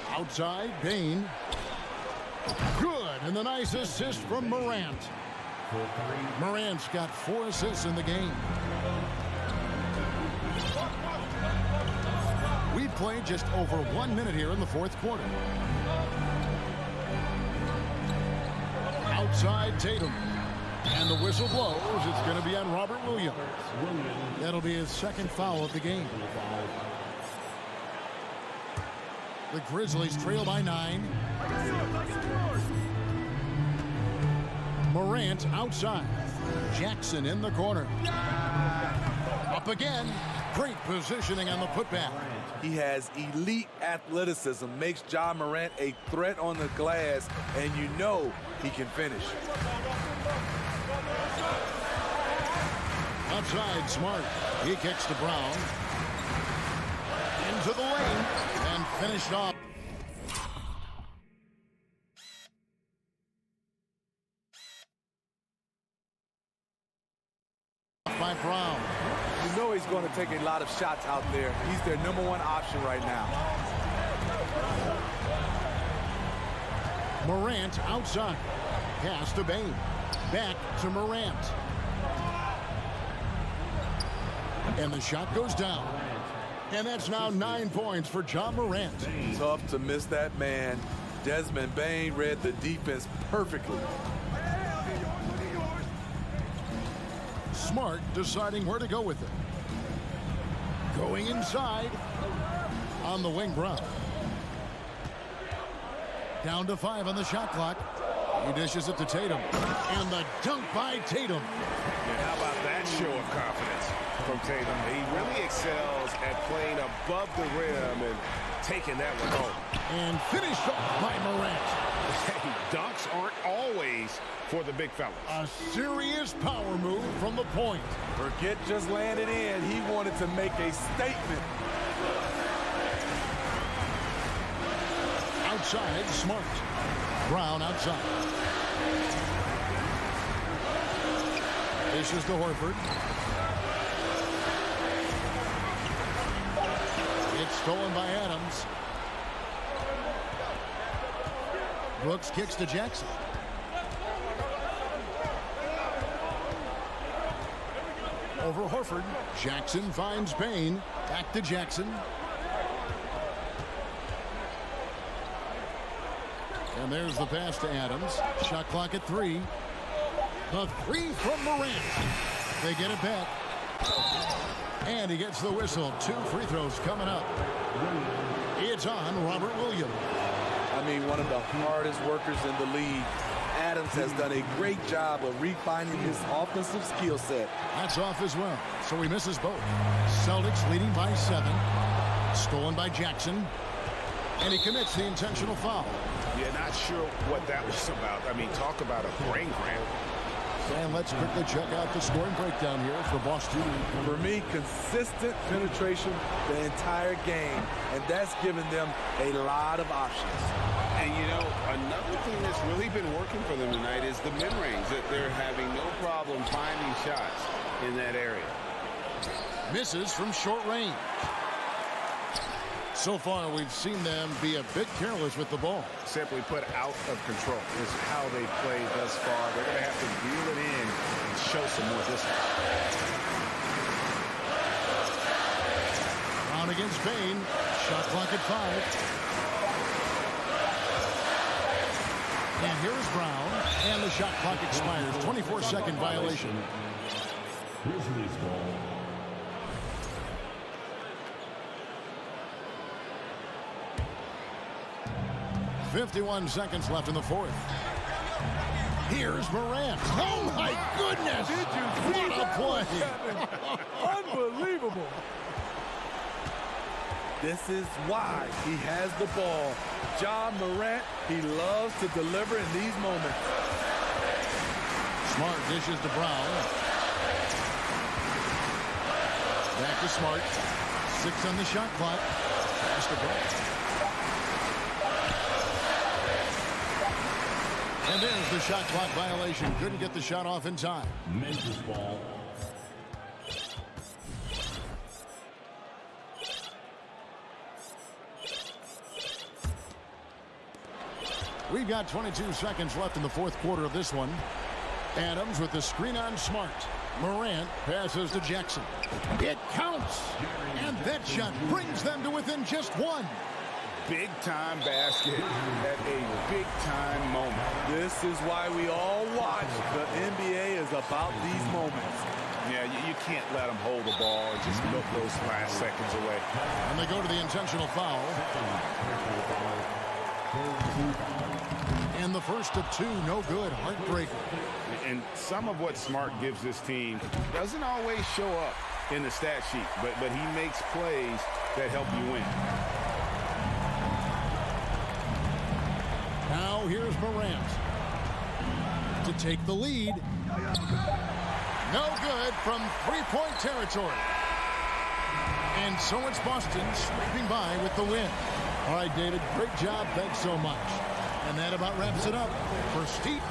Outside, Bain. Good, and the nice assist from Morant. Morant's got 4 assists in the game. We've played just over 1 minute here in the fourth quarter. Outside Tatum. And the whistle blows. It's going to be on Robert Williams. That'll be his 2nd foul of the game. The Grizzlies trail by 9. Morant outside. Jackson in the corner. Up again. Great positioning on the putback. He has elite athleticism, makes Ja Morant a threat on the glass, and you know he can finish. Outside, Smart. He kicks to Brown. Into the lane and finished off. By Brown. You know he's going to take a lot of shots out there. He's their #1 option right now. Morant outside. Pass to Bain. Back to Morant. And the shot goes down. And that's now 9 points for Ja Morant. Tough to miss that man. Desmond Bain read the defense perfectly. Smart deciding where to go with it. Going inside. On the wing, Brown. Down to 5 on the shot clock. He dishes it to Tatum. And the dunk by Tatum. And how about that show of confidence from Tatum? He really excels at playing above the rim and taking that one home. And finished off by Morant. Hey, dunks aren't always for the big fellas. A serious power move from the point. Forget just landing in. He wanted to make a statement. Outside, Smart. Brown outside. This is to Horford. It's stolen by Adams. Brooks kicks to Jackson. Over Horford. Jackson finds Bain. Back to Jackson. And there's the pass to Adams. Shot clock at 3. The 3 from Morant. They get it back. And he gets the whistle. 2 free throws coming up. It's on Robert Williams. I mean, one of the hardest workers in the league. Adams has done a great job of refining his offensive skill set. That's off as well, so he misses both. Celtics leading by 7. Stolen by Jackson. And he commits the intentional foul. Yeah, not sure what that was about. I mean, talk about a brain cramp. And let's quickly check out the scoring breakdown here for Boston. For me, consistent penetration the entire game, and that's given them a lot of options. And, you know, another thing that's really been working for them tonight is the mid-range. That they're having no problem finding shots in that area. Misses from short range. So far, we've seen them be a bit careless with the ball. Simply put, out of control is how they play thus far. They're going to have to reel it in and show some more discipline. Brown against Payne. Shot clock at 5. And here's Brown. And the shot clock expires. 24-second violation. Grizzlies ball. .51 seconds left in the fourth. Here's Morant. Oh, my goodness. Did you see what a play? Unbelievable. This is why he has the ball. Ja Morant, he loves to deliver in these moments. Smart dishes to Brown. Back to Smart. 6 on the shot clock. Pass to Brown. And there's the shot clock violation. Couldn't get the shot off in time. Memphis ball. We've got 22 seconds left in the fourth quarter of this one. Adams with the screen on Smart. Morant passes to Jackson. It counts. And that shot brings them to within just 1. Big-time basket at a big-time moment. This is why we all watch. The NBA is about these moments. Yeah, you can't let them hold the ball and just milk those last seconds away. And they go to the intentional foul. And the first of 2, no good. Heartbreaker. And some of what Smart gives this team doesn't always show up in the stat sheet, but he makes plays that help you win. Now here's Morant to take the lead. No good from three-point territory. And so it's Boston scraping by with the win. All right, David, great job. Thanks so much. And that about wraps it up for Steve.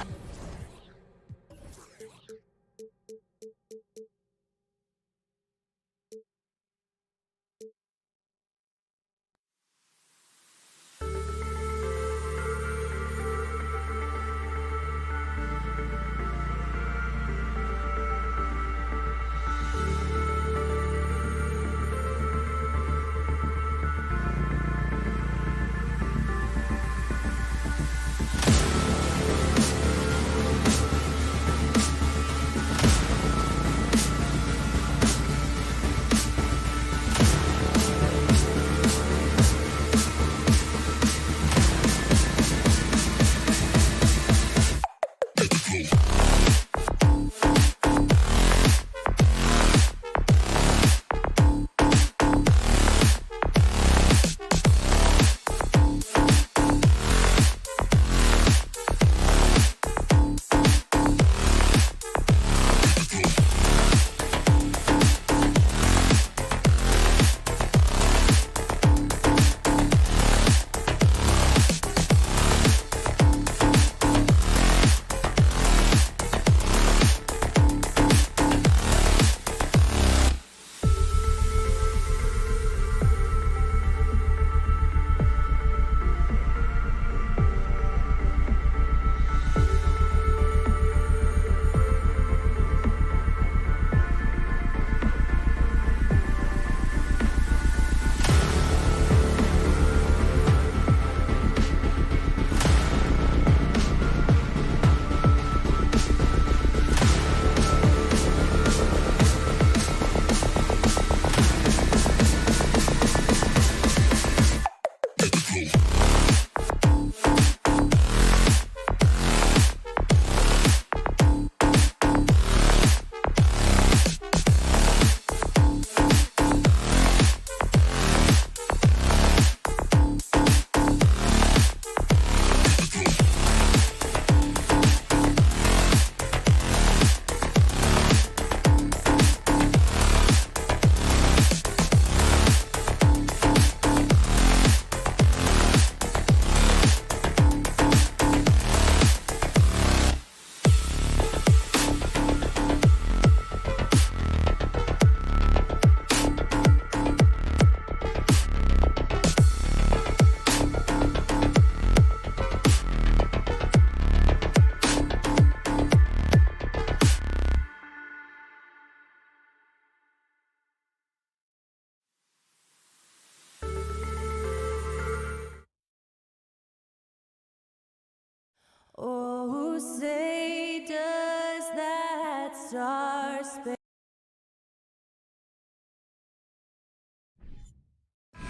Oh, who say does that star-spangled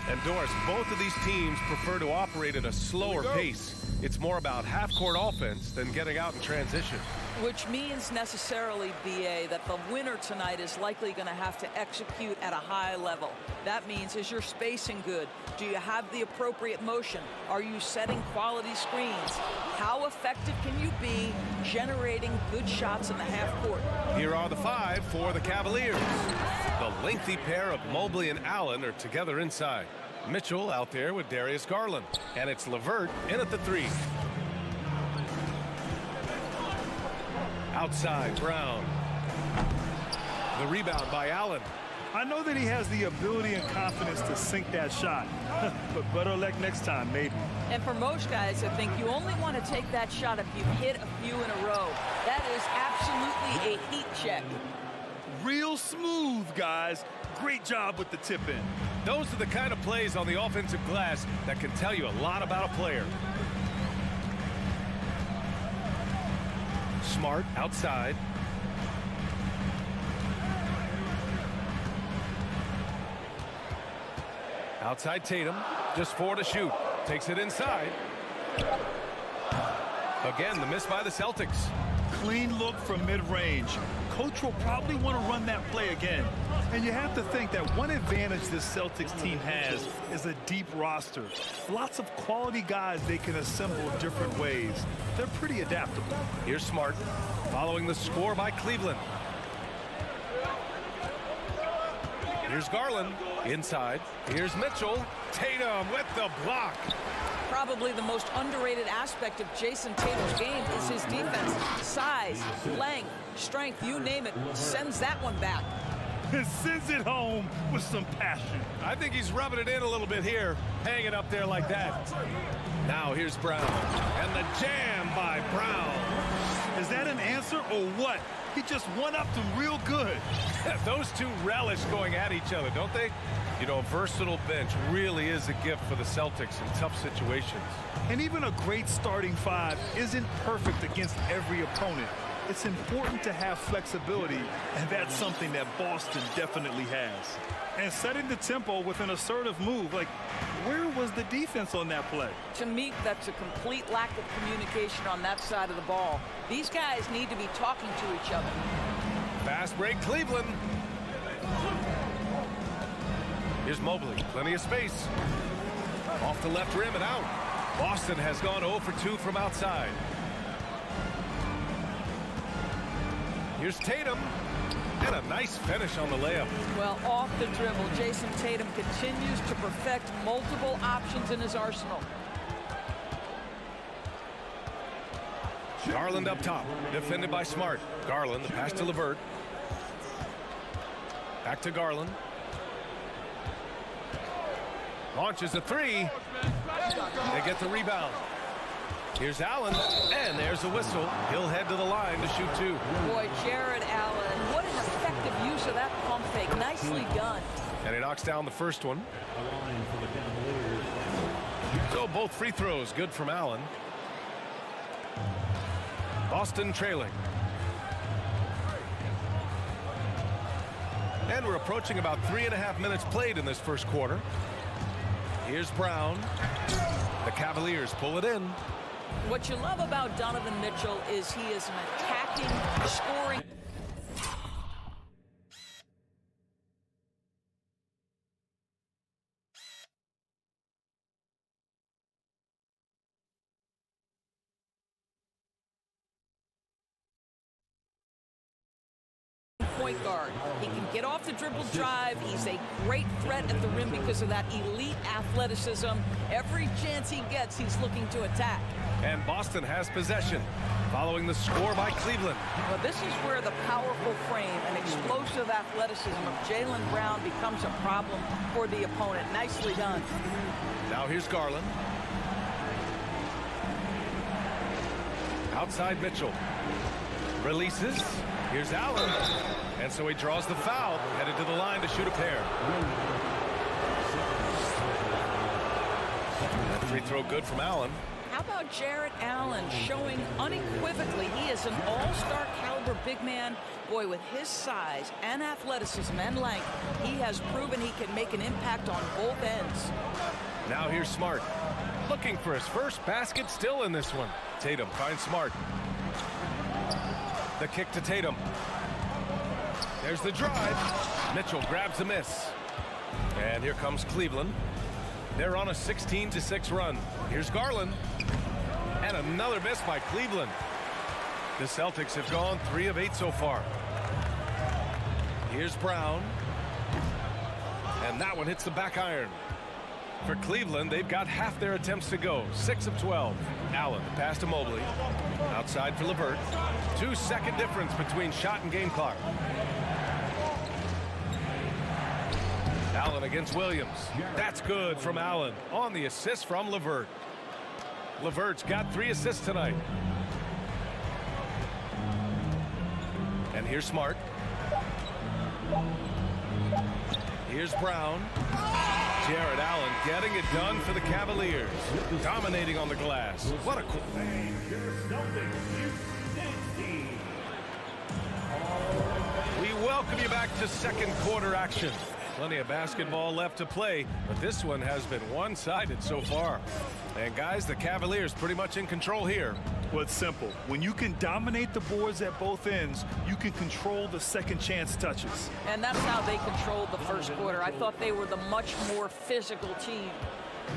And Doris, both of these teams prefer to operate at a slower pace. It's more about half-court offense than getting out in transition. Which means necessarily, BA, that the winner tonight is likely going to have to execute at a high level. That means, is your spacing good? Do you have the appropriate motion? Are you setting quality screens? How effective can you be generating good shots in the half court? Here are the 5 for the Cavaliers. The lengthy pair of Mobley and Allen are together inside. Mitchell out there with Darius Garland. And it's LeVert in at the 3. Outside, Brown. The rebound by Allen. I know that he has the ability and confidence to sink that shot, but better luck next time, maybe. And for most guys, I think you only want to take that shot if you've hit a few in a row. That is absolutely a heat check. Real smooth, guys. Great job with the tip in. Those are the kind of plays on the offensive glass that can tell you a lot about a player. Smart outside. Outside Tatum, just 4 to shoot. Takes it inside. Again, the miss by the Celtics. Clean look from mid-range. Coach will probably want to run that play again. And you have to think that one advantage this Celtics team has is a deep roster. Lots of quality guys they can assemble different ways. They're pretty adaptable. Here's Smart, following the score by Cleveland. Here's Garland, inside. Here's Mitchell. Tatum with the block. Probably the most underrated aspect of Jason Tatum's game is his defense. Size, length, strength, you name it, sends that one back. Sends it home with some passion. I think he's rubbing it in a little bit here, hanging up there like that. Now here's Brown, and the jam by Brown. Is that an answer or what? He just one-upped him real good. Those two relish going at each other, don't they? You know, a versatile bench really is a gift for the Celtics in tough situations. And even a great starting 5 isn't perfect against every opponent. It's important to have flexibility, and that's something that Boston definitely has. And setting the tempo with an assertive move, like, where was the defense on that play? To me, that's a complete lack of communication on that side of the ball. These guys need to be talking to each other. Fast break, Cleveland. Here's Mobley, plenty of space. Off the left rim and out. Boston has gone 0 for 2 from outside. Here's Tatum, and a nice finish on the layup. Well, off the dribble, Jason Tatum continues to perfect multiple options in his arsenal. Garland up top, defended by Smart. Garland, the pass to LeVert. Back to Garland. Launches a 3. They get the rebound. Here's Allen, and there's a whistle. He'll head to the line to shoot 2. Boy, Jared Allen, what an effective use of that pump fake. Nicely done. And he knocks down the first one. So both free throws good from Allen. Boston trailing. And we're approaching about 3.5 minutes played in this first quarter. Here's Brown. The Cavaliers pull it in. What you love about Donovan Mitchell is he is an attacking, scoring. Point guard. He can get off the dribble drive. He's a great threat at the rim because of that elite athleticism. Every chance he gets, he's looking to attack. And Boston has possession, following the score by Cleveland. Well, this is where the powerful frame and explosive athleticism of Jaylen Brown becomes a problem for the opponent. Nicely done. Now here's Garland. Outside Mitchell. Releases. Here's Allen. And so he draws the foul, headed to the line to shoot a pair. That free throw good from Allen. How about Jarrett Allen showing unequivocally he is an all-star caliber big man? Boy, with his size and athleticism and length, he has proven he can make an impact on both ends. Now here's Smart. Looking for his first basket, still in this one. Tatum finds Smart. The kick to Tatum. There's the drive. Mitchell grabs the miss. And here comes Cleveland. They're on a 16-6 run. Here's Garland. And another miss by Cleveland. The Celtics have gone 3 of 8 so far. Here's Brown. And that one hits the back iron. For Cleveland, they've got half their attempts to go. 6 of 12. Allen, the pass to Mobley. Outside for LeVert. 2-second difference between shot and game clock. Allen against Williams. That's good from Allen on the assist from LeVert. LeVert's got 3 assists tonight. And here's Smart. Here's Brown. Jarrett Allen getting it done for the Cavaliers. Dominating on the glass. What a cool. We welcome you back to second quarter action. Plenty of basketball left to play, but this one has been one-sided so far. And guys, the Cavaliers pretty much in control here. Well, it's simple. When you can dominate the boards at both ends, you can control the second chance touches. And that's how they controlled the first quarter. I thought they were the much more physical team.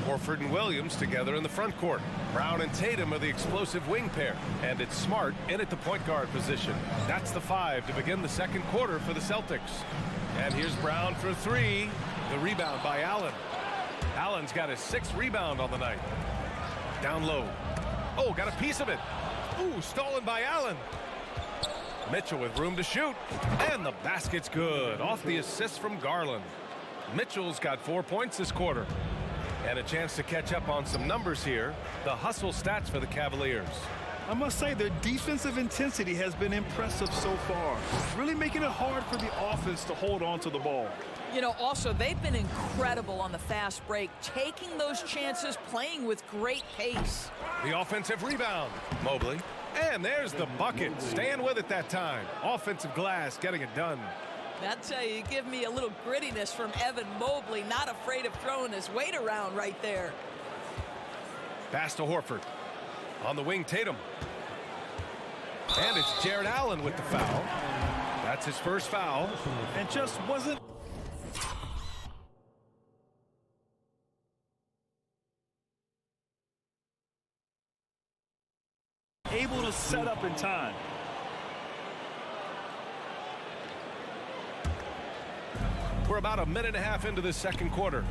Horford and Williams together in the front court. Brown and Tatum are the explosive wing pair. And it's Smart in at the point guard position. That's the 5 to begin the second quarter for the Celtics. And here's Brown for 3. The rebound by Allen. Allen's got his 6th rebound on the night. Down low. Oh, got a piece of it. Ooh, stolen by Allen. Mitchell with room to shoot. And the basket's good. Off the assist from Garland. Mitchell's got 4 points this quarter. And a chance to catch up on some numbers here. The hustle stats for the Cavaliers. I must say their defensive intensity has been impressive so far. Really making it hard for the offense to hold on to the ball. You know, also, they've been incredible on the fast break, taking those chances, playing with great pace. The offensive rebound. Mobley. And there's the bucket. Staying with it that time. Offensive glass getting it done. That's how you give me a little grittiness from Evan Mobley, not afraid of throwing his weight around right there. Pass to Horford. On the wing, Tatum. And it's Jarrett Allen with the foul. That's his first foul. And just wasn't able to set up in time. We're about a minute and a half into this second quarter.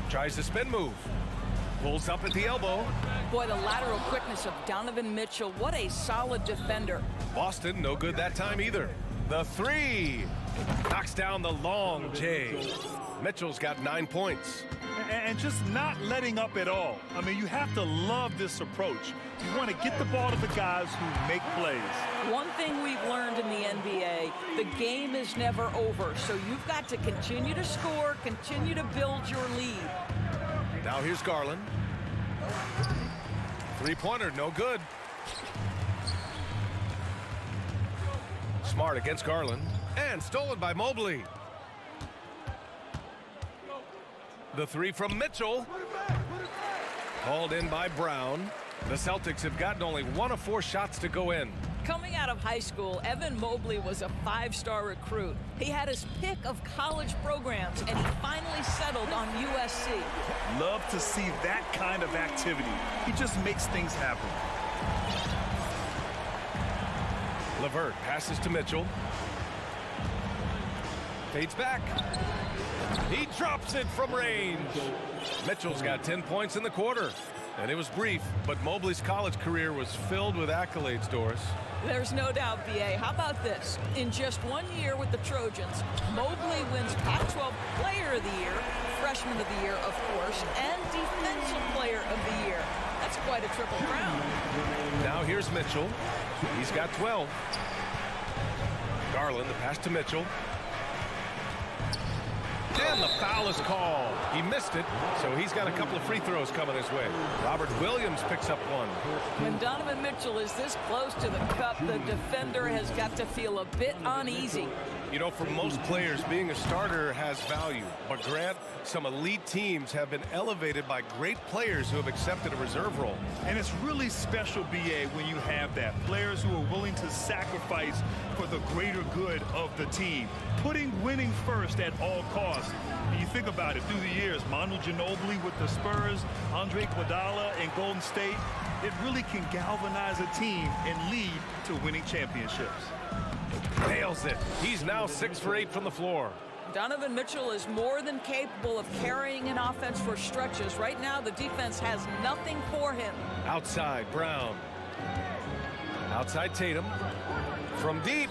Tries the spin move. Pulls up at the elbow. Boy, the lateral quickness of Donovan Mitchell. What a solid defender. Boston, no good that time either. The 3. Knocks down the long J. Mitchell's got 9 points. And just not letting up at all. I mean, you have to love this approach. You want to get the ball to the guys who make plays. One thing we've learned in the NBA, the game is never over. So you've got to continue to score, continue to build your lead. Now here's Garland. 3-pointer, no good. Smart against Garland. And stolen by Mobley. The 3 from Mitchell. Hauled in by Brown. The Celtics have gotten only 1 of 4 shots to go in. Coming out of high school, Evan Mobley was a 5-star recruit. He had his pick of college programs, and he finally settled on USC. Love to see that kind of activity. He just makes things happen. LeVert passes to Mitchell. Fades back. He drops it from range. Mitchell's got 10 points in the quarter. And it was brief, but Mobley's college career was filled with accolades, Doris. There's no doubt, B.A. How about this? In just 1 year with the Trojans, Mobley wins Pac-12 Player of the Year, Freshman of the Year, of course, and Defensive Player of the Year. That's quite a triple crown. Now here's Mitchell. He's got 12. Garland, the pass to Mitchell. And the foul is called. He missed it, so he's got a couple of free throws coming his way. Robert Williams picks up one. When Donovan Mitchell is this close to the cup, the defender has got to feel a bit uneasy. You know, for most players, being a starter has value. But Grant, some elite teams have been elevated by great players who have accepted a reserve role. And it's really special, B.A., when you have that. Players who are willing to sacrifice for the greater good of the team. Putting winning first at all costs. And you think about it, through the years, Manu Ginobili with the Spurs, Andre Iguodala in Golden State, it really can galvanize a team and lead to winning championships. Nails it. He's now 6 for 8 from the floor. Donovan Mitchell is more than capable of carrying an offense for stretches. Right now, the defense has nothing for him. Outside, Brown. Outside, Tatum. From deep.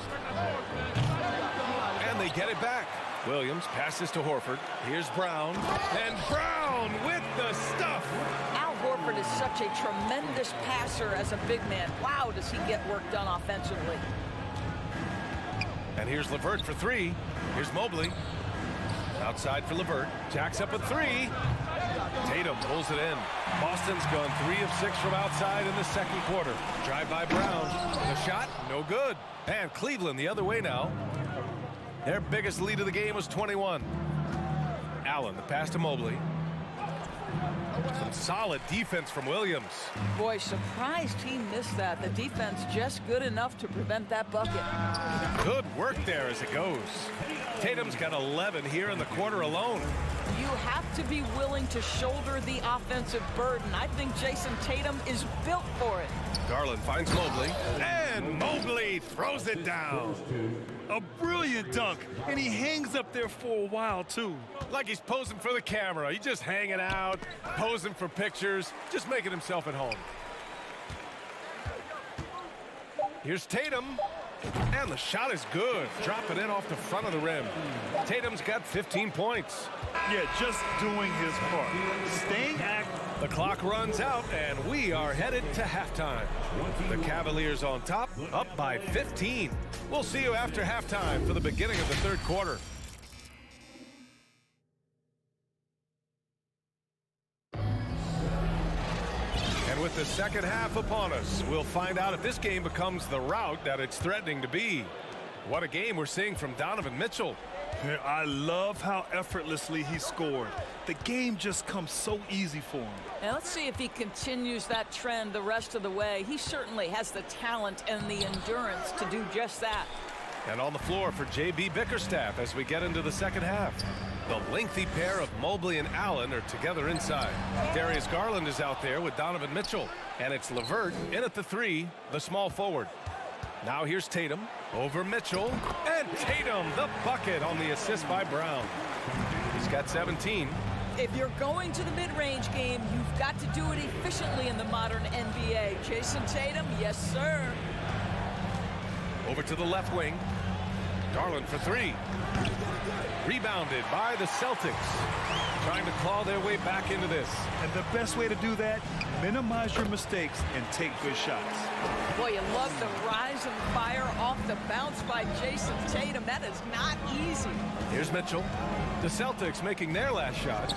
And they get it back. Williams passes to Horford. Here's Brown. And Brown with the stuff. Al Horford is such a tremendous passer as a big man. Wow, does he get work done offensively. And here's LeVert for 3. Here's Mobley. Outside for LeVert. Jacks up a 3. Tatum pulls it in. Boston's gone 3 of 6 from outside in the second quarter. Drive by Brown. The shot, no good. And Cleveland the other way now. Their biggest lead of the game was 21. Allen, the pass to Mobley. Some solid defense from Williams. Boy, surprised he missed that. The defense just good enough to prevent that bucket. Good work there as it goes. Tatum's got 11 here in the quarter alone. You have to be willing to shoulder the offensive burden. I think Jason Tatum is built for it. Garland finds Mobley, and Mobley throws it down. A brilliant dunk, and he hangs up there for a while, too. Like he's posing for the camera. He's just hanging out, posing for pictures, just making himself at home. Here's Tatum, and the shot is good. Dropping in off the front of the rim. Tatum's got 15 points. Yeah, just doing his part. Staying active. The clock runs out, and we are headed to halftime. The Cavaliers on top, up by 15. We'll see you after halftime for the beginning of the third quarter. And with the second half upon us, we'll find out if this game becomes the rout that it's threatening to be. What a game we're seeing from Donovan Mitchell. I love how effortlessly he scored. The game just comes so easy for him. Now let's see if he continues that trend the rest of the way. He certainly has the talent and the endurance to do just that. And on the floor for J.B. Bickerstaff as we get into the second half. The lengthy pair of Mobley and Allen are together inside. Darius Garland is out there with Donovan Mitchell. And it's LeVert in at the 3, the small forward. Now here's Tatum over Mitchell, and Tatum the bucket on the assist by Brown. He's got 17. If you're going to the mid-range game, you've got to do it efficiently in the modern NBA. Jason Tatum, yes sir. Over to the left wing. Garland for 3. Rebounded by the Celtics. Trying to claw their way back into this. And the best way to do that, minimize your mistakes and take good shots. Boy, you love the rise and fire off the bounce by Jason Tatum. That is not easy. Here's Mitchell. The Celtics making their last shot.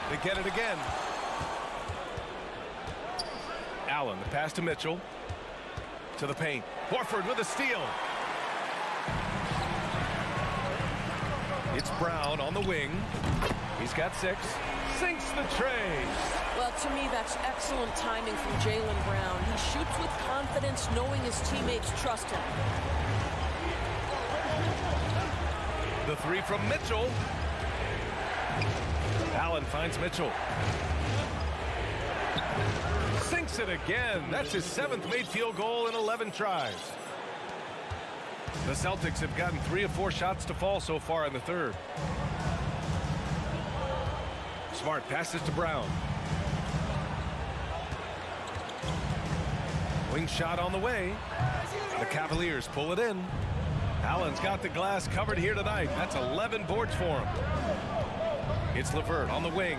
They get it again. Allen, the pass to Mitchell. To the paint. Horford with a steal. It's Brown on the wing. He's got 6. Sinks the tray. Well, to me, that's excellent timing from Jaylen Brown. He shoots with confidence, knowing his teammates trust him. The 3 from Mitchell. Allen finds Mitchell. Sinks it again. That's his 7th made field goal in 11 tries. The Celtics have gotten 3 of 4 shots to fall so far in the third. Smart passes to Brown. Wing shot on the way. The Cavaliers pull it in. Allen's got the glass covered here tonight. That's 11 boards for him. It's LeVert on the wing.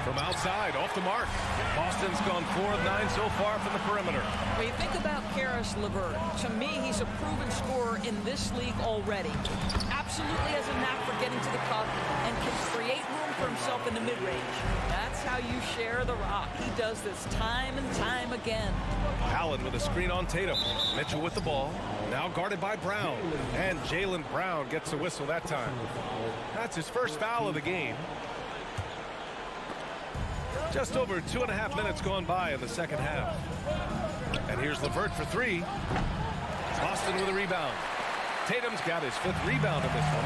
From outside, off the mark. Boston's gone 4 of 9 so far from the perimeter. When you think about Karis Caris LeVert. To me, he's a proven scorer in this league already. Absolutely has a knack for getting to the cup and can create room for himself in the mid-range. That's how you share the rock. He does this time and time again. Allen with a screen on Tatum. Mitchell with the ball. Now guarded by Brown. And Jaylen Brown gets a whistle that time. That's his first foul of the game. Just over 2.5 minutes gone by in the second half. And here's LeVert for three. Boston with a rebound. Tatum's got his 5th rebound in this one.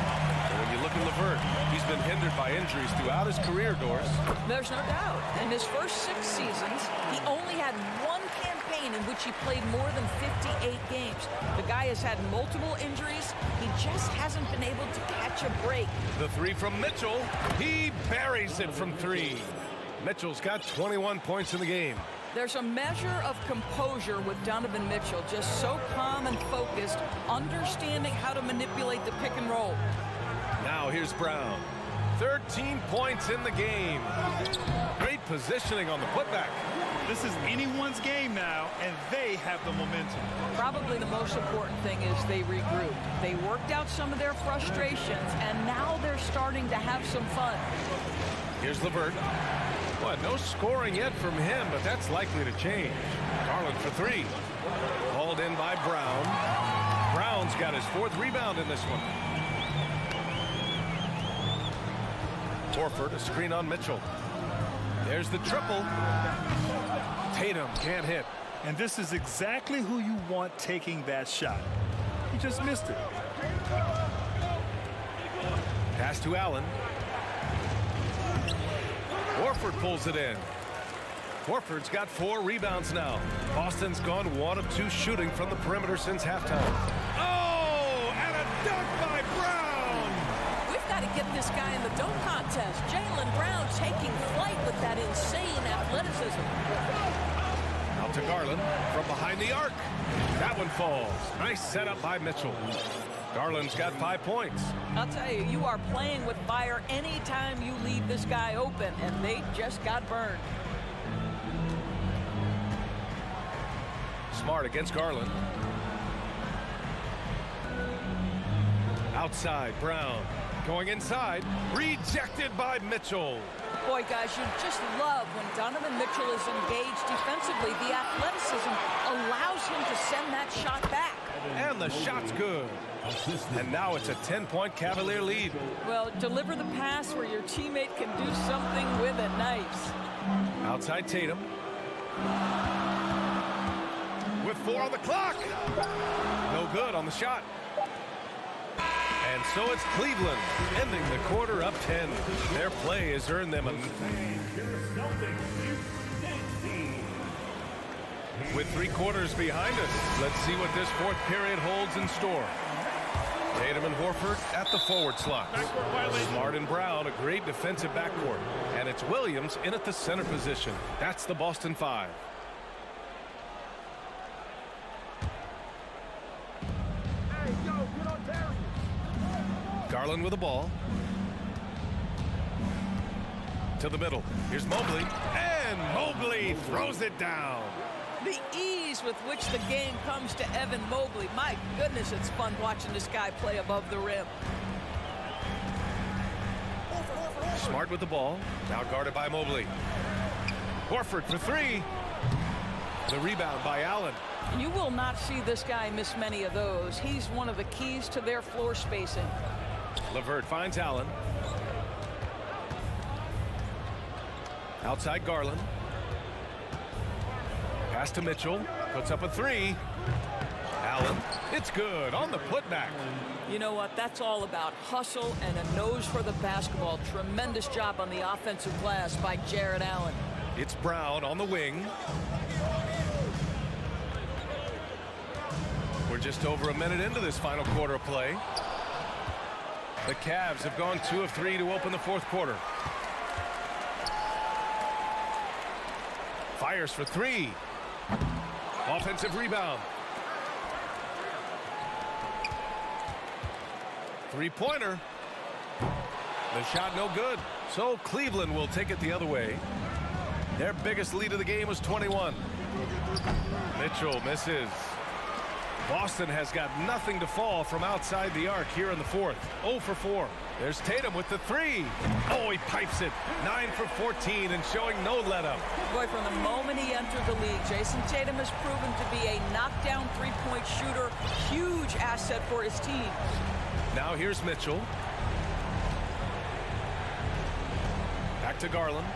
And when you look at LeVert, he's been hindered by injuries throughout his career, Doris. There's no doubt. In his first 6 seasons, he only had one campaign in which he played more than 58 games. The guy has had multiple injuries. He just hasn't been able to catch a break. The three from Mitchell. He buries it from 3. Mitchell's got 21 points in the game. There's a measure of composure with Donovan Mitchell, just so calm and focused, understanding how to manipulate the pick and roll. Now here's Brown. 13 points in the game. Great positioning on the putback. This is anyone's game now, and they have the momentum. Probably the most important thing is they regrouped. They worked out some of their frustrations, and now they're starting to have some fun. Here's LeVert. Well, no scoring yet from him, but that's likely to change. Garland for 3. Hauled in by Brown. Brown's got his 4th rebound in this one. Horford, a screen on Mitchell. There's the triple. Tatum can't hit. And this is exactly who you want taking that shot. He just missed it. Pass to Allen. Horford pulls it in. Horford's got 4 rebounds now. Boston's gone 1 of 2 shooting from the perimeter since halftime. Oh, and a dunk by Brown! We've got to get this guy in the dunk contest. Jaylen Brown taking flight with that insane athleticism. Out to Garland from behind the arc. That one falls. Nice setup by Mitchell. Garland's got 5 points. I'll tell you, you are playing with fire anytime you leave this guy open, and they just got burned. Smart against Garland. Outside, Brown. Going inside. Rejected by Mitchell. Boy, guys, you just love when Donovan Mitchell is engaged defensively. The athleticism allows him to send that shot back. And the shot's good. And now it's a 10-point Cavalier lead. Well, deliver the pass where your teammate can do something with it. Nice. Outside Tatum. With 4 on the clock. No good on the shot. And so it's Cleveland, ending the quarter up 10. Their play has earned them a... With 3 quarters behind us, let's see what this 4th period holds in store. Tatum and Horford at the forward slot. Smart and Brown, a great defensive backcourt. And it's Williams in at the center position. That's the Boston 5. Garland with the ball. To the middle. Here's Mobley. And Mobley throws it down. The ease with which the game comes to Evan Mobley. My goodness, it's fun watching this guy play above the rim. Smart with the ball. Now guarded by Mobley. Horford for 3. The rebound by Allen. You will not see this guy miss many of those. He's one of the keys to their floor spacing. LeVert finds Allen. Outside Garland. Pass to Mitchell. Puts up a 3. Allen. It's good on the putback. You know what? That's all about hustle and a nose for the basketball. Tremendous job on the offensive glass by Jared Allen. It's Brown on the wing. We're just over a minute into this final quarter of play. The Cavs have gone 2 of 3 to open the 4th quarter. Fires for 3. Offensive rebound. 3-pointer. The shot no good. So Cleveland will take it the other way. Their biggest lead of the game was 21. Mitchell misses. Boston has got nothing to fall from outside the arc here in the fourth. 0 for 4. There's Tatum with the 3. Oh, he pipes it. 9 for 14 and showing no let-up. Boy, from the moment he entered the league, Jason Tatum has proven to be a knockdown three-point shooter. Huge asset for his team. Now here's Mitchell. Back to Garland.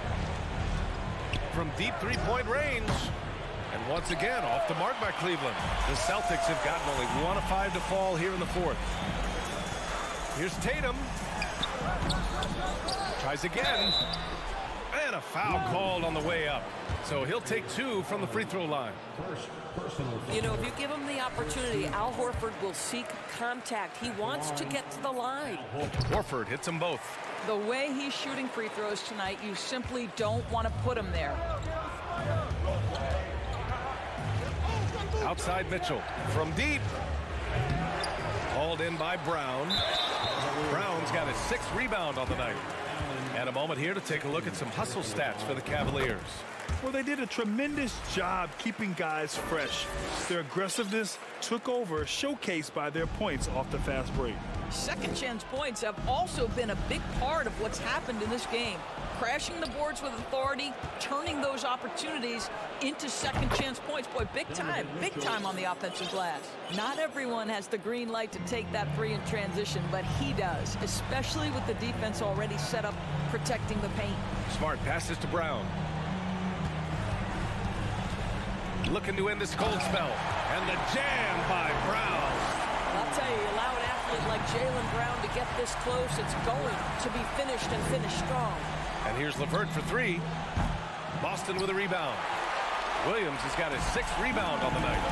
From deep three-point range. And once again, off the mark by Cleveland. The Celtics have gotten only 1 of 5 to fall here in the fourth. Here's Tatum. Tries again. And a foul called on the way up. So he'll take 2 from the free throw line. You know, if you give him the opportunity, Al Horford will seek contact. He wants to get to the line. Horford hits them both. The way he's shooting free throws tonight, you simply don't want to put him there. Outside Mitchell from deep. Hauled in by Brown. Brown's got his 6th rebound on the night. And a moment here to take a look at some hustle stats for the Cavaliers. Well, they did a tremendous job keeping guys fresh. Their aggressiveness took over, showcased by their points off the fast break. Second chance points have also been a big part of what's happened in this game. Crashing the boards with authority, turning those opportunities into second chance points. Boy, big time on the offensive glass. Not everyone has the green light to take that 3 in transition, but he does, especially with the defense already set up protecting the paint. Smart passes to Brown. Looking to end this cold spell. And the jam by Brown. I'll tell you, allow an athlete like Jaylen Brown to get this close, it's going to be finished and finished strong. And here's LeVert for 3. Boston with a rebound. Williams has got his 6th rebound on the night.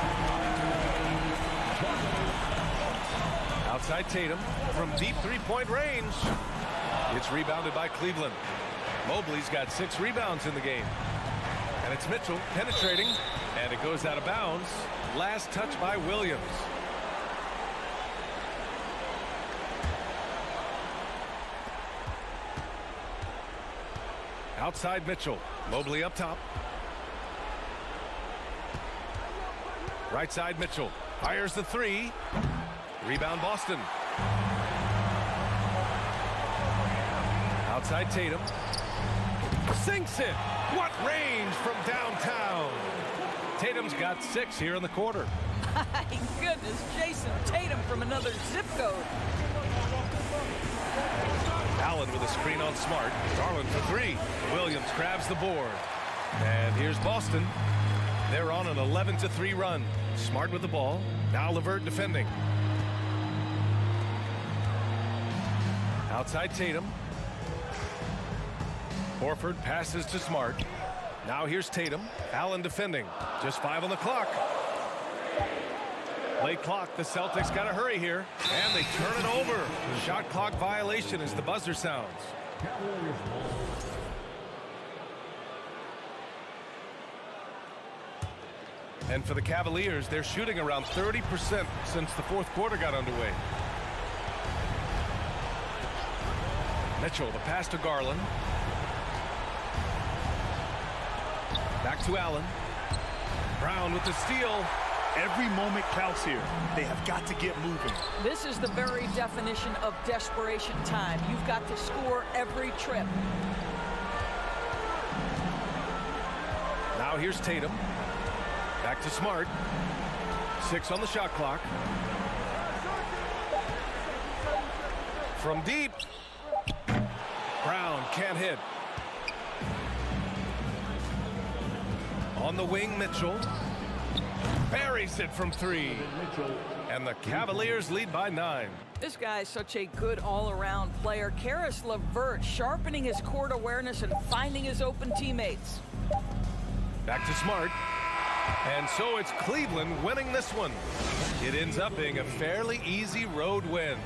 Outside Tatum from deep three-point range. It's rebounded by Cleveland. Mobley's got 6 rebounds in the game. And it's Mitchell penetrating. And it goes out of bounds. Last touch by Williams. Outside Mitchell. Mobley up top. Right side Mitchell. Fires the 3. Rebound Boston. Outside Tatum. Sinks it. What range from downtown. Tatum's got 6 here in the quarter. My goodness, Jason Tatum from another zip code. Allen with a screen on Smart. Garland for 3. Williams grabs the board. And here's Boston. They're on an 11-3 run. Smart with the ball. Now LeVert defending. Outside Tatum. Horford passes to Smart. Now here's Tatum. Allen defending. Just 5 on the clock. Late clock. The Celtics got to hurry here. And they turn it over. Shot clock violation as the buzzer sounds. And for the Cavaliers, they're shooting around 30% since the fourth quarter got underway. Mitchell, the pass to Garland. Back to Allen. Brown with the steal. Every moment counts here. They have got to get moving. This is the very definition of desperation time. You've got to score every trip. Now here's Tatum. Back to Smart. 6 on the shot clock. From deep. Brown can't hit. On the wing, Mitchell. Buries it from 3. And the Cavaliers lead by 9. This guy is such a good all-around player. Karis LeVert sharpening his court awareness and finding his open teammates. Back to Smart. And so it's Cleveland winning this one. It ends up being a fairly easy road win.